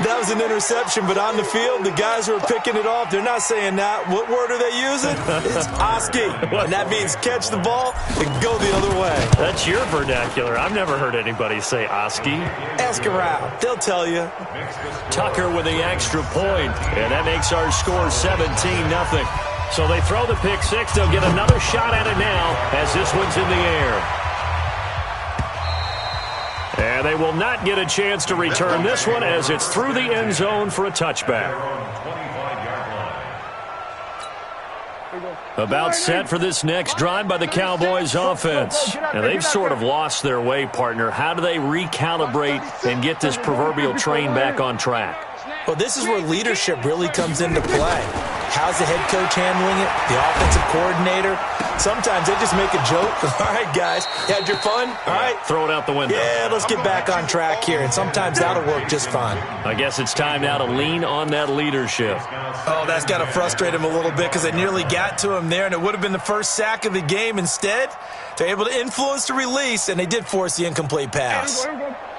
That was an interception, but on the field, the guys who are picking it off, they're not saying that. What word are they using? It's Oski, and that means catch the ball and go the other way. That's your vernacular. I've never heard anybody say Oski. Ask around. They'll tell you. Tucker with the extra point, and that makes our score 17-0. So they throw the pick 6. They'll get another shot at it now as this one's in the air. And they will not get a chance to return this one as it's through the end zone for a touchback. About set for this next drive by the Cowboys offense. And they've sort of lost their way, partner. How do they recalibrate and get this proverbial train back on track? Well, this is where leadership really comes into play. How's the head coach handling it? The offensive coordinator? Sometimes they just make a joke. All right, guys, you had your fun? All right. Throw it out the window. Yeah, let's get back on track here. And sometimes that'll work just fine. I guess it's time now to lean on that leadership. Oh, that's got to frustrate him a little bit because they nearly got to him there, and it would have been the first sack of the game. Instead, they're able to influence the release, and they did force the incomplete pass.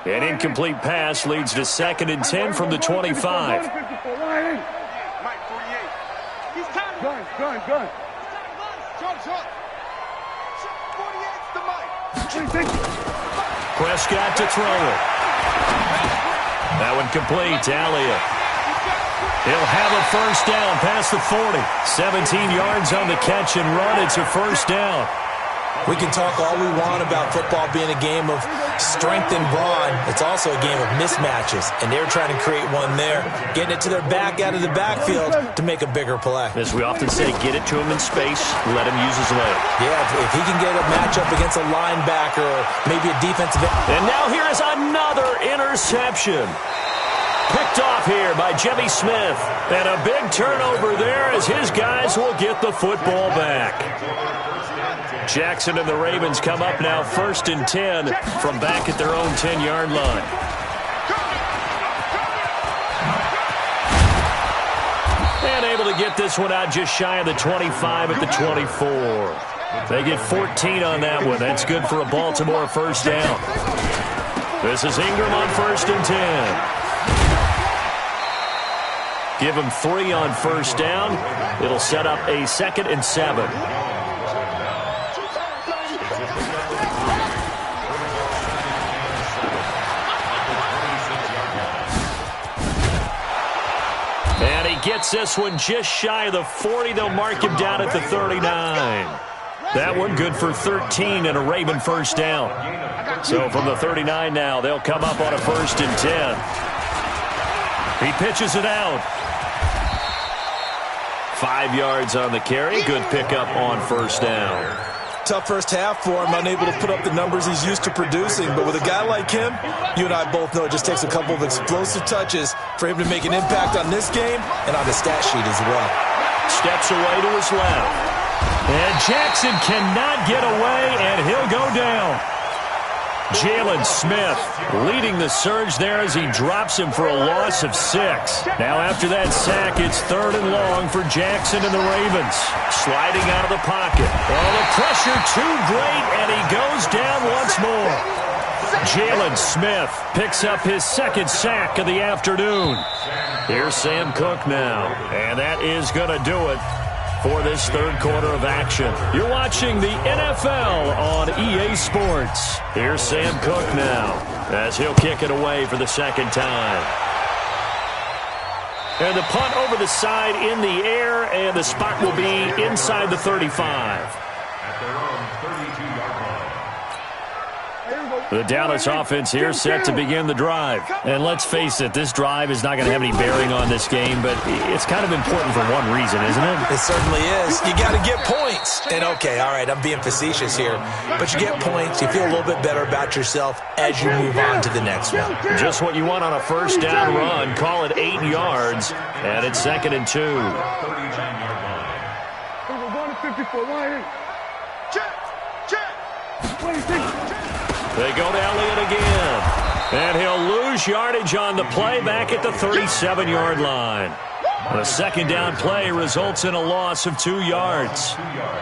An incomplete pass leads to 2nd and 10 from the 25. Gun. Prescott to throw it. That one complete to Elliott. He'll have a first down past the 40. 17 yards on the catch and run. It's a first down. We can talk all we want about football being a game of strength and brawn. It's also a game of mismatches, and they're trying to create one there, getting it to their back out of the backfield to make a bigger play. As we often say, get it to him in space, let him use his leg. Yeah, if he can get a matchup against a linebacker or maybe a defensive end. And now here is another interception. Picked off here by Jimmy Smith. And a big turnover there as his guys will get the football back. Jackson and the Ravens come up now 1st and 10 from back at their own 10-yard line. And able to get this one out just shy of the 25 at the 24. They get 14 on that one. That's good for a Baltimore first down. This is Ingram on 1st and 10. Give him 3 on first down. It'll set up a 2nd and 7. And he gets this one just shy of the 40. They'll mark him down at the 39. That one good for 13 and a Raven first down. So from the 39 now, they'll come up on a 1st and 10. He pitches it out. 5 yards on the carry. Good pickup on first down. Tough first half for him, unable to put up the numbers he's used to producing. But with a guy like him, you and I both know it just takes a couple of explosive touches for him to make an impact on this game and on the stat sheet as well. Steps away to his left. And Jackson cannot get away, and he'll go down. Jalen Smith leading the surge there as he drops him for a loss of 6. Now after that sack, it's 3rd and long for Jackson and the Ravens. Sliding out of the pocket. Oh, the pressure too great, and he goes down once more. Jalen Smith picks up his 2nd sack of the afternoon. Here's Sam Cook now, and that is going to do it for this 3rd quarter of action. You're watching the NFL on EA Sports. Here's Sam Cook now as he'll kick it away for the 2nd time. And the punt over the side in the air, and the spot will be inside the 35. At their own 32-yard line. The Dallas offense here set to begin the drive. And let's face it, this drive is not going to have any bearing on this game, but it's kind of important for one reason, isn't it? It certainly is. You got to get points. And okay, all right, I'm being facetious here, but you get points, you feel a little bit better about yourself as you move on to the next one. Just what you want on a first down run. Call it 8 yards, and it's 2nd and 2. 39-yard line. We're going to 54. Line. Check. They go to Elliott again. And he'll lose yardage on the play back at the 37-yard line. A 2nd down play results in a loss of 2 yards.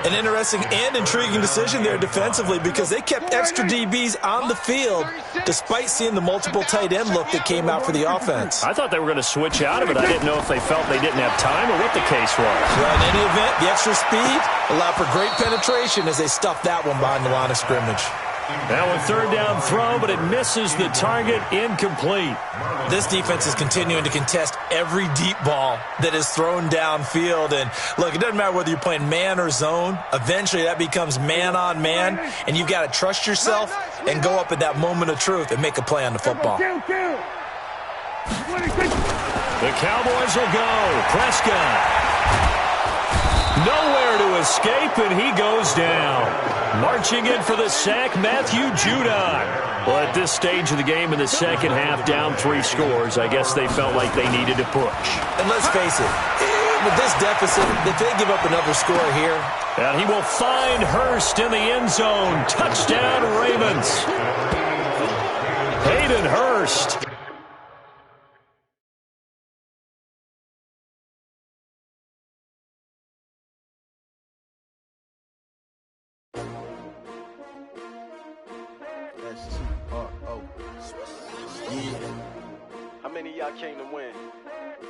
An interesting and intriguing decision there defensively because they kept extra DBs on the field despite seeing the multiple tight end look that came out for the offense. I thought they were going to switch out of it. I didn't know if they felt they didn't have time or what the case was. Well, in any event, the extra speed allowed for great penetration as they stuffed that one behind the line of scrimmage. Now a 3rd down throw, but it misses the target, incomplete. This defense is continuing to contest every deep ball that is thrown downfield. And look, it doesn't matter whether you're playing man or zone. Eventually that becomes man on man, and you've got to trust yourself and go up at that moment of truth and make a play on the football. The Cowboys will go. Prescott. Nowhere to escape, and he goes down. Marching in for the sack, Matthew Judon. Well, at this stage of the game in the 2nd half, down 3 scores, I guess they felt like they needed to push. And let's face it, with this deficit, if they give up another score here. And he will find Hurst in the end zone. Touchdown, Ravens. Hayden Hurst. How many of y'all came to win?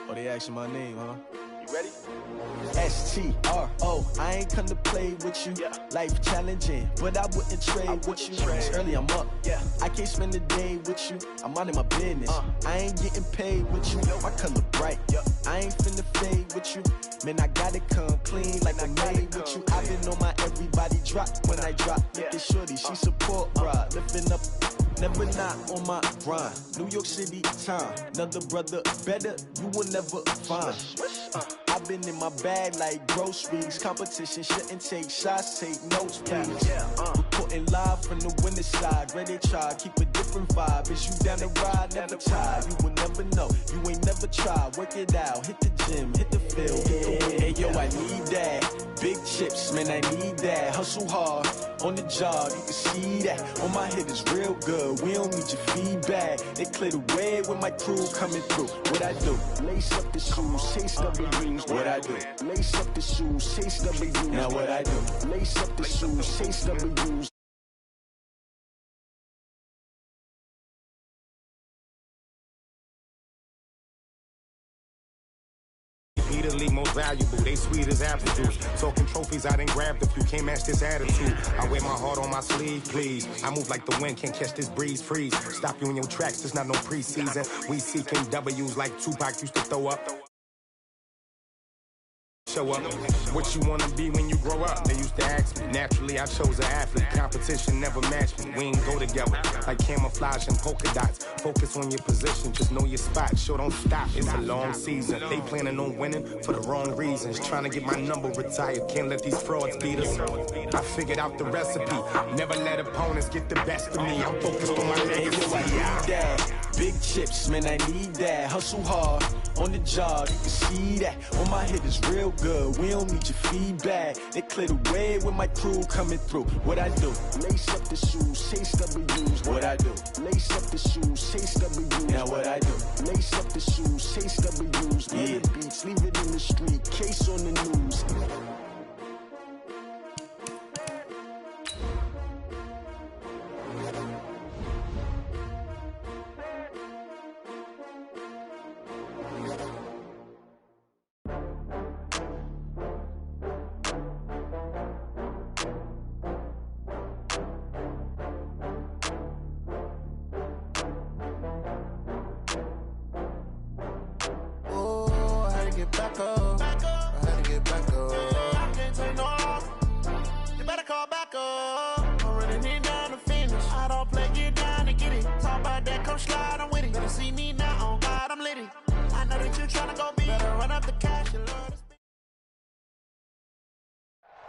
Oh, they asking my name, huh? You Ready? STRO, I ain't come to play with you. Life challenging, but I wouldn't trade with you. It's early, I'm up. I can't spend the day with you. I'm minding my business. I ain't getting paid with you. My color bright. I ain't finna fade with you. Man, I gotta come clean like I'm made with you. I've been on my everybody drop when I drop. Look at shorty, she support ride. Lifting up, never not on my grind. New York City time, another brother better, you will never find. I've been in my bag like groceries. Competition shouldn't take shots, take notes, please. Reporting live from the winning side. Ready to try, keep a different vibe. Is you down the ride, never tired. You will never know, you ain't never tried. Work it out, hit the gym, hit the field. Hey yo, I need that. Big chips, man, I need that. Hustle hard, on the job, you can see that. On my head is real good, we don't need your feedback. They clear the way with my crew coming through. What I do? Lace up the shoes, chase W's. What I do? Lace up the shoes, chase W's. Now what I do? Lace up the shoes, chase W's. Be the league most valuable, they sweet as apple juice. Talking trophies, I didn't grab the few, can't match this attitude. I wear my heart on my sleeve, please. I move like the wind, can't catch this breeze, freeze. Stop you in your tracks, there's not no preseason. We seeking W's like Tupac used to throw up. Show up. What you wanna be when you grow up? They used to ask me. Naturally, I chose an athlete. Competition never matched me. We ain't go together like camouflage and polka dots. Focus on your position, just know your spot. Show don't stop. It's a long season. They planning on winning for the wrong reasons. Trying to get my number retired. Can't let these frauds beat us. I figured out the recipe. Never let opponents get the best of me. I'm focused on my legacy. Big chips, man, I need that. Hustle hard, on the job, you can see that. On my head is real good, we don't need your feedback. They clear the way with my crew coming through. What I do? Lace up the shoes, chase W's. What I do? Lace up the shoes, chase W's. Now what I do? Lace up the shoes, chase W's. Yeah. The beats, leave it in the street, case on the news.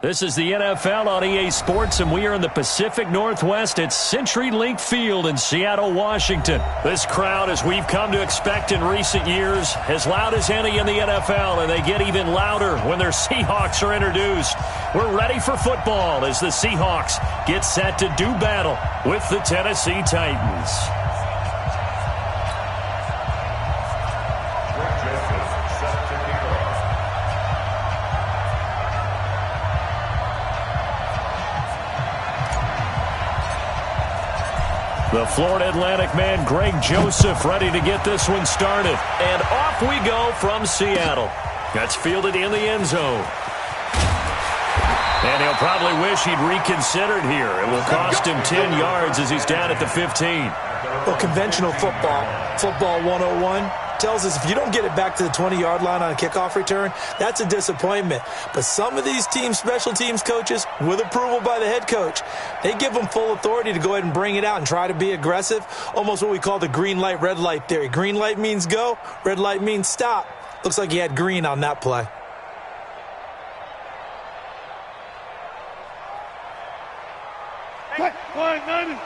This is the NFL on EA Sports, and we are in the Pacific Northwest at CenturyLink Field in Seattle, Washington. This crowd, as we've come to expect in recent years, as loud as any in the NFL, and they get even louder when their Seahawks are introduced. We're ready for football as the Seahawks get set to do battle with the Tennessee Titans. The Florida Atlantic man, Greg Joseph, ready to get this one started. And off we go from Seattle. That's fielded in the end zone. And he'll probably wish he'd reconsidered here. It will cost him 10 yards as he's down at the 15. Well, conventional football 101, tells us if you don't get it back to the 20-yard line on a kickoff return, that's a disappointment. But some of these teams, special teams coaches, with approval by the head coach, they give them full authority to go ahead and bring it out and try to be aggressive, almost what we call the green light, red light theory. Green light means go, red light means stop. Looks like he had green on that play. Hey, 190.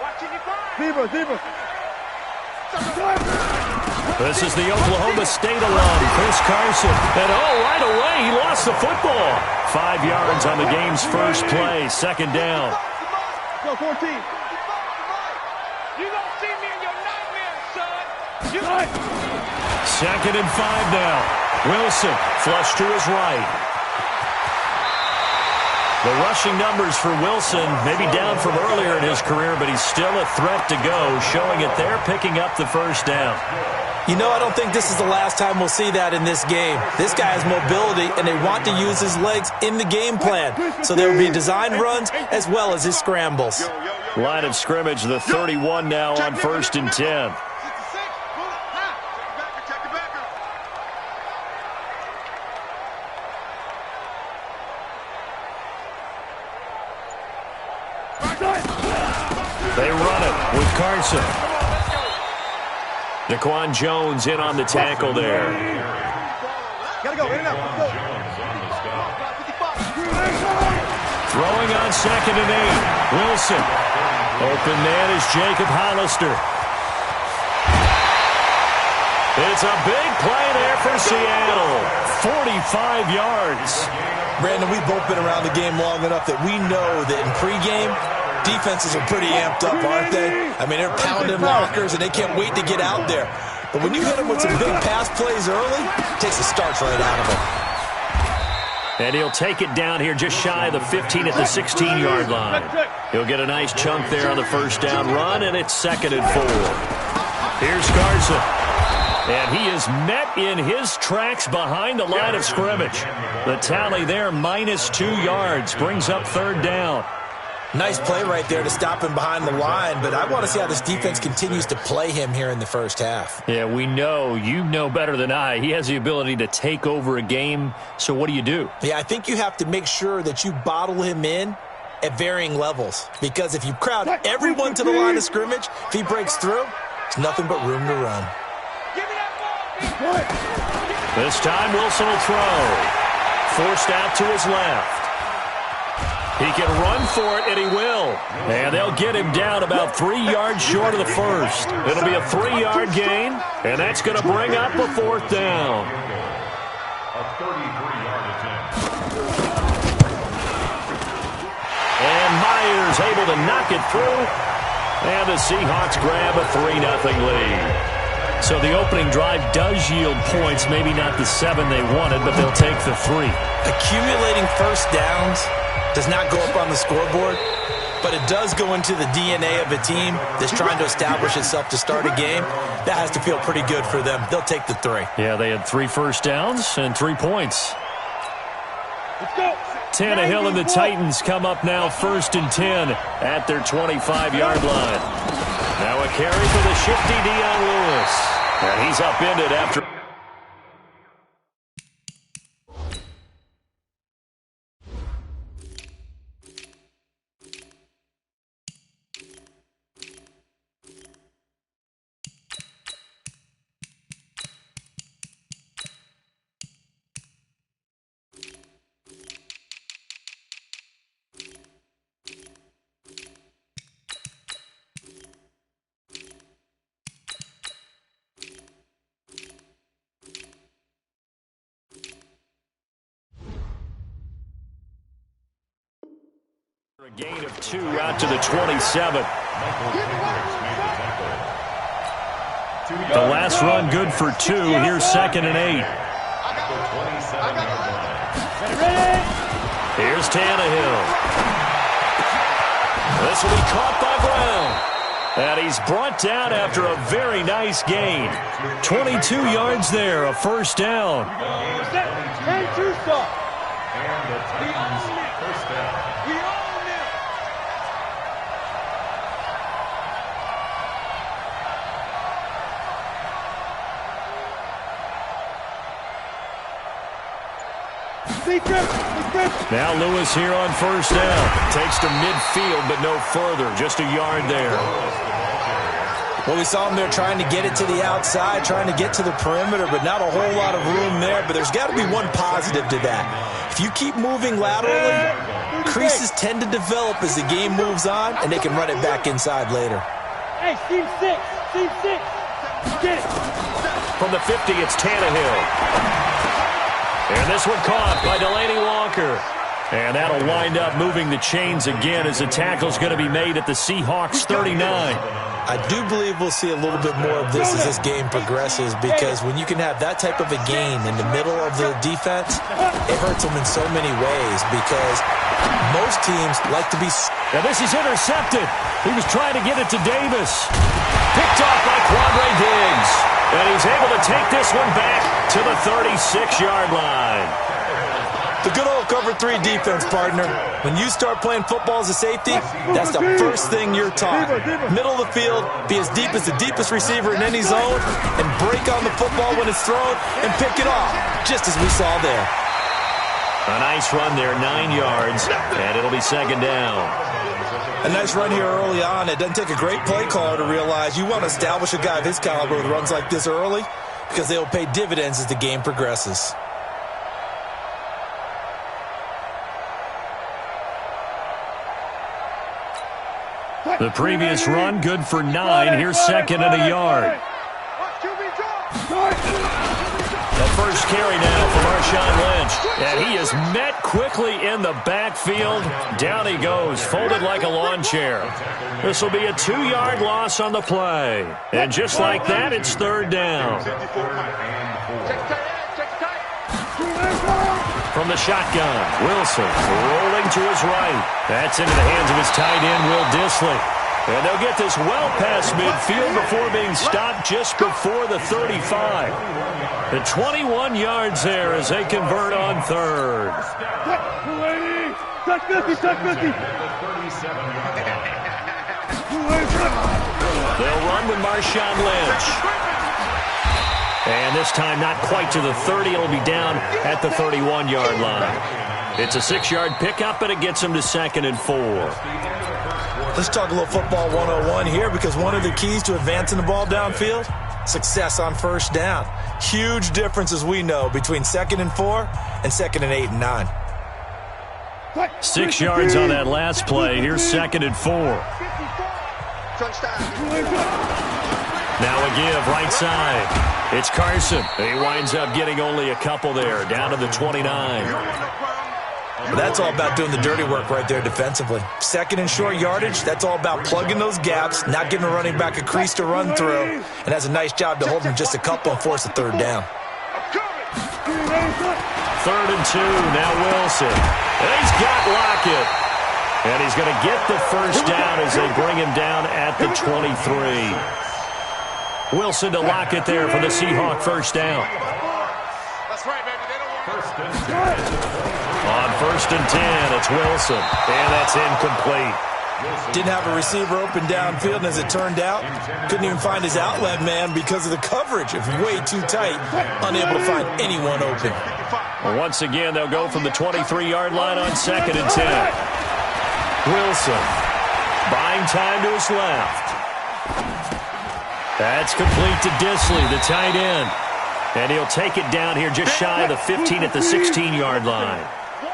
Watching you cry. Zebra. This is the Oklahoma State alum, Chris Carson. And right away, he lost the football. 5 yards on the game's first play, second down. Go 14. You don't see me in your nightmares, son. Second and 5 now. Wilson, flush to his right. The rushing numbers for Wilson, maybe down from earlier in his career, but he's still a threat to go, showing it there, picking up the first down. You know, I don't think this is the last time we'll see that in this game. This guy has mobility, and they want to use his legs in the game plan. So there will be designed runs as well as his scrambles. Line of scrimmage, the 31 now on 1st and 10. They run it with Carson. Daquan Jones in on the tackle there. Gotta go, in and out. Throwing on 2nd and 8. Wilson. Open man is Jacob Hollister. It's a big play there for Seattle. 45 yards. Brandon, we've both been around the game long enough that we know that in pregame, defenses are pretty amped up, aren't they? I mean, they're pounding lockers, and they can't wait to get out there. But when you hit them with some big pass plays early, it takes the starch right out of them. And he'll take it down here just shy of the 15 at the 16-yard line. He'll get a nice chunk there on the first down run, and it's 2nd and 4. Here's Carson. And he is met in his tracks behind the line of scrimmage. The tally there, -2 yards, brings up 3rd down. Nice play right there to stop him behind the line, but I want to see how this defense continues to play him here in the first half. Yeah, we know. You know better than I. He has the ability to take over a game, so what do? Yeah, I think you have to make sure that you bottle him in at varying levels, because if you crowd everyone to the line of scrimmage, if he breaks through, it's nothing but room to run. This time Wilson will throw. Forced out to his left. He can run for it, and he will. And they'll get him down about 3 yards short of the first. It'll be a 3-yard gain, and that's going to bring up a 4th down. A 33-yard attempt. And Myers able to knock it through. And the Seahawks grab a 3-0 lead. So the opening drive does yield points, maybe not the 7 they wanted, but they'll take the 3. Accumulating first downs does not go up on the scoreboard, but it does go into the DNA of a team that's trying to establish itself to start a game. That has to feel pretty good for them. They'll take the 3. Yeah, they had 3 first downs and 3 points. Let's go. Tannehill and the Titans come up now 1st and 10 at their 25-yard line. Now a carry for the shifty Dion Lewis. And he's upended after. A gain of 2 out to the 27. The last run good for 2. Here's 2nd and 8. Here's Tannehill. This will be caught by Brown. And he's brought down after a very nice gain. 22 yards there, a first down. And 2 stop. And the Titans first down. Now Lewis here on first down. Takes to midfield, but no further. Just a yard there. Well, we saw him there trying to get it to the outside, trying to get to the perimeter, but not a whole lot of room there. But there's got to be one positive to that. If you keep moving laterally, creases tend to develop as the game moves on, and they can run it back inside later. Hey, Team 6. Team 6. Get it. From the 50, it's Tannehill. And this one caught by Delaney Walker. And that'll wind up moving the chains again as the tackle's going to be made at the Seahawks 39. I do believe we'll see a little bit more of this as this game progresses, because when you can have that type of a gain in the middle of the defense, it hurts them in so many ways, because most teams like to be... Now this is intercepted. He was trying to get it to Davis. Picked off by Quandre Diggs. And he's able to take this one back to the 36-yard line. The good old cover 3 defense, partner. When you start playing football as a safety, that's the first thing you're taught. Middle of the field, be as deep as the deepest receiver in any zone, and break on the football when it's thrown and pick it off, just as we saw there. A nice run there, 9 yards, and it'll be second down. A nice run here early on. It doesn't take a great play caller to realize you want to establish a guy of his caliber with runs like this early, because they will pay dividends as the game progresses. The previous run, good for 9. Here's second and a yard. The first carry now for Marshawn Lynch. And he is met quickly in the backfield. Down he goes, folded like a lawn chair. This will be a 2-yard loss on the play. And just like that, it's third down. From the shotgun, Wilson rolling to his right. That's into the hands of his tight end, Will Dissly. And they'll get this well past midfield before being stopped just before the 35. The 21 yards there as they convert on third. They'll run with Marshawn Lynch. And this time not quite to the 30. It'll be down at the 31-yard line. It's a 6-yard pickup, and it gets them to second and 4. Let's talk a little football 101 here, because one of the keys to advancing the ball downfield, success on first down. Huge difference, as we know, between second and 4 and second and 8 and 9. 6 yards on that last play. Here's second and 4. Now a give right side. It's Carson. He winds up getting only a couple there, down to the 29. That's all about doing the dirty work right there defensively. Second and short yardage, that's all about plugging those gaps, not giving a running back a crease to run through, and has a nice job to hold him just a couple and force a third down. Third and 2, now Wilson. And he's got Lockett. And he's going to get the first down as they bring him down at the 23. Wilson to Lockett there for the Seahawk first down. That's right, baby. They don't want On first and 10, it's Wilson. And that's incomplete. Didn't have a receiver open downfield, and as it turned out, couldn't even find his outlet man because of the coverage. It's way too tight, unable to find anyone open. Well, once again, they'll go from the 23-yard line on second and 10. Wilson buying time to his left. That's complete to Dissly, the tight end. And he'll take it down here just shy of the 15 at the 16-yard line.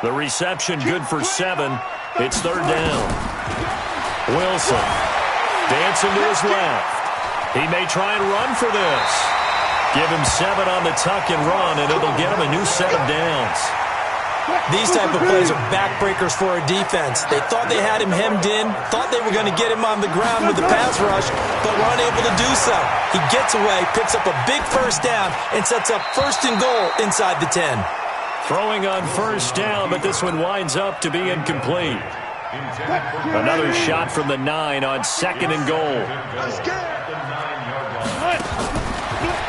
The reception good for 7. It's third down. Wilson dancing to his left. He may try and run for this. Give him 7 on the tuck and run, and it'll get him a new set of downs. These type of plays are backbreakers for a defense. They thought they had him hemmed in, thought they were going to get him on the ground with the pass rush, but were unable to do so. He gets away, picks up a big first down, and sets up first and goal inside the 10. Throwing on first down, but this one winds up to be incomplete. Another shot from the 9 on second and goal.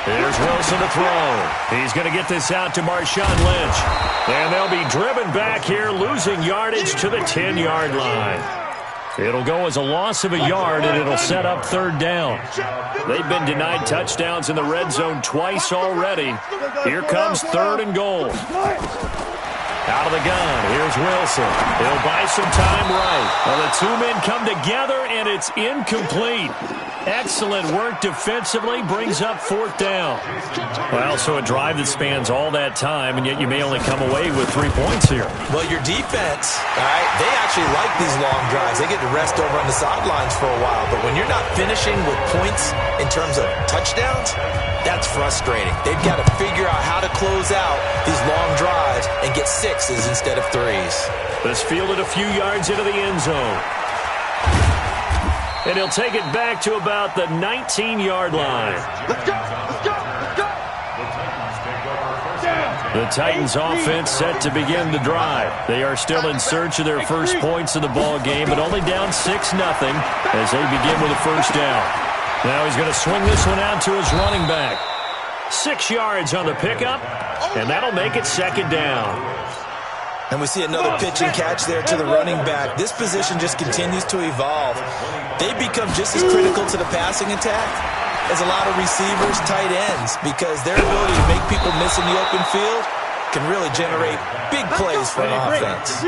Here's Wilson to throw. He's going to get this out to Marshawn Lynch. And they'll be driven back here, losing yardage to the 10-yard line. It'll go as a loss of a yard, and it'll set up third down. They've been denied touchdowns in the red zone twice already. Here comes third and goal. Out of the gun, here's Wilson. He'll buy some time right. Well, the two men come together, and it's incomplete. Excellent work defensively, brings up fourth down. Well, so a drive that spans all that time, and yet you may only come away with 3 points here. Well, your defense, all right, they actually like these long drives. They get to rest over on the sidelines for a while, but when you're not finishing with points in terms of touchdowns, that's frustrating. They've got to figure out how to close out these long drives and get 6s instead of 3s. This fielded a few yards into the end zone. And he'll take it back to about the 19-yard line. Let's go! Let's go! Let's go! The Titans offense set to begin the drive. They are still in search of their first points of the ball game, but only down 6-0 as they begin with a first down. Now he's going to swing this one out to his running back. 6 yards on the pickup, and that'll make it second down. And we see another pitch and catch there to the running back. This position just continues to evolve. They become just as critical to the passing attack as a lot of receivers, tight ends, because their ability to make people miss in the open field can really generate big plays for an offense.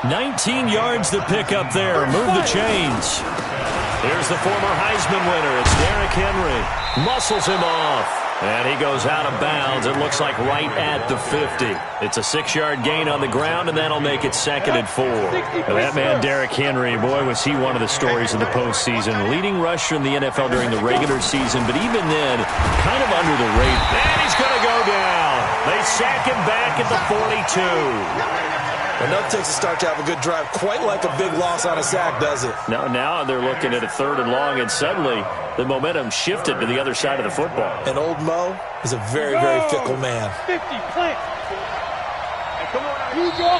19 yards to pick up there. Move the chains. Here's the former Heisman winner. It's Derrick Henry. Muscles him off. And he goes out of bounds. It looks like right at the 50. It's a 6-yard gain on the ground, and that'll make it 2nd and 4. Now that man, Derrick Henry, boy, was he one of the stories of the postseason. Leading rusher in the NFL during the regular season, but even then, kind of under the radar. And he's going to go down. They sack him back at the 42. And that takes a start to have a good drive. Quite like a big loss on a sack, does it? Now they're looking at a 3rd and long, and suddenly the momentum shifted to the other side of the football. And old Mo is a very, very fickle man. 50, plant.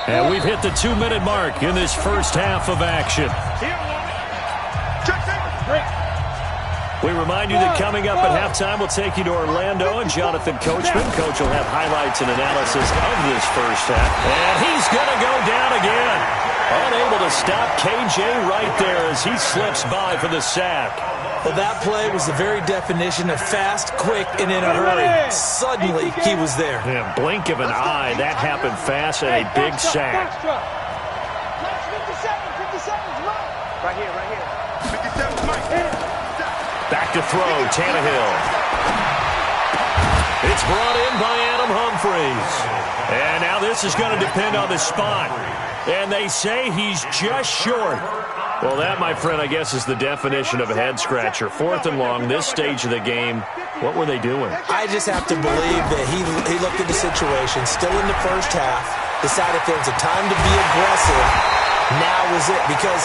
And we've hit the 2-minute mark in this first half of action. We remind you that coming up at halftime, we'll take you to Orlando and Jonathan Coachman. Coach will have highlights and analysis of this first half. And he's going to go down again. Unable to stop KJ right there as he slips by for the sack. Well, that play was the very definition of fast, quick, and in a hurry. Suddenly, he was there. Yeah, blink of an eye. That happened fast and a big sack. 57, right here. 57, Mike. Back to throw, Tannehill. It's brought in by Adam Humphries. And now this is going to depend on the spot. And they say he's just short. Well, that, my friend, I guess is the definition of a head-scratcher. 4th and long, this stage of the game. What were they doing? I just have to believe that he looked at the situation, still in the first half, decided if there was a time to be aggressive, now was it, because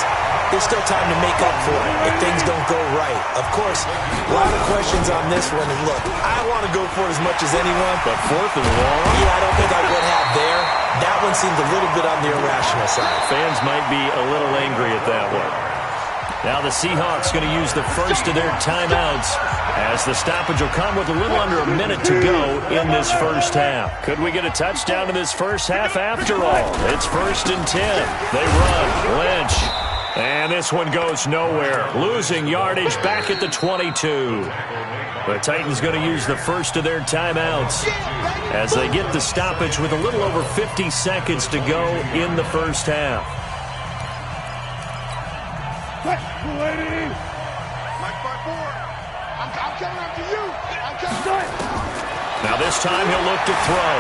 there's still time to make up for it if things don't go right. Of course, a lot of questions on this one. And look, I want to go for it as much as anyone. But 4th and long? Yeah, I don't think I would have there. That one seemed a little bit on the irrational side. Fans might be a little angry at that one. Now the Seahawks going to use the first of their timeouts as the stoppage will come with a little under a minute to go in this first half. Could we get a touchdown in this first half after all? It's 1st and 10. They run. Lynch. And this one goes nowhere. Losing yardage back at the 22. The Titans going to use the first of their timeouts as they get the stoppage with a little over 50 seconds to go in the first half. Lady. Mike 5-4. I'm coming after you. I'm coming. Now this time he'll look to throw.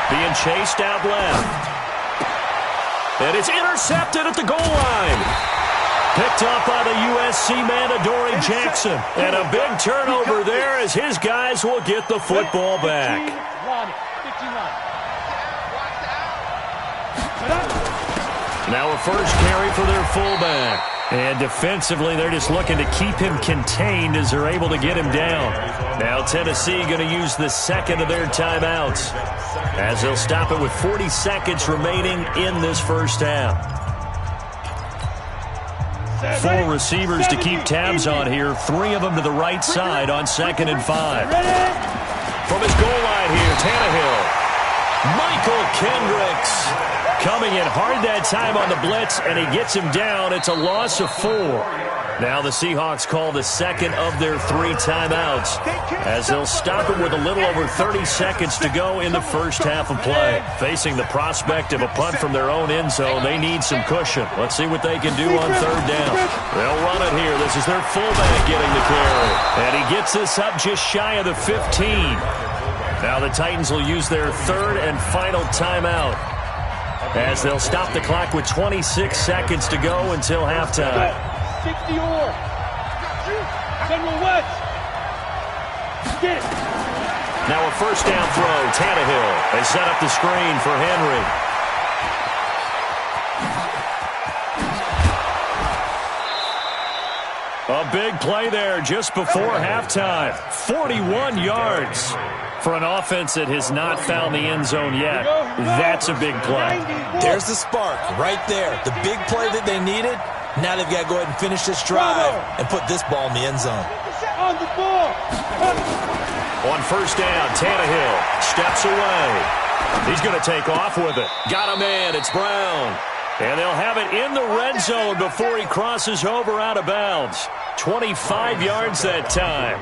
Being chased out left. And it's intercepted at the goal line. Picked up by the USC man, Adoree Jackson. And a big turnover there as his guys will get the football back. Now a first carry for their fullback. And defensively, they're just looking to keep him contained as they're able to get him down. Now Tennessee going to use the second of their timeouts as they'll stop it with 40 seconds remaining in this first half. 4 receivers to keep tabs on here. 3 of them to the right side on 2nd and 5. From his goal line here, Tannehill. Michael Kendricks coming in hard that time on the blitz, and he gets him down. It's a loss of 4. Now the Seahawks call the second of their 3 timeouts as they'll stop it with a little over 30 seconds to go in the first half of play. Facing the prospect of a punt from their own end zone, they need some cushion. Let's see what they can do on 3rd down. They'll run it here. This is their fullback getting the carry. And he gets this up just shy of the 15. Now the Titans will use their 3rd and final timeout as they'll stop the clock with 26 seconds to go until halftime. 60 or. General West. Get it. Now a first down throw. Tannehill. They set up the screen for Henry. A big play there just before halftime. 41 yards for an offense that has not found the end zone yet. That's a big play. There's the spark right there. The big play that they needed. Now they've got to go ahead and finish this drive and put this ball in the end zone. On first down, Tannehill steps away. He's going to take off with it. Got a man. It's Brown. And they'll have it in the red zone before he crosses over out of bounds. 25 yards that time.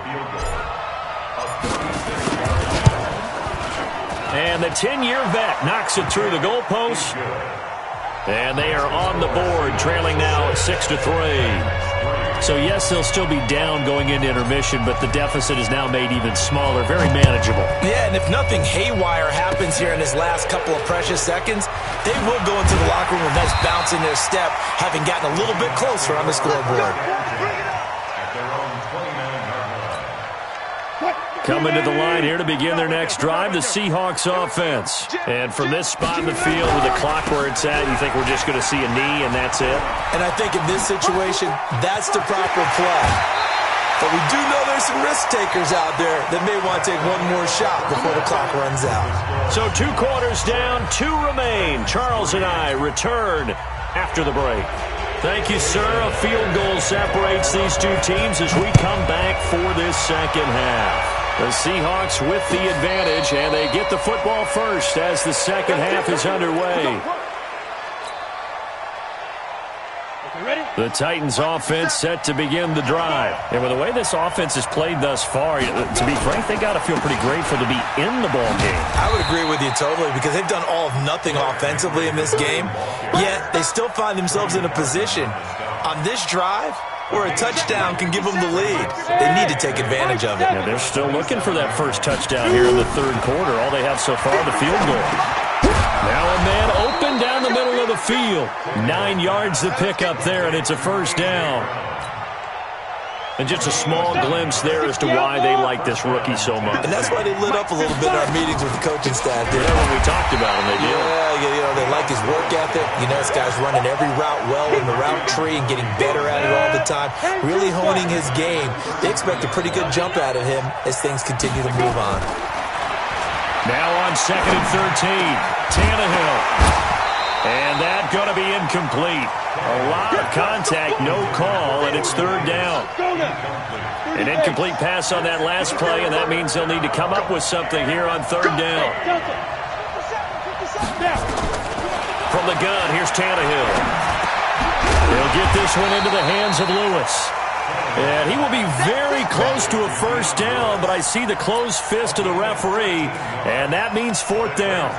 And the 10-year vet knocks it through the goalpost. And they are on the board, trailing now 6-3. So, yes, they'll still be down going into intermission, but the deficit is now made even smaller, very manageable. Yeah, and if nothing haywire happens here in his last couple of precious seconds, they will go into the locker room with a nice bounce in their step, having gotten a little bit closer on the scoreboard. Coming to the line here to begin their next drive, the Seahawks offense. And from this spot in the field with the clock where it's at, you think we're just going to see a knee and that's it? And I think in this situation, that's the proper play. But we do know there's some risk takers out there that may want to take one more shot before the clock runs out. So 2 quarters down, 2 remain. Charles and I return after the break. Thank you, sir. A field goal separates these two teams as we come back for this second half. The Seahawks with the advantage, and they get the football first as the second half is underway. The Titans offense set to begin the drive. And with the way this offense has played thus far, to be frank, they got to feel pretty grateful to be in the ball game. I would agree with you totally because they've done all of nothing offensively in this game, yet they still find themselves in a position on this drive where a touchdown can give them the lead. They need to take advantage of it. Yeah, they're still looking for that first touchdown here in the third quarter. All they have so far, the field goal. Now a man open down the middle of the field. 9 yards to pick up there, and it's a first down. And just a small glimpse there as to why they like this rookie so much. And that's why they lit up a little bit in our meetings with the coaching staff. Yeah, when we talked about him, they did. Yeah, they like his work ethic. You know, this guy's running every route well in the route tree and getting better at it all the time. Really honing his game. They expect a pretty good jump out of him as things continue to move on. Now on 2nd and 13, Tannehill. And that's going to be incomplete. A lot of contact, no call, and it's third down. An incomplete pass on that last play, and that means they'll need to come up with something here on third down. From the gun, here's Tannehill. He'll get this one into the hands of Lewis. And he will be very close to a first down, but I see the closed fist of the referee, and that means fourth down.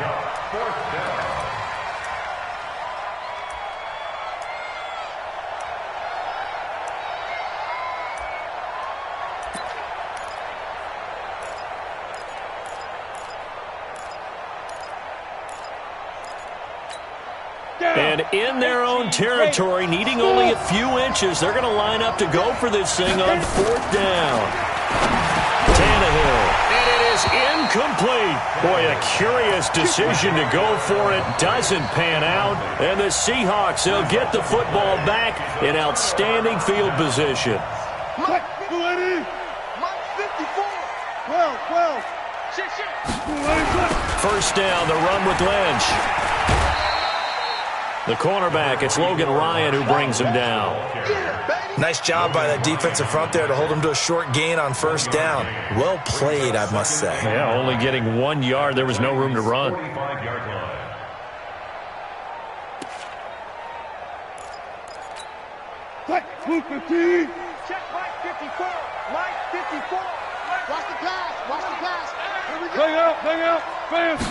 And in their own territory, needing only a few inches, they're going to line up to go for this thing on fourth down. Tannehill, and it is incomplete. Boy, a curious decision to go for it. Doesn't pan out. And the Seahawks, they'll get the football back in outstanding field position. Mike 54. 12. First down, the run with Lynch. The cornerback, it's Logan Ryan who brings him down. Nice job by that defensive front there to hold him to a short gain on first down. Well played, I must say. Yeah, only getting 1 yard. There was no room to run. Check 215. Check Mike 54. Mike 54. Watch the pass. Here we go. Hang out. Fans,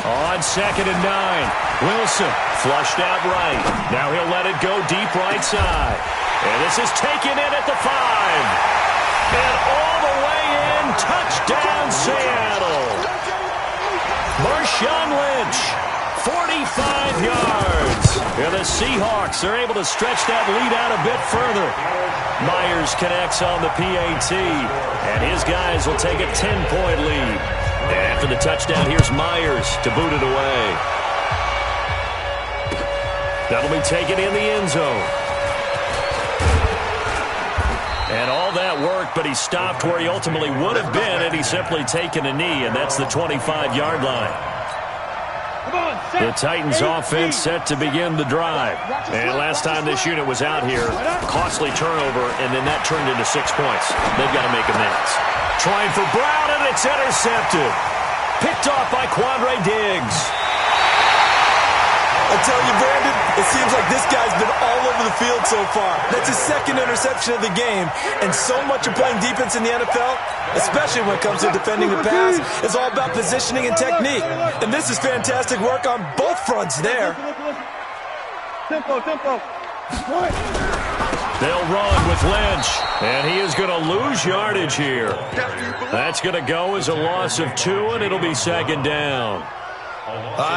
On 2nd and 9, Wilson flushed out right. Now he'll let it go deep right side. And this is taken in at the 5. And all the way in, touchdown Seattle. Marshawn Lynch, 45 yards. And the Seahawks are able to stretch that lead out a bit further. Myers connects on the PAT. And his guys will take a 10-point lead. After the touchdown, here's Myers to boot it away. That'll be taken in the end zone. And all that worked, but he stopped where he ultimately would have been had he simply taken a knee, and that's the 25-yard line. The Titans offense set to begin the drive. And last time this unit was out here, costly turnover, and then that turned into 6 points. They've got to make amends. Trying for Brown, and it's intercepted. Picked off by Quandre Diggs. I tell you, Brandon, it seems like this guy's been all over the field so far. That's his second interception of the game. And so much of playing defense in the NFL, especially when it comes to defending the pass, is all about positioning and technique. And this is fantastic work on both fronts there. Tempo. They'll run with Lynch, and he is going to lose yardage here. That's going to go as a loss of 2, and it'll be second down.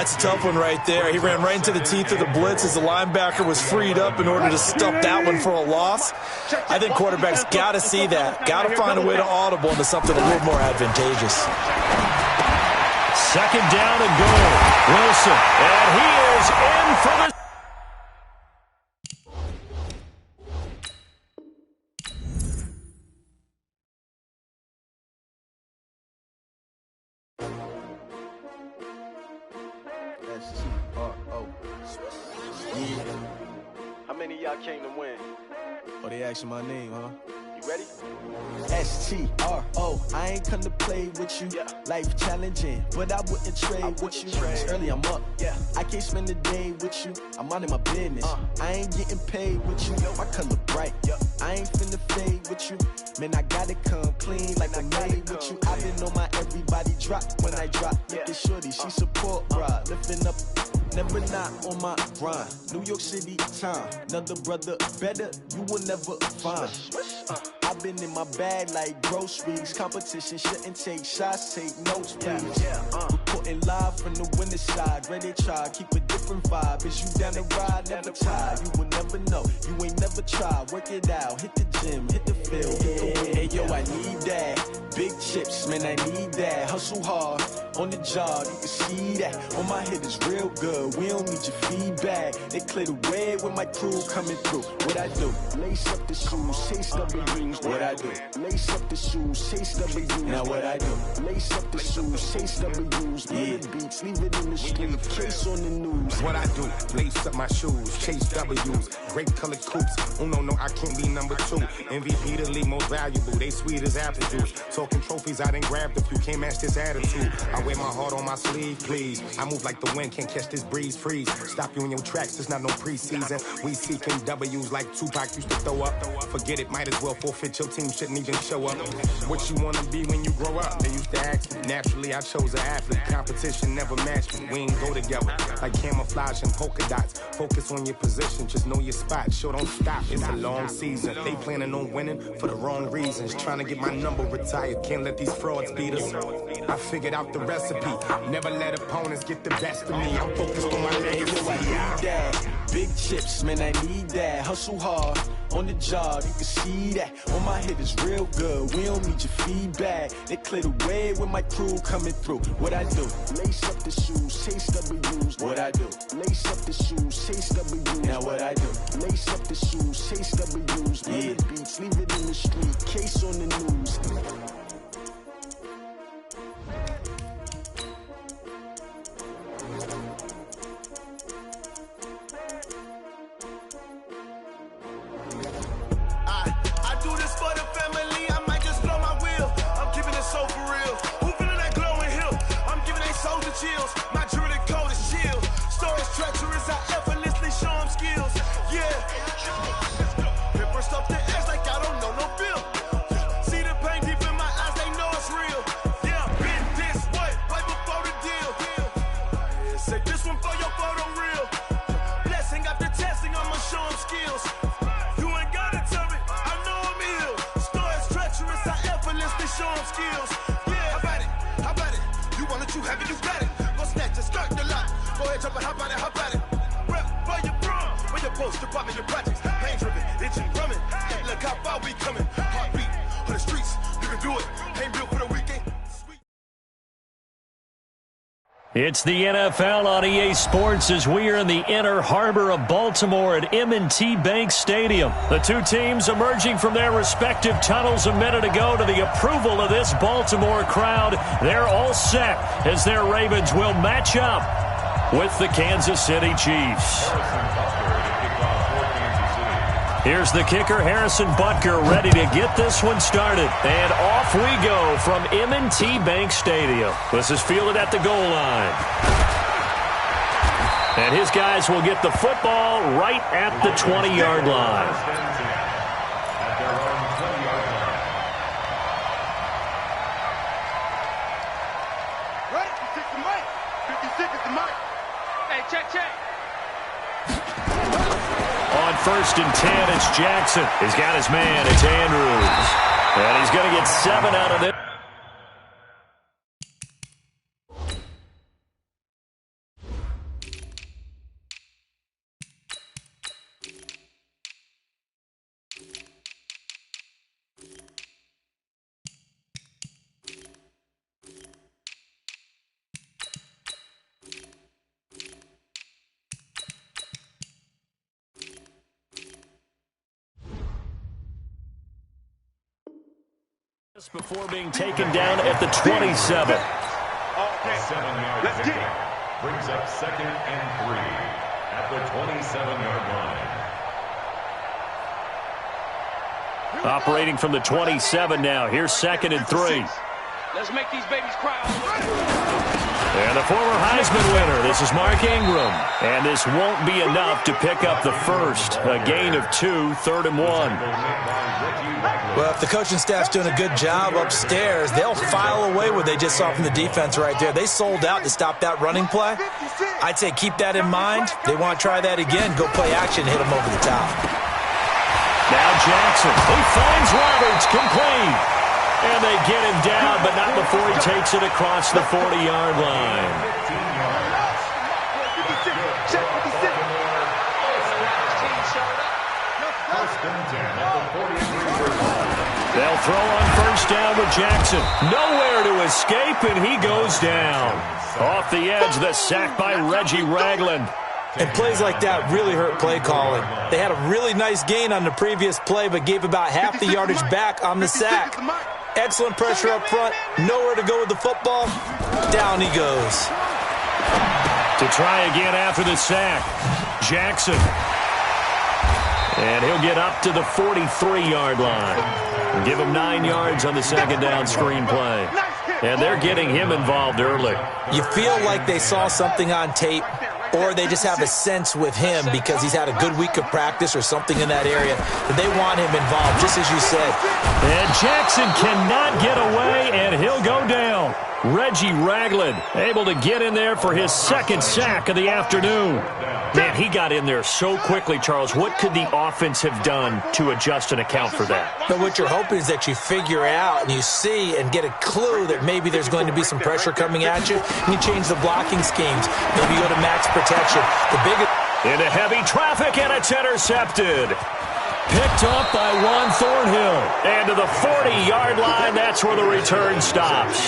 It's a tough one right there. He ran right into the teeth of the blitz as the linebacker was freed up in order to stuff that one for a loss. I think quarterbacks got to see that. Got to find a way to audible into something a little more advantageous. Second down and goal. Wilson, and he is in for the... How many of y'all came to win? Oh, they asking my name, huh? You ready? S-T-R-O. I ain't come to play with you. Life challenging, but I wouldn't trade with you. It's early, I'm up. I can't spend the day with you. I'm minding my business. I ain't getting paid with you. My color bright. I ain't finna fade with you. Man, I gotta come clean like I made with you. I've been on my everybody drop when I drop. Look at shorty, she support ride. Lifting up. Never not on my grind. New York City time. Another brother better, you will never find. I've been in my bag like groceries. Competition shouldn't take shots, take notes, please. Reporting live from the winning side. Ready to try, keep a different vibe. Is you down the ride, never tired. You will never know, you ain't never tried. Work it out, hit the gym, hit the field. Hey, yo, I need that. Big chips, man, I need that. Hustle hard, on the job, you can see that. On my head is real good, we don't need your feedback. They clear the way with my crew coming through. What I do? Lace up the shoes, chase W's. What I do? Lace up the shoes, chase W's. Now what I do? Lace up the shoes, chase W's. Murder beats, leave it in the street, case on the news. What I do? Lace up my shoes, chase W's. Great colored coops. Oh no, I can't be number 2. MVP the league most valuable. They sweet as apple juice. Talking trophies, I didn't grab the few. Can't match this attitude. I wear my heart on my sleeve, please. I move like the wind, can't catch this breeze. Freeze. Stop you in your tracks. There's not no preseason. We seeking W's like Tupac used to throw up. Forget it, might as well forfeit. Your team shouldn't even show up. What you wanna be when you grow up? They used to ask me. Naturally, I chose an athlete. Competition never matched me. We ain't go together like camouflage and polka dots. Focus on your position. Just know your spot. Sure, don't stop. It's a long season. They planning on winning for the wrong reasons. Trying to get my number retired. Can't let these frauds beat us. I figured out the recipe. Never let opponents get the best of me. I'm focused on my legacy. I need that. Big chips, man, I need that. Hustle hard, on the job, you can see that. On my head is real good, we don't need your feedback. They clear the way with my crew coming through. What I do? Lace up the shoes, chase W's. What I do? Lace up the shoes, chase W's. Now what I do? Lace up the shoes, chase W's. Murder beats, leave it in the street, case on the news. I do this for the family, I might just blow my wheel. I'm keeping it so for real. Who feeling that glowing hill? I'm giving they soldier chills. My jewelry code is chill. Stories treacherous, I effortlessly show them skills. Yeah. Hit first up the edge like I don't know no feel. See the pain deep in my eyes, they know it's real. Yeah, been this way, right before the deal. Yeah, say this one for your photo reel. Blessing after testing, I'ma show them skills. You ain't gotta tell me, I know I'm ill. Stories treacherous, I effortlessly show them skills. Yeah, how about it? You want it, you have it, you got it. Go snatch it, start the lot. Go ahead, jump it, how about it? Rep for your brum, for your post, your pop, and your projects. Pain driven, itching, drumming. Look how far we coming. Heartbeat on the streets, you can do it. Ain't built for the weekend. It's the NFL on EA Sports as we are in the inner harbor of Baltimore at M&T Bank Stadium. The two teams emerging from their respective tunnels a minute ago to the approval of this Baltimore crowd. They're all set as their Ravens will match up with the Kansas City Chiefs. Here's the kicker, Harrison Butker, ready to get this one started. And off we go from M&T Bank Stadium. This is fielded at the goal line. And his guys will get the football right at the 20-yard line. Right? 56 the mic. 56 is the mic. Hey, check. On 1st and 10, it's Jackson. He's got his man. It's Andrews. And he's going to get 7 out of this. Before being taken down at the 27. A 7-yard pickup brings up 2nd and 3 at the 27-yard line. Operating from the 27 now. Here's 2nd and 3. Let's make these babies cry. And the former Heisman winner, this is Mark Ingram. And this won't be enough to pick up the first. A gain of 2, 3rd and 1. Well, if the coaching staff's doing a good job upstairs, they'll file away what they just saw from the defense right there. They sold out to stop that running play. I'd say keep that in mind. They want to try that again. Go play action, hit them over the top. Now Jackson, he finds Roberts, complete. And they get him down, but not before he takes it across the 40-yard line. They'll throw on 1st down with Jackson. Nowhere to escape, and he goes down. Off the edge, the sack by Reggie Ragland. And plays like that really hurt play calling. They had a really nice gain on the previous play, but gave about half the yardage back on the sack. Excellent pressure up front. Nowhere to go with the football. Down he goes. To try again after the sack, Jackson. And he'll get up to the 43-yard line. Give him 9 yards on the 2nd down screen play. And they're getting him involved early. You feel like they saw something on tape, or they just have a sense with him because he's had a good week of practice or something in that area that they want him involved, just as you said. And Jackson cannot get away, and he'll go down. Reggie Ragland able to get in there for his 2nd sack of the afternoon. Man, he got in there so quickly, Charles. What could the offense have done to adjust and account for that? But what you're hoping is that you figure out and you see and get a clue that maybe there's going to be some pressure coming at you, and you change the blocking schemes. Maybe go to max protection. Into heavy traffic, and it's intercepted. Picked up by Juan Thornhill. And to the 40-yard line, that's where the return stops.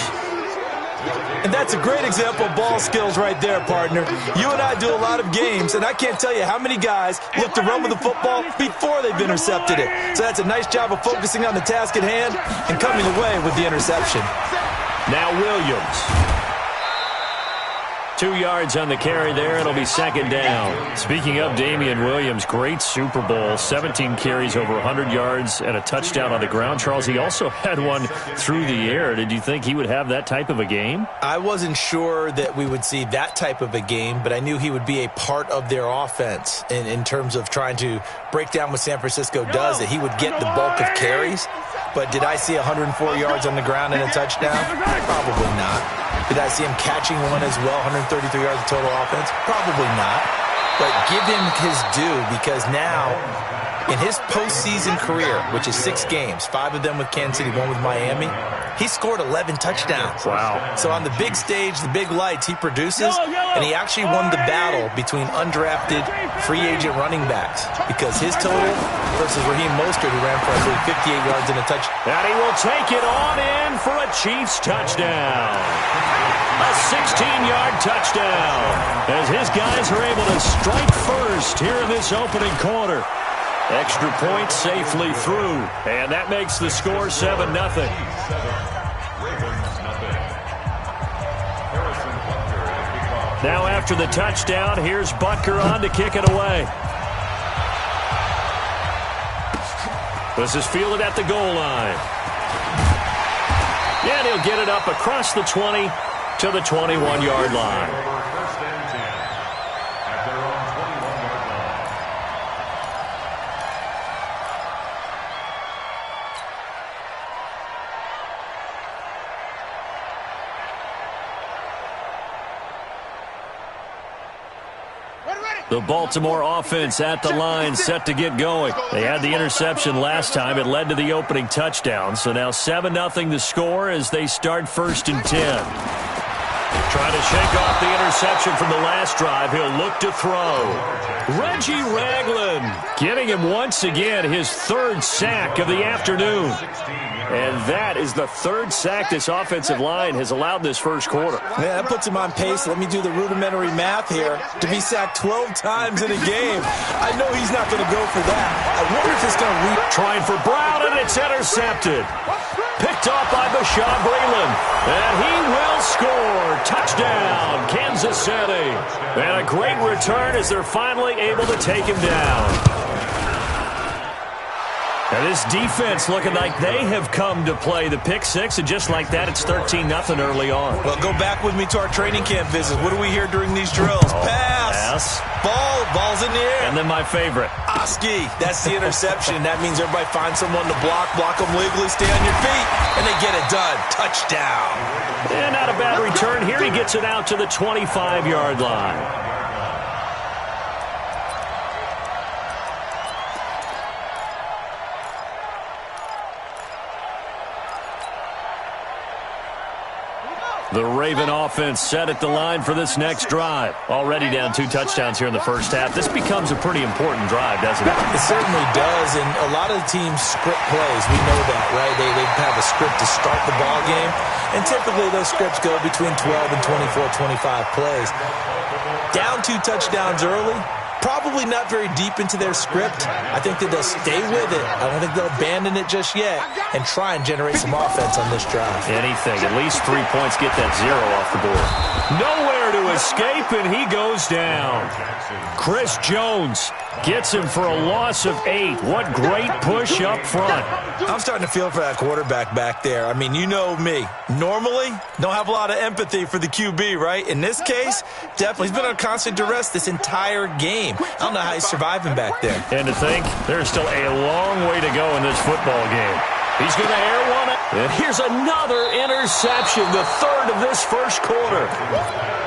And that's a great example of ball skills right there, partner. You and I do a lot of games, and I can't tell you how many guys look to run with the football before they've intercepted it. So that's a nice job of focusing on the task at hand and coming away with the interception. Now Williams. 2 yards on the carry there. It'll be 2nd down. Speaking of Damian Williams, great Super Bowl. 17 carries, over 100 yards, and a touchdown on the ground. Charles, he also had one through the air. Did you think he would have that type of a game? I wasn't sure that we would see that type of a game, but I knew he would be a part of their offense in terms of trying to break down what San Francisco does, that he would get the bulk of carries. But did I see 104 yards on the ground and a touchdown? Probably not. Did I see him catching one as well, 133 yards of total offense? Probably not. But give him his due, because now, in his postseason career, which is 6 games, 5 of them with Kansas City, 1 with Miami, he scored 11 touchdowns. Wow. So on the big stage, the big lights, he produces, and he actually won the battle between undrafted free agent running backs because his total versus Raheem Mostert, who ran for, I believe, 58 yards and a touchdown. And he will take it on in for a Chiefs touchdown. A 16-yard touchdown as his guys are able to strike first here in this opening quarter. Extra point safely through, and that makes the score 7-0. Now after the touchdown, here's Butker on to kick it away. This is fielded at the goal line. And he'll get it up across the 20 to the 21-yard line. First and 10 at their own 21-yard line. The Baltimore offense at the line, set to get going. They had the interception last time. It led to the opening touchdown. So now 7-0 the score as they start 1st and 10. Trying to shake off the interception from the last drive. He'll look to throw. Reggie Ragland getting him once again his 3rd sack of the afternoon. And that is the 3rd sack this offensive line has allowed this first quarter. Yeah, that puts him on pace. Let me do the rudimentary math here. To be sacked 12 times in a game. I know he's not going to go for that. I wonder if it's going to Trying for Brown, and it's intercepted. Picked off by Bashaud Breeland. And he will score. Touchdown, Kansas City. And a great return as they're finally able to take him down. And this defense looking like they have come to play the pick six, and just like that, it's 13-0 early on. Well, go back with me to our training camp visit. What do we hear during these drills? Pass. Ball's in the air. And then my favorite. Oski. That's the interception. That means everybody finds someone to block them legally, stay on your feet, and they get it done. Touchdown. And not a bad return. Here he gets it out to the 25-yard line. The Raven offense set at the line for this next drive. Already down 2 touchdowns here in the first half. This becomes a pretty important drive, doesn't it? It certainly does, and a lot of the teams script plays. We know that, right? They have a script to start the ball game, and typically those scripts go between 12 and 24, 25 plays. Down 2 touchdowns early, probably not very deep into their script. I think that they'll stay with it. I don't think they'll abandon it just yet and try and generate some offense on this drive. Anything. At least 3 points, get that 0 off the board. Nowhere to escape, and he goes down. Chris Jones gets him for a loss of 8. What great push up front. I'm starting to feel for that quarterback back there. I mean, you know me. Normally, don't have a lot of empathy for the QB, right? In this case, definitely. He's been on constant duress this entire game. I don't know how he's surviving back there. And to think, there's still a long way to go in this football game. He's going to air one. And here's another interception, the 3rd of this first quarter.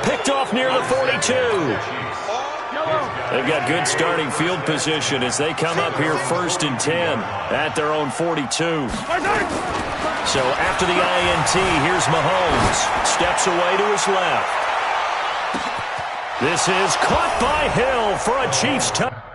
Picked off near the 42. They've got good starting field position as they come up here 1st and 10 at their own 42. So after the INT, here's Mahomes. Steps away to his left. This is caught by Hill for a Chiefs touchdown.